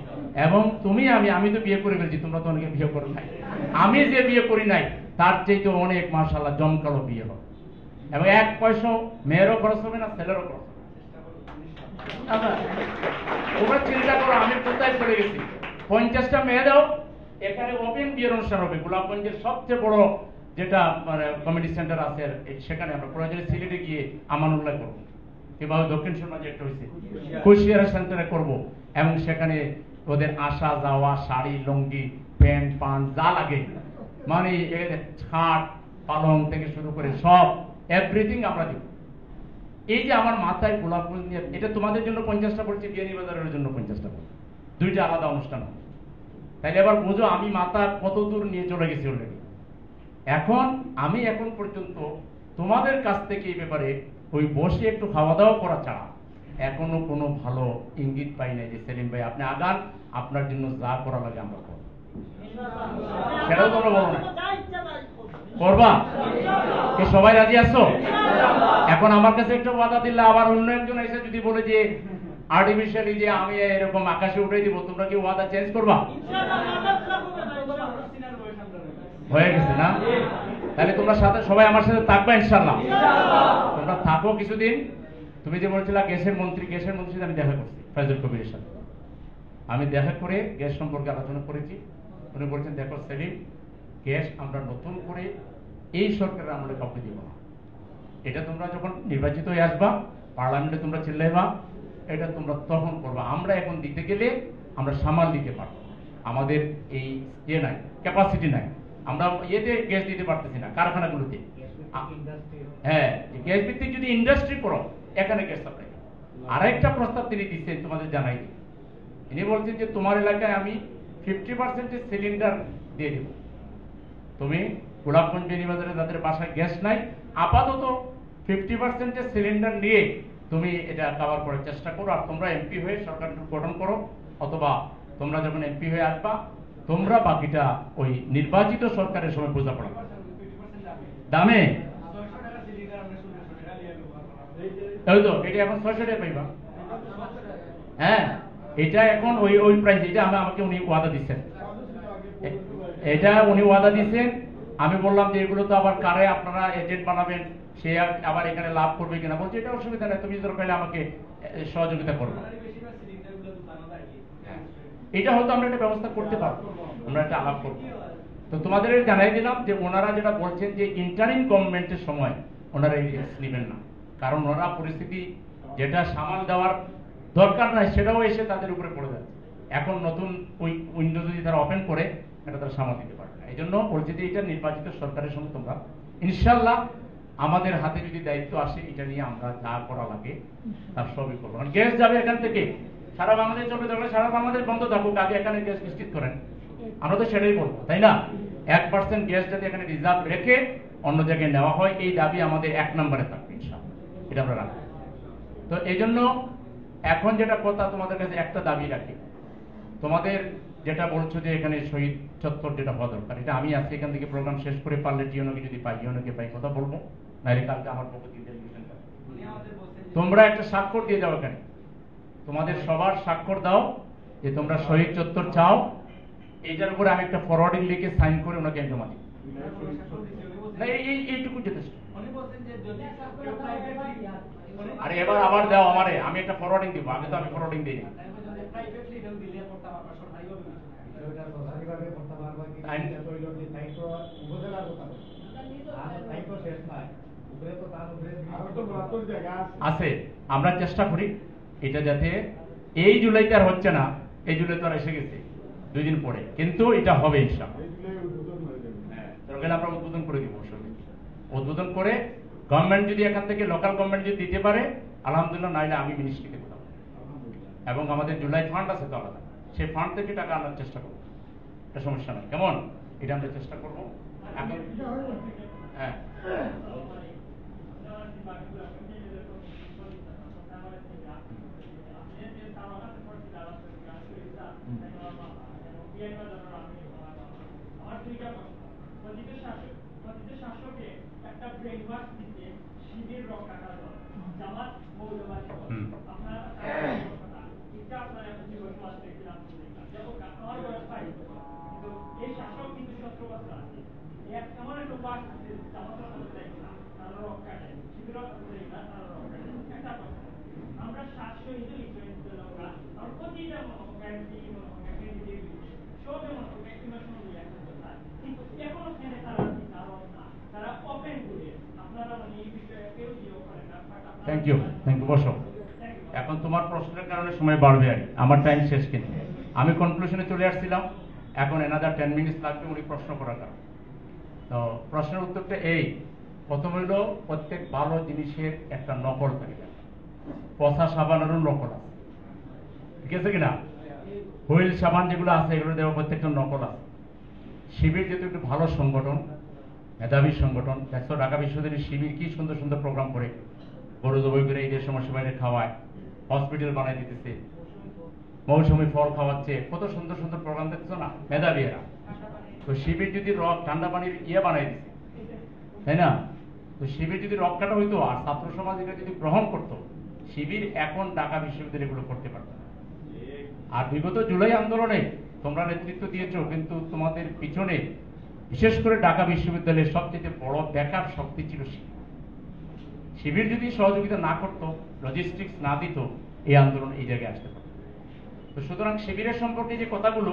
এবং তুমি আমি তো বিয়ে করে ফেলছি, তোমরা তো অনেকে বিয়ে করো নাই, আমি যে বিয়ে করি নাই তার চাইতে অনেক মাশাআল্লাহ জমকালো বিয়ে হবে, এবং 1 পয়সাও মেয়েরও খরচ হবে না, ছেলেরও খরচ হবে না। তোমরা চিন্তা করো আমি কোথায় চলে গেছি। 50টা মেয়ে দাও, এখানে ওপেন বিয়ের অনুষ্ঠান হবে। গোলাপগঞ্জের সবচেয়ে বড় যেটা মানে কমিউনিটি সেন্টার আছে, সেখানে আমরা প্রয়োজনে সিলেটে গিয়ে আমানুল্লাহ করবো, এভাবে দক্ষিণ সমাজে একটা হয়েছে কুশিয়ারা সেন্টারে করব, এবং সেখানে ওদের আসা যাওয়া, শাড়ি লুঙ্গি প্যান্ট পান্ট যা লাগে, মানে খাট পালং থেকে শুরু করে সব এভরিথিং আমরা দিব। এই যে আমার মাথায় গোলাপগঞ্জ নিয়ে, এটা তোমাদের জন্য 50টা বলছি, বিয়ানীবাজারের জন্য 50টা বলছি, দুইটা আলাদা অনুষ্ঠান হবে। তাইলে এবার বুঝো আমি মাথা কত দূর নিয়ে চলে গেছি অলরেডি। আমি এখন পর্যন্ত তোমাদের কাছ থেকে এই ব্যাপারে ওই বসে একটু খাওয়া দাওয়া করা ছাড়া এখনো কোনো ভালো ইঙ্গিত পাই নাই যে সেলিম ভাই আপনি আগান, আপনার জন্য যা করা লাগে আমরা করব। সেটাও তোমরা বলো না, করবা কি? সবাই রাজি আছো? এখন আমার কাছে একটা ওয়াদা দিলে আবার অন্য একজন এসে যদি বলে যে আর্টিফিশিয়ালি যে আমি এরকম আকাশে উঠে দিব, তোমরা কি ওয়াদা চেঞ্জ করবা? হয়ে গেছে না? তাহলে তোমরা সাথে সবাই আমার সাথে থাকবে ইনশাআল্লাহ। তোমরা থাকো কিছুদিন। তুমি যে বলছিলা গ্যাসের মন্ত্রী আমি দেখা করছি ফয়জুল কবিরের সাথে। আমি দেখা করে গ্যাস সম্পর্কে আলোচনা করেছি। উনি বলছেন দেখো সেলিম, গ্যাস আমরা নতুন করে এই সরকারের আমলে কাউকে দিব না, এটা তোমরা যখন নির্বাচিত হয়ে আসবা পার্লামেন্টে তোমরা চিল্লাইবা, এটা তোমরা তখন করবা। আমরা এখন দিতে গেলে আমরা সামাল দিতে পারবো, আমাদের এই নাই, ক্যাপাসিটি নাই, আমরা ইয়েতে গ্যাস দিতে পারতেছি না কারখানাগুলোতে। হ্যাঁ, গ্যাস ভিত্তিক যদি ইন্ডাস্ট্রি করো এখানে গ্যাস সাপ্লাই। আরেকটা প্রস্তাব তিনি দিচ্ছেন, তোমাদের জানাই, তিনি বলছেন যে তোমার এলাকায় আমি 50% সিলিন্ডার দিয়ে দেব। তুমি গোলাপগঞ্জ বেনিবাজারে যাদের বাসায় গ্যাস নাই, আপাতত 50% সিলিন্ডার নিয়ে তুমি এটা কভার করার চেষ্টা করো। আর তোমরা এমপি হয়ে সরকার গঠন করো, অথবা তোমরা যখন এমপি হয়ে আসবা তোমরা বাকিটা ওই নির্বাচিত সরকারের সময় বোঝাপড়া দামে। তাই তো এটা এখন 600 টাকা পাইবা। হ্যাঁ, এটা এখন ওই প্রাইস, এটা আমাকে উনি ওয়াদা দিচ্ছেন, এটা উনি ওয়াদা দিচ্ছেন। আমি বললাম যে এগুলো তো আবার কারে আপনারা এজেন্ট বানাবেন, সে আবার এখানে লাভ করবে কিনা। বলছে এটা অসুবিধা নেই, তুমি দরকার হলে আমাকে সহযোগিতা করবে। এটা হয়তো আমরা একটা ব্যবস্থা করতে পারবো, আমরা একটা আলাপ করবো। তো তোমাদের জানাই দিলাম যে ওনারা যেটা বলছেন যে ইন্টারিম গভর্নমেন্টের সময় ওনারা এই রিস্ক নেবেন না, কারণ ওনারা পরিস্থিতি যেটা সামাল দেওয়ার দরকার নাই সেটাও এসে তাদের উপরে পড়ে যাচ্ছে। এখন নতুন ওই উইন্ডো যদি তারা ওপেন করে এটা তারা সামাল দিতে পারবে না। এই জন্য বলছি যে এটা নির্বাচিত সরকারের সঙ্গে তোমরা ইনশাল্লাহ আমাদের হাতে যদি দায়িত্ব আসে এটা নিয়ে আমরা যা করা লাগে তার সবই করবো। কারণ গ্যাস যাবে এখান থেকে সারা বাংলাদেশ চলবে, তাহলে সারা বাংলাদেশ বন্ধ থাকুক, আগে এখানে গ্যাস নিশ্চিত করেন। আমরা তো সেটাই বলবো, তাই না? 1% গ্যাস যদি এখানে রিজার্ভ রেখে অন্য জায়গায় নেওয়া হয়, এই দাবি আমাদের 1 নম্বরে থাকবে ইনশাআল্লাহ, এটা আমরা রাখবো। তো এই জন্য এখন যেটা কথা তোমাদের কাছে একটা দাবি রাখি, তোমাদের যেটা বলছো যে এখানে শহীদ চত্বর যেটা হওয়া দরকার, এটা আমি আজকে এখান থেকে প্রোগ্রাম শেষ করে পারলে জিওনকে যদি পাই, জিওনকে পাই কথা বলবো, নাইলে কালকে আমার পক্ষ থেকে ডেলিগেশনটা তোমরা একটা স্বাক্ষর দিয়ে যাও এখানে, তোমাদের সবার স্বাক্ষর দাও যে তোমরা শহীদ চত্বর চাও। এইটার উপরে আমি একটা ফরওয়ার্ডিং লিখে সাইন করে ওনাকে জমা দিই। না এইটুকু যথেষ্ট। আরে এবার আবার দাও আমারে, আমি একটা ফরওয়ার্ডিং দিব, আগে তো আমি ফরওয়ার্ডিং দিই না। আছে, আমরা চেষ্টা করি এটা যাতে এই জুলাইতে আর হচ্ছে না, এই জুলাই তো আর এসে গেছে 2 দিন পরে, কিন্তু এটা হবে ইনশাআল্লাহ। আমরা উদ্বোধন করে দিব, উদ্বোধন করে গভর্নমেন্ট যদি এখান থেকে লোকাল গভর্নমেন্ট যদি দিতে পারে আলহামদুলিল্লাহ, নাইলে আমি মিনিস্ট্রিতে কোথাও, এবং আমাদের জুলাই ফান্ড আছে তো আলাদা, সেই ফান্ড থেকে টাকা আনার চেষ্টা করবো, এটা সমস্যা নয়। কেমন? এটা আমরা চেষ্টা করবো এখন। হ্যাঁ থ্যাংক ইউ, বসো। এখন তোমার প্রশ্নের কারণে সময় বাড়বে, আর আমার টাইম শেষ, কিন্তু আমি কনক্লুশনে চলে আসছিলাম, এখন এনাদার 10 মিনিট লাগবে উনি প্রশ্ন করার কারণে। তো প্রশ্নের উত্তরটা এই, প্রথম হইল প্রত্যেক ভালো জিনিসের একটা নকল থাকে, পচা সাবানেরও নকল আছে, ঠিক আছে কিনা? হুইল সাবান যেগুলো আছে এগুলো দেওয়া প্রত্যেকটা নকল আছে। শিবির যেহেতু একটু ভালো সংগঠন, মেধাবী সংগঠন, দেখছো ঢাকা বিশ্ববিদ্যালয়ের শিবির কি সুন্দর সুন্দর প্রোগ্রাম করে, গরু জবাই করে ঈদের সময় সবাই খাওয়ায়, হসপিটাল বানাই দিতেছে, মৌসুমী ফল খাওয়াচ্ছে, কত সুন্দর সুন্দর প্রোগ্রাম দেখছো না মেধাবী এরা। তো শিবির যদি রক ঠান্ডা পানির বানাই দিচ্ছে, তাই না? তো শিবির যদি রক কাটা হইতো আর ছাত্র সমাজ এটা যদি গ্রহণ করতো, শিবির এখন ঢাকা বিশ্ববিদ্যালয় এগুলো করতে পারত না। আর বিগত জুলাই আন্দোলনে তোমরা নেতৃত্ব দিয়েছো, কিন্তু তোমাদের পিছনে বিশেষ করে ঢাকা বিশ্ববিদ্যালয়ের সবচেয়ে বড় ব্যাকআপ শক্তি ছিল শিবির। শিবির যদি সহযোগিতা না করতো, লজিস্টিক্স না দিত, এই আন্দোলন এই জায়গায় আসতে পারত। তো সুতরাং শিবিরের সম্পর্কে যে কথাগুলো,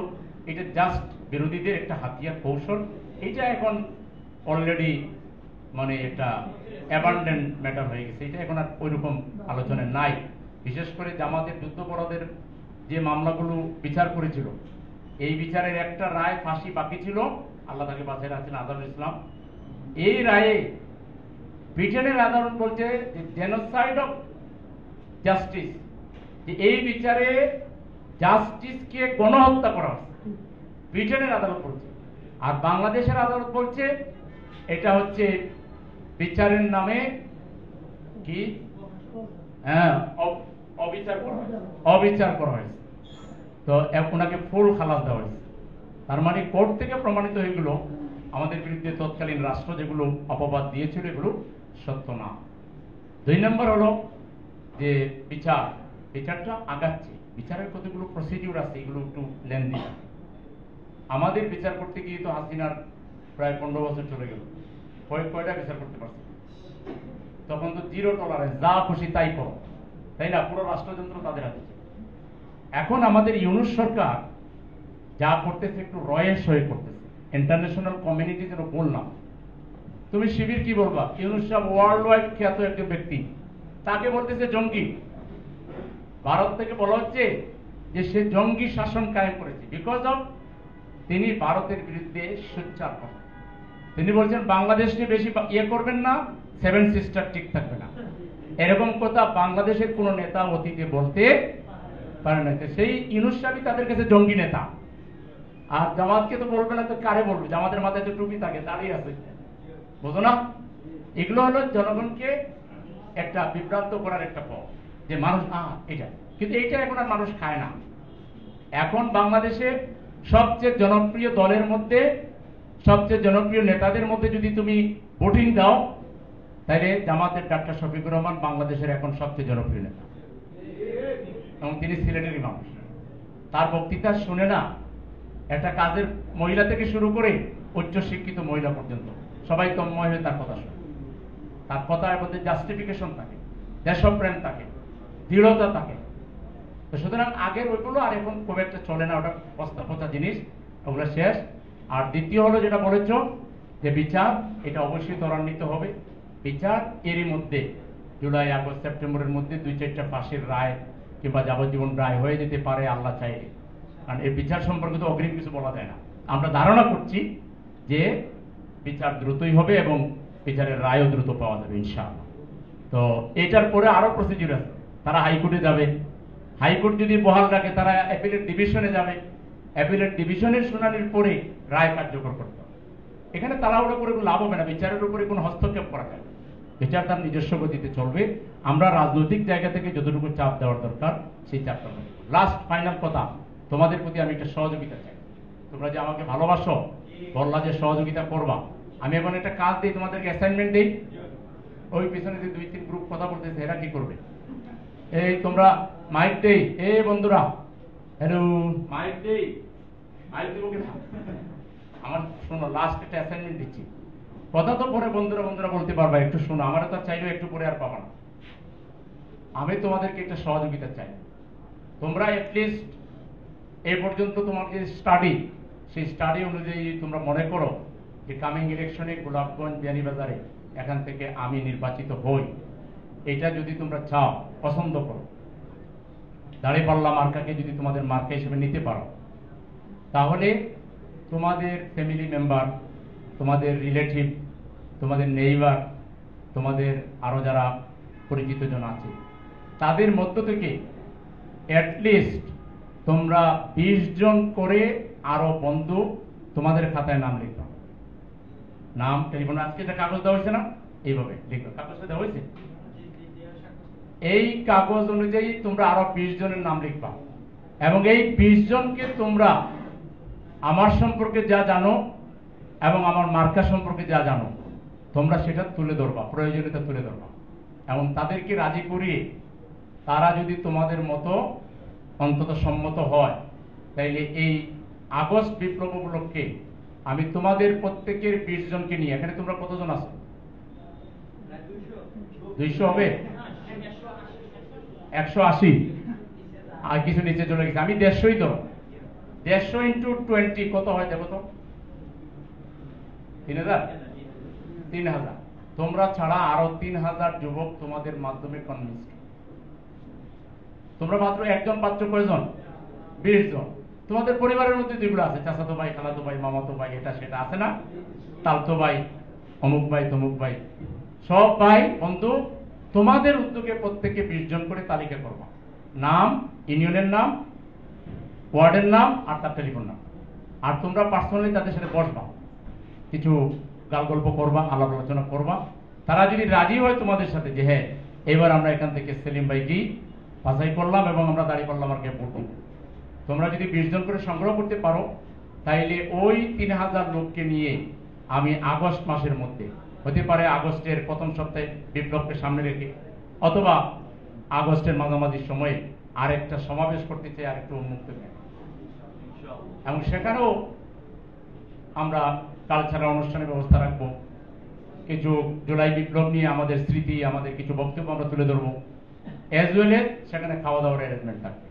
এটা জাস্ট বিরোধীদের একটা হাতিয়ার কৌশল, এইটা এখন অলরেডি মানে একটা অ্যাবান্ডেন্ট ম্যাটার হয়ে গেছে, এটা এখন আর ওইরকম আলোচনা নাই। বিশেষ করে জামাতের যুদ্ধাপরাধের যে মামলাগুলো বিচার করেছিল, এই বিচারের একটা রায় ফাঁসি বাকি ছিল, আল্লাহ তাকে বাঁচিয়ে রাখছেন আজহারুল ইসলাম। এই রায়ে ব্রিটেনের আদালত বলছে যে জেনোসাইড অফ জাস্টিস, যে এই বিচারে জাস্টিসকে গণহত্যা করা হচ্ছে, ব্রিটেনের আদালত বলছে। আর বাংলাদেশের আদালত বলছে এটা হচ্ছে বিচারের নামে কি অবিচার করা হয়েছে। তো ওনাকে ফুল খালাস দেওয়া হয়েছে। তার মানে কোর্ট থেকে প্রমাণিত হয়ে গেল আমাদের বিরুদ্ধে তৎকালীন রাষ্ট্র যেগুলো অপবাদ দিয়েছিল এগুলো সত্য না। 2 নম্বর হলো যে বিচারটা আগাচ্ছে, বিচারের কতগুলো প্রসিডিউর আছে, এগুলো একটু লেন্দি। আমাদের বিচার করতে গিয়ে তো হাসিনার প্রায় 15 বছর চলে গেল, কয়টা বিচার করতে পারছে? তখন তো 0 টলারেন্স, যা খুশি তাই করো, তাই না? পুরো রাষ্ট্রযন্ত্র তাদের হাতে। এখন আমাদের ইউনূস সরকার যা করতেছে একটু রয়ের সয়ে করতেছে, ইন্টারন্যাশনাল কমিউনিটি যেন বললাম। তুমি শিবির কি বলবা? ইউনূস সাহেব ওয়ার্ল্ড ওয়াইড খ্যাত একজন ব্যক্তি, তাকে বলতেছে জঙ্গি। ভারত থেকে বলা হচ্ছে যে সে জঙ্গি শাসন কায়েম করেছে, বিকজ অফ তিনি ভারতের বিরুদ্ধে সোচ্চার করেন। তিনি বলছেন বাংলাদেশকে বেশি করবেন না, 7 সিস্টার ঠিক থাকবে না, এরকম কথা বাংলাদেশের কোন নেতা অতীতে বলতে পারে না। সেই ইউনূস সাহেবই তাদের কাছে জঙ্গি নেতা। আর জামাতকে তো বলবে না, তো কারে বলবে? জামাতের মাথায় তো টুপি থাকে, দাঁড়িয়ে আছে, বুঝো না? এগুলো হলো জনগণকে একটা বিভ্রান্ত করার একটা পথ, যে মানুষ এটা, কিন্তু এইটা এখন আর মানুষ খায় না। এখন বাংলাদেশে সবচেয়ে জনপ্রিয় দলের মধ্যে, সবচেয়ে জনপ্রিয় নেতাদের মধ্যে যদি তুমি ভোটিং দাও, তাহলে জামাতের ডাক্তার শফিকুর রহমান বাংলাদেশের এখন সবচেয়ে জনপ্রিয় নেতা, এবং তিনি সিলেটেরই মানুষ। তার বক্তৃতা শুনে না একটা কাজের মহিলা থেকে শুরু করে উচ্চ শিক্ষিত মহিলা পর্যন্ত সবাই তন্ময় হয়ে তার কথা শুনে। তার কথার মধ্যে জাস্টিফিকেশন থাকে, দেশপ্রেম থাকে, দৃঢ়তা থাকে। তো সুতরাং আগের ওইগুলো আর এখন খুব একটা চলে না, ওটা পচা জিনিস, ওগুলো শেষ। আর দ্বিতীয় হলো যেটা বলেছ যে বিচার, এটা অবশ্যই ত্বরান্বিত হবে। বিচার এরই মধ্যে জুলাই, আগস্ট, সেপ্টেম্বরের মধ্যে 2-4টা ফাঁসির রায় কিংবা যাবজ্জীবন রায় হয়ে যেতে পারে আল্লাহ চাইলে। কারণ এই বিচার সম্পর্কে তো অগ্রিম কিছু বলা যায় না। আমরা ধারণা করছি যে বিচার দ্রুতই হবে এবং বিচারের রায়ও দ্রুত পাওয়া যাবে ইনশাআল্লাহ। তো এটার পরে আরো প্রসিডিউর আছে, তারা হাইকোর্টে যাবে, হাইকোর্ট যদি বহাল রাখে তারা অ্যাপিলেট ডিভিশনে যাবে, অ্যাপিলেট ডিভিশনের শুনানির পরে রায় কার্যকর করতে হবে। এখানে তাড়াহুড়ো করে লাভ হবে না, বিচারের উপরে কোনো হস্তক্ষেপ করা যায় না, বিচার তার নিজস্ব গতিতে চলবে। আমরা রাজনৈতিক জায়গা থেকে যতটুকু চাপ দেওয়ার দরকার সেই চাপটা দেব। লাস্ট ফাইনাল কথা, তোমাদের প্রতি আমি একটা সহযোগিতা চাই। তোমরা যে আমাকে ভালোবাসো, বললা যে সহযোগিতা করবা, আমি এখন একটা কাজ দিই, তোমাদেরকে অ্যাসাইনমেন্ট দিই। ওই পিছনে যে 2-3 গ্রুপ কথা বলতেছে, এরা কি করবে? এই তোমরা মাইক দেই, এই বন্ধুরা, হ্যালো, মাইক দেই, মাইক দেবো কিনা? আমার শোনো, লাস্ট একটা অ্যাসাইনমেন্ট দিচ্ছি, কথা তো পরে বন্ধুরা বন্ধুরা বলতে পারবা, একটু শোনো। আমার তো চাইলেও একটু পরে আর পাবা না। আমি তোমাদেরকে একটা সহযোগিতা চাই। তোমরা অ্যাটলিস্ট এ পর্যন্ত তোমার যে স্টাডি, সেই স্টাডি অনুযায়ী তোমরা মনে করো যে কামিং ইলেকশনে গোলাপগঞ্জ, বিয়ানীবাজারে এখান থেকে আমি নির্বাচিত হই, এটা যদি তোমরা চাও, পছন্দ করো, দাঁড়িপাল্লা মার্কাকে যদি তোমাদের মার্কা হিসেবে নিতে পারো, তাহলে তোমাদের ফ্যামিলি মেম্বার, তোমাদের রিলেটিভ, তোমাদের নেইবার, তোমাদের আরো যারা পরিচিত জন আছে, তাদের মধ্য থেকে অ্যাটলিস্ট তোমরা 20 জন করে আরো বন্ধু তোমাদের খাতায় নাম লিখবা। নাম, টেলিফোন, আজকে একটা কাগজ দেওয়া হয়েছে না, এইভাবে লিখবা। কাগজটা দেওয়া হয়েছে, এই কাগজ অনুযায়ী তোমরা আরো 20 জনের নাম লিখবা, এবং এই 20 জনকে তোমরা আমার সম্পর্কে যা জানো এবং আমার মার্কা সম্পর্কে যা জানো, তোমরা সেটা তুলে ধরবা, প্রয়োজনীয়তা তুলে ধরবা, এবং তাদেরকে রাজি করিয়ে তারা যদি তোমাদের মতো অন্তত সম্মত হয়, তাইলে এই আগস্ট বিপ্লব উপলক্ষে আমি তোমাদের প্রত্যেকের 20 জনকে নিয়ে, এখানে তোমরা কতজন আছো? 200 হবে, 180, আর কিছু নিচে চলে গেছে। আমি 150ই তো, 150 ইন্টু 20 কত হয় দেখো তো? 3000। তোমরা ছাড়া আরো 3000 যুবক তোমাদের মাধ্যমে কনভিন্স। তোমরা মাত্র একজন পাচ্ছ কয়জন? 20 জন। তোমাদের পরিবারের মধ্যে যেগুলো আছে, চাচাতো ভাই, খালাতো ভাই, মামাতো ভাই, এটা সেটা আছে না, তালতো ভাই, অমুক ভাই, তমুক ভাই, সব ভাই বন্ধু, তোমাদের উদ্যোগে প্রত্যেকে 20 জন করে তালিকা করবা। নাম, ইউনিয়নের নাম, ওয়ার্ডের নাম, আর তার টেলিফোন নাম। আর তোমরা পার্সোনালি তাদের সাথে বসবা, কিছু গাল গল্প করবা, আলাপ আলোচনা করবা। তারা যদি রাজি হয় তোমাদের সাথে যে হ্যাঁ এবার আমরা এখান থেকে সেলিম ভাইকে বাছাই করলাম এবং আমরা দাঁড়িয়ে পারলাম আর কে ভোট দিব, তোমরা যদি 20 জন করে সংগ্রহ করতে পারো, তাইলে ওই 3000 লোককে নিয়ে আমি আগস্ট মাসের মধ্যে, হতে পারে আগস্টের প্রথম সপ্তাহে বিপ্লবকে সামনে রেখে, অথবা আগস্টের মাঝামাঝি সময়ে আরেকটা সমাবেশ করতে চাই, আরেকটু উন্মুক্ত, এবং সেখানেও আমরা কালচারাল অনুষ্ঠানের ব্যবস্থা রাখবো। কিছু জুলাই বিপ্লব নিয়ে আমাদের স্মৃতি, আমাদের কিছু বক্তব্য আমরা তুলে ধরবো, এজ ওয়েল এজ সেখানে খাওয়া দাওয়ার অ্যারেঞ্জমেন্ট থাকবে।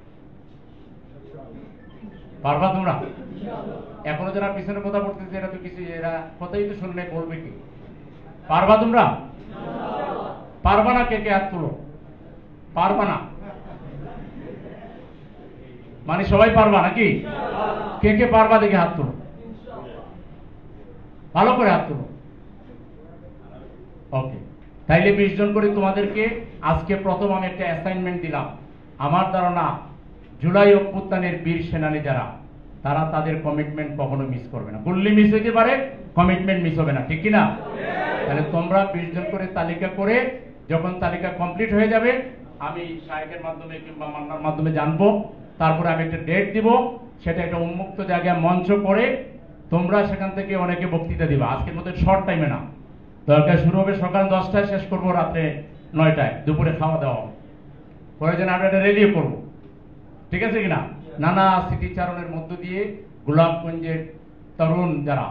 পারবা তোমরা? এখনো যারা পিছনে কথা বলতেছে, এরা তো কিছু, এরা কথাই তো শুনলে বলবে কি? পারবা তোমরা? পারবা না? কে কে হাত তুলো। পারবা না মানে সবাই পারবা নাকি? কে কে পারবা দেখে হাত তুলো, ভালো করে হাত তুলো। ওকে, তাইলে 20 জন করে তোমাদেরকে আজকে প্রথম আমি একটা অ্যাসাইনমেন্ট দিলাম। আমার ধারণা জুলাই অভ্যুত্থানের বীর সেনানী যারা, তারা তাদের কমিটমেন্ট কখনো মিস করবে না। গুল্লি মিস হইতে পারে, কমিটমেন্ট মিস হবে না, ঠিক কিনা? তাহলে তোমরা 20 জন করে তালিকা করে, যখন তালিকা কমপ্লিট হয়ে যাবে আমি শায়েখের মাধ্যমে কিংবা মান্নার মাধ্যমে জানবো, তারপরে আমি একটা ডেট দিব, সেটা একটা উন্মুক্ত জায়গায় মঞ্চ করে তোমরা সেখান থেকে অনেকে বক্তৃতা দিবা। আজকের মধ্যে শর্ট টাইমে না, দরকার শুরু হবে সকাল 10টায়, শেষ করবো রাত্রে 9টায়, দুপুরে খাওয়া দাওয়া প্রয়োজনে আমরা একটা রেলিও করবো, ঠিক আছে কিনা? নানা স্মৃতিচারণের মধ্য দিয়ে গোলাপগঞ্জের তরুণ যারা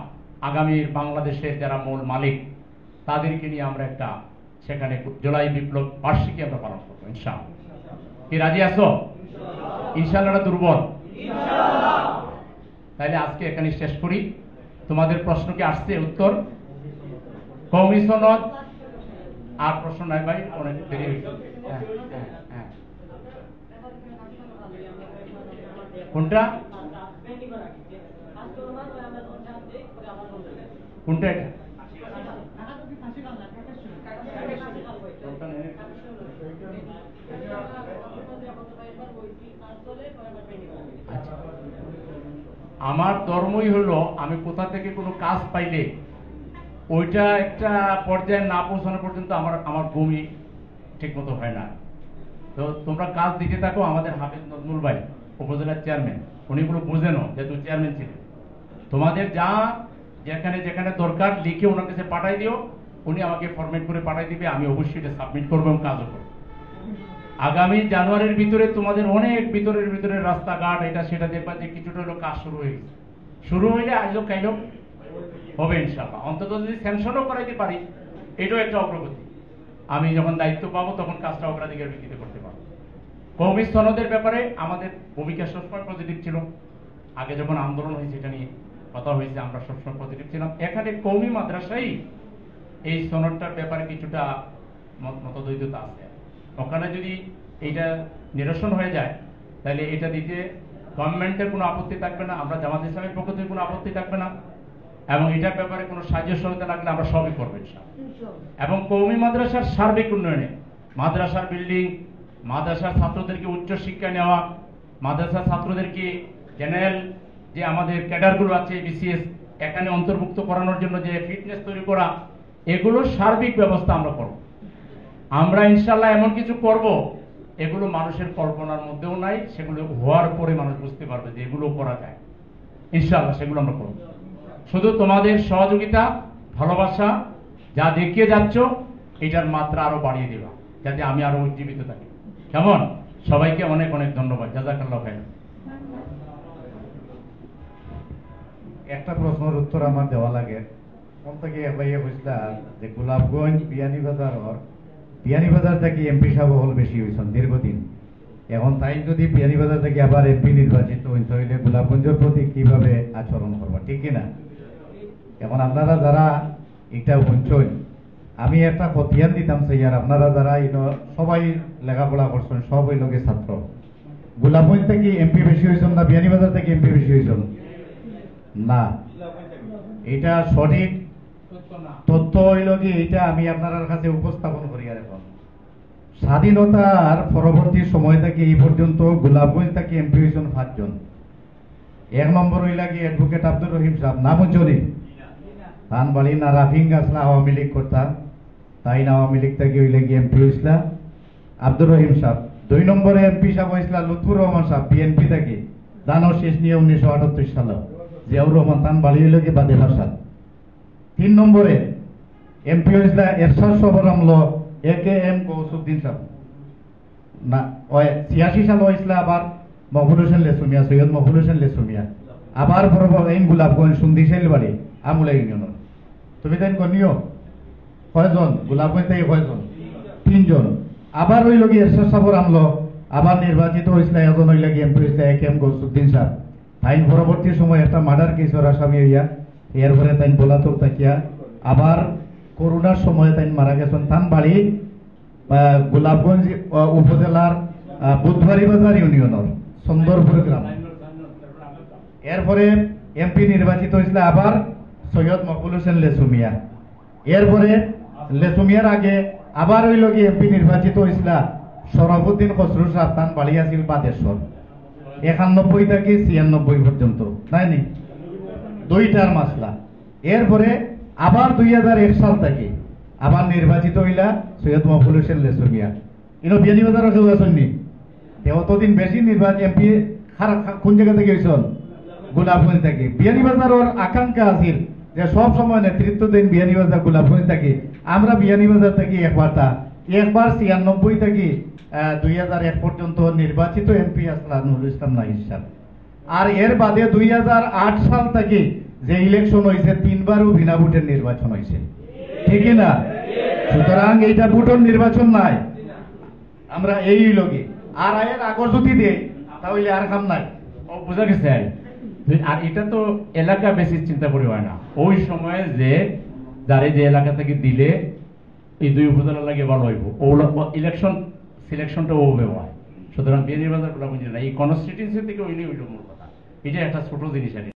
আগামীর বাংলাদেশের যারা মূল মালিক তাদেরকে নিয়ে আমরা একটা সেখানে জুলাই বিপ্লব বার্ষিকী আমরা পালন করবো ইনশাআল্লাহ। কি রাজি আছো? ইনশাআল্লাহ দুর্বল? তাইলে আজকে এখানে শেষ করি। তোমাদের প্রশ্ন কি আসছে? উত্তর কওমি সনদ আর প্রশ্ন নাই ভাই, অনেক দেরি হয়েছে। কোনটা কোনটা এটা? আমার ধর্মই হলো আমি কোথা থেকে কোনো কাজ পাইলে ওইটা একটা পর্যায়ে না পৌঁছানো পর্যন্ত আমার বমি ঠিক মতো হয় না। তো তোমরা কাজ দিতে থাকো। আমাদের হাফেজ নজমুল ভাই উপজেলার চেয়ারম্যান, উনি গুলো বুঝেনো যেহেতু চেয়ারম্যান ছিলেন, তোমাদের যা যেখানে যেখানে দরকার লিখে ওনার কাছে পাঠাই দিও, উনি আমাকে ফরম্যাট করে পাঠাই দিবে, আমি অবশ্যই এটা সাবমিট করবো এবং কাজও করবো। আগামী জানুয়ারির ভিতরে তোমাদের অনেক ভিতরে রাস্তাঘাট এটা সেটা দেখবা যে কিছুটা হলো কাজ শুরু হয়ে গেছে। শুরু হইলে আজও কাইলো হবে ইনশাআল্লাহ। অন্তত যদি স্যাংশনও করাইতে পারি এটাও একটা অগ্রগতি। আমি যখন দায়িত্ব পাবো তখন কাজটা অগ্রাধিকার ভিত্তিতে করতে পারবো। কওমি সনদের ব্যাপারে আমাদের ভূমিকা সবসময় পজিটিভ ছিল। আগে যখন আন্দোলন হয়েছে এটা নিয়ে কথা হয়েছে, আমরা সবসময় পজিটিভ ছিলাম। এখানে কওমি মাদ্রাসাই এই সনদটার ব্যাপারে কিছুটা মতদ্বৈধতা আছে। ওখানে যদি এইটা নিরসন হয়ে যায় তাহলে এটা দিতে গভর্নমেন্টের কোনো আপত্তি থাকবে না, আমরা জামাত ইসলামের পক্ষ থেকে কোনো আপত্তি থাকবে না, এবং এটার ব্যাপারে কোনো সাহায্য সহায়তা লাগলে আমরা সবই করবো ইনশাআল্লাহ। এবং কওমি মাদ্রাসার সার্বিক উন্নয়নে মাদ্রাসার বিল্ডিং, মাদ্রাসার ছাত্রদেরকে উচ্চ শিক্ষা নেওয়া, মাদ্রাসার ছাত্রদেরকে জেনারেল যে আমাদের ক্যাডারগুলো আছে বিসিএস এখানে অন্তর্ভুক্ত করানোর জন্য যে ফিটনেস তৈরি করা, এগুলোর সার্বিক ব্যবস্থা আমরা করব। আমরা ইনশাআল্লাহ এমন কিছু করব এগুলো মানুষের কল্পনার মধ্যেও নাই, সেগুলো হওয়ার পরে মানুষ বুঝতে পারবে যে এগুলো করা যায়। ইনশাআল্লাহ সেগুলো আমরা করব। শুধু তোমাদের সহযোগিতা, ভালোবাসা যা দেখিয়ে যাচ্ছ এটার মাত্রা আরো বাড়িয়ে দেবা, যাতে আমি আরো উজ্জীবিত থাকি। কেমন? সবাইকে অনেক অনেক ধন্যবাদ। জাযাকাল্লাহু খাইরান। একটা প্রশ্নের উত্তর আমার দেওয়া লাগে। কোন থেকে ভাইয়া বুঝলা যে গোলাপগঞ্জ বিয়ানীবাজার থেকে এমপি সাহেব হল বেশি হয়েছেন দীর্ঘদিন। এখন তাই যদি বিয়ানীবাজার থেকে আবার এমপি নির্বাচিত হইতে হইলে গোলাপগঞ্জের প্রতি কিভাবে আচরণ করবা, ঠিক কিনা? এখন আপনারা যারা এটা শুনছেন, আমি একটা খতিয়ান দিতাম স্যার, আপনারা যারা সবাই লেখাপড়া করছেন, সবাই লোকে ছাত্র, গোলাপগঞ্জ থেকে এমপি বেশি হয়েছেন না বিয়ানীবাজার থেকে এমপি বেশি হয়েছেন? না, এটা সঠিক তথ্য হইল কি এইটা আমি আপনার কাছে উপস্থাপন করি। আর এখন স্বাধীনতার পরবর্তী সময় থেকে এই পর্যন্ত গোলাপগঞ্জ থেকে এমপি হয়েছেন 5 জন। 1 নম্বর হইলা কি অ্যাডভোকেট আব্দুর রহিম সাহেব, নাম হচ্ছে ধানবাড়ি না রাফিং গাছলা আওয়ামী লীগ করতাম, তাই না আওয়ামী লীগ থেকে হইলে কি এমপি হয়েছিল আব্দুর রহিম সাহেব। 2 নম্বরে এমপি সাহেব হয়েছিল লুৎফুর রহমান সাহেব বিএনপি থেকে, দানব শেষ নিয়ে 1978 সালে। জিয়াউর রহমান ধানবাড়ি হইল কি বাদে ভাষা। 3 নম্বরে এমপি হয়েছিল এরশাদ সবর আমল AKM গৌসুদ্দিন সাহেব না, 86 সালে হয়েছিল আবার মকবুল হোসেন লেসুমিয়া, সৈয়দ মকবুল হোসেন লেসুমিয়া। আবার এই গোলাপগঞ্জ সুন্দিশাইল বাড়ি আমুলা ইউনিয়নের। তুমি তাই কনিও কয়জন? গোলাপগঞ্জ থেকে কয়জন? 3 জন। আবার হইল কি এরশাদ সবর আমল আবার নির্বাচিত হয়েছিল এজন হইল কি এমপি হয়েছিল AKM গৌসুদ্দিন সাহেব। তাই পরবর্তী সময় একটা মার্ডার কেসের আসামি হইয়া এরপরে তাই বলাতক তাকিয়া আবার করোনার সময় তাই মারা গেছেন ধানবাড়ি গোলাপগঞ্জ উপজেলার বুধবাড়ি বাজার ইউনিয়নের সুন্দরপুর গ্রাম। এরপরে এমপি নির্বাচিত হয়েছিল আবার সৈয়দ মকবুল হোসেন লেসুমিয়া। এরপরে লেসুমিয়ার আগে আবার হইল কি এমপি নির্বাচিত হয়েছিল শরফুদ্দিন খসরু সাহেব, ধানবাড়ি আছিল বাদেশ্বর। 91 থেকে 96 পর্যন্ত, তাই নি 2টার মাসলা। এরপরে আবার 2001 সাল থেকে আবার নির্বাচিত হইলা সৈয়দ মকবুল হোসেন লেসুমিয়া। ইনো বিয়ানীবাজারও কেউ আসেননি অতদিন বেশি নির্বাচন এমপি কোন জায়গা থেকে হয়েছেন গোলাপগঞ্জ থেকে বিয়ানীবাজারের আকাঙ্ক্ষা আছিল যে সব সময় নেতৃত্ব দেন বিয়ানীবাজার গোলাপগঞ্জ থেকে আমরা বিয়ানীবাজার থেকে একবার 96 থেকে 2001 পর্যন্ত নির্বাচিত এমপি আসলাম নুরুল ইসলাম নাহিদ সাহেব আর এর বাদে 2008 সাল থেকে যে ইলেকশন হয়েছে 3বারও বিনা ভোটের নির্বাচন হয়েছে ঠিক না সুতরাং এইটা ভোটের নির্বাচন নাই আমরা এই লগে আর এর আগর যদি দেয় তাহলে আর কাম নাই বোঝা গেছে আর এটা তো এলাকা বেসিস চিন্তা করে হয় না ওই সময়ে যে যারে যে এলাকা থেকে দিলে এই 2 উপজেলা লাগে ভালো হইব ও ইলেকশন সিলেকশনটা ওভাবে হয় সুতরাং বিয়ানীবাজার গোলাপগঞ্জ এই কনস্টিটিউয়েন্সি থেকে হইলে হইল মূল কথা এটা একটা ছোট জিনিস আর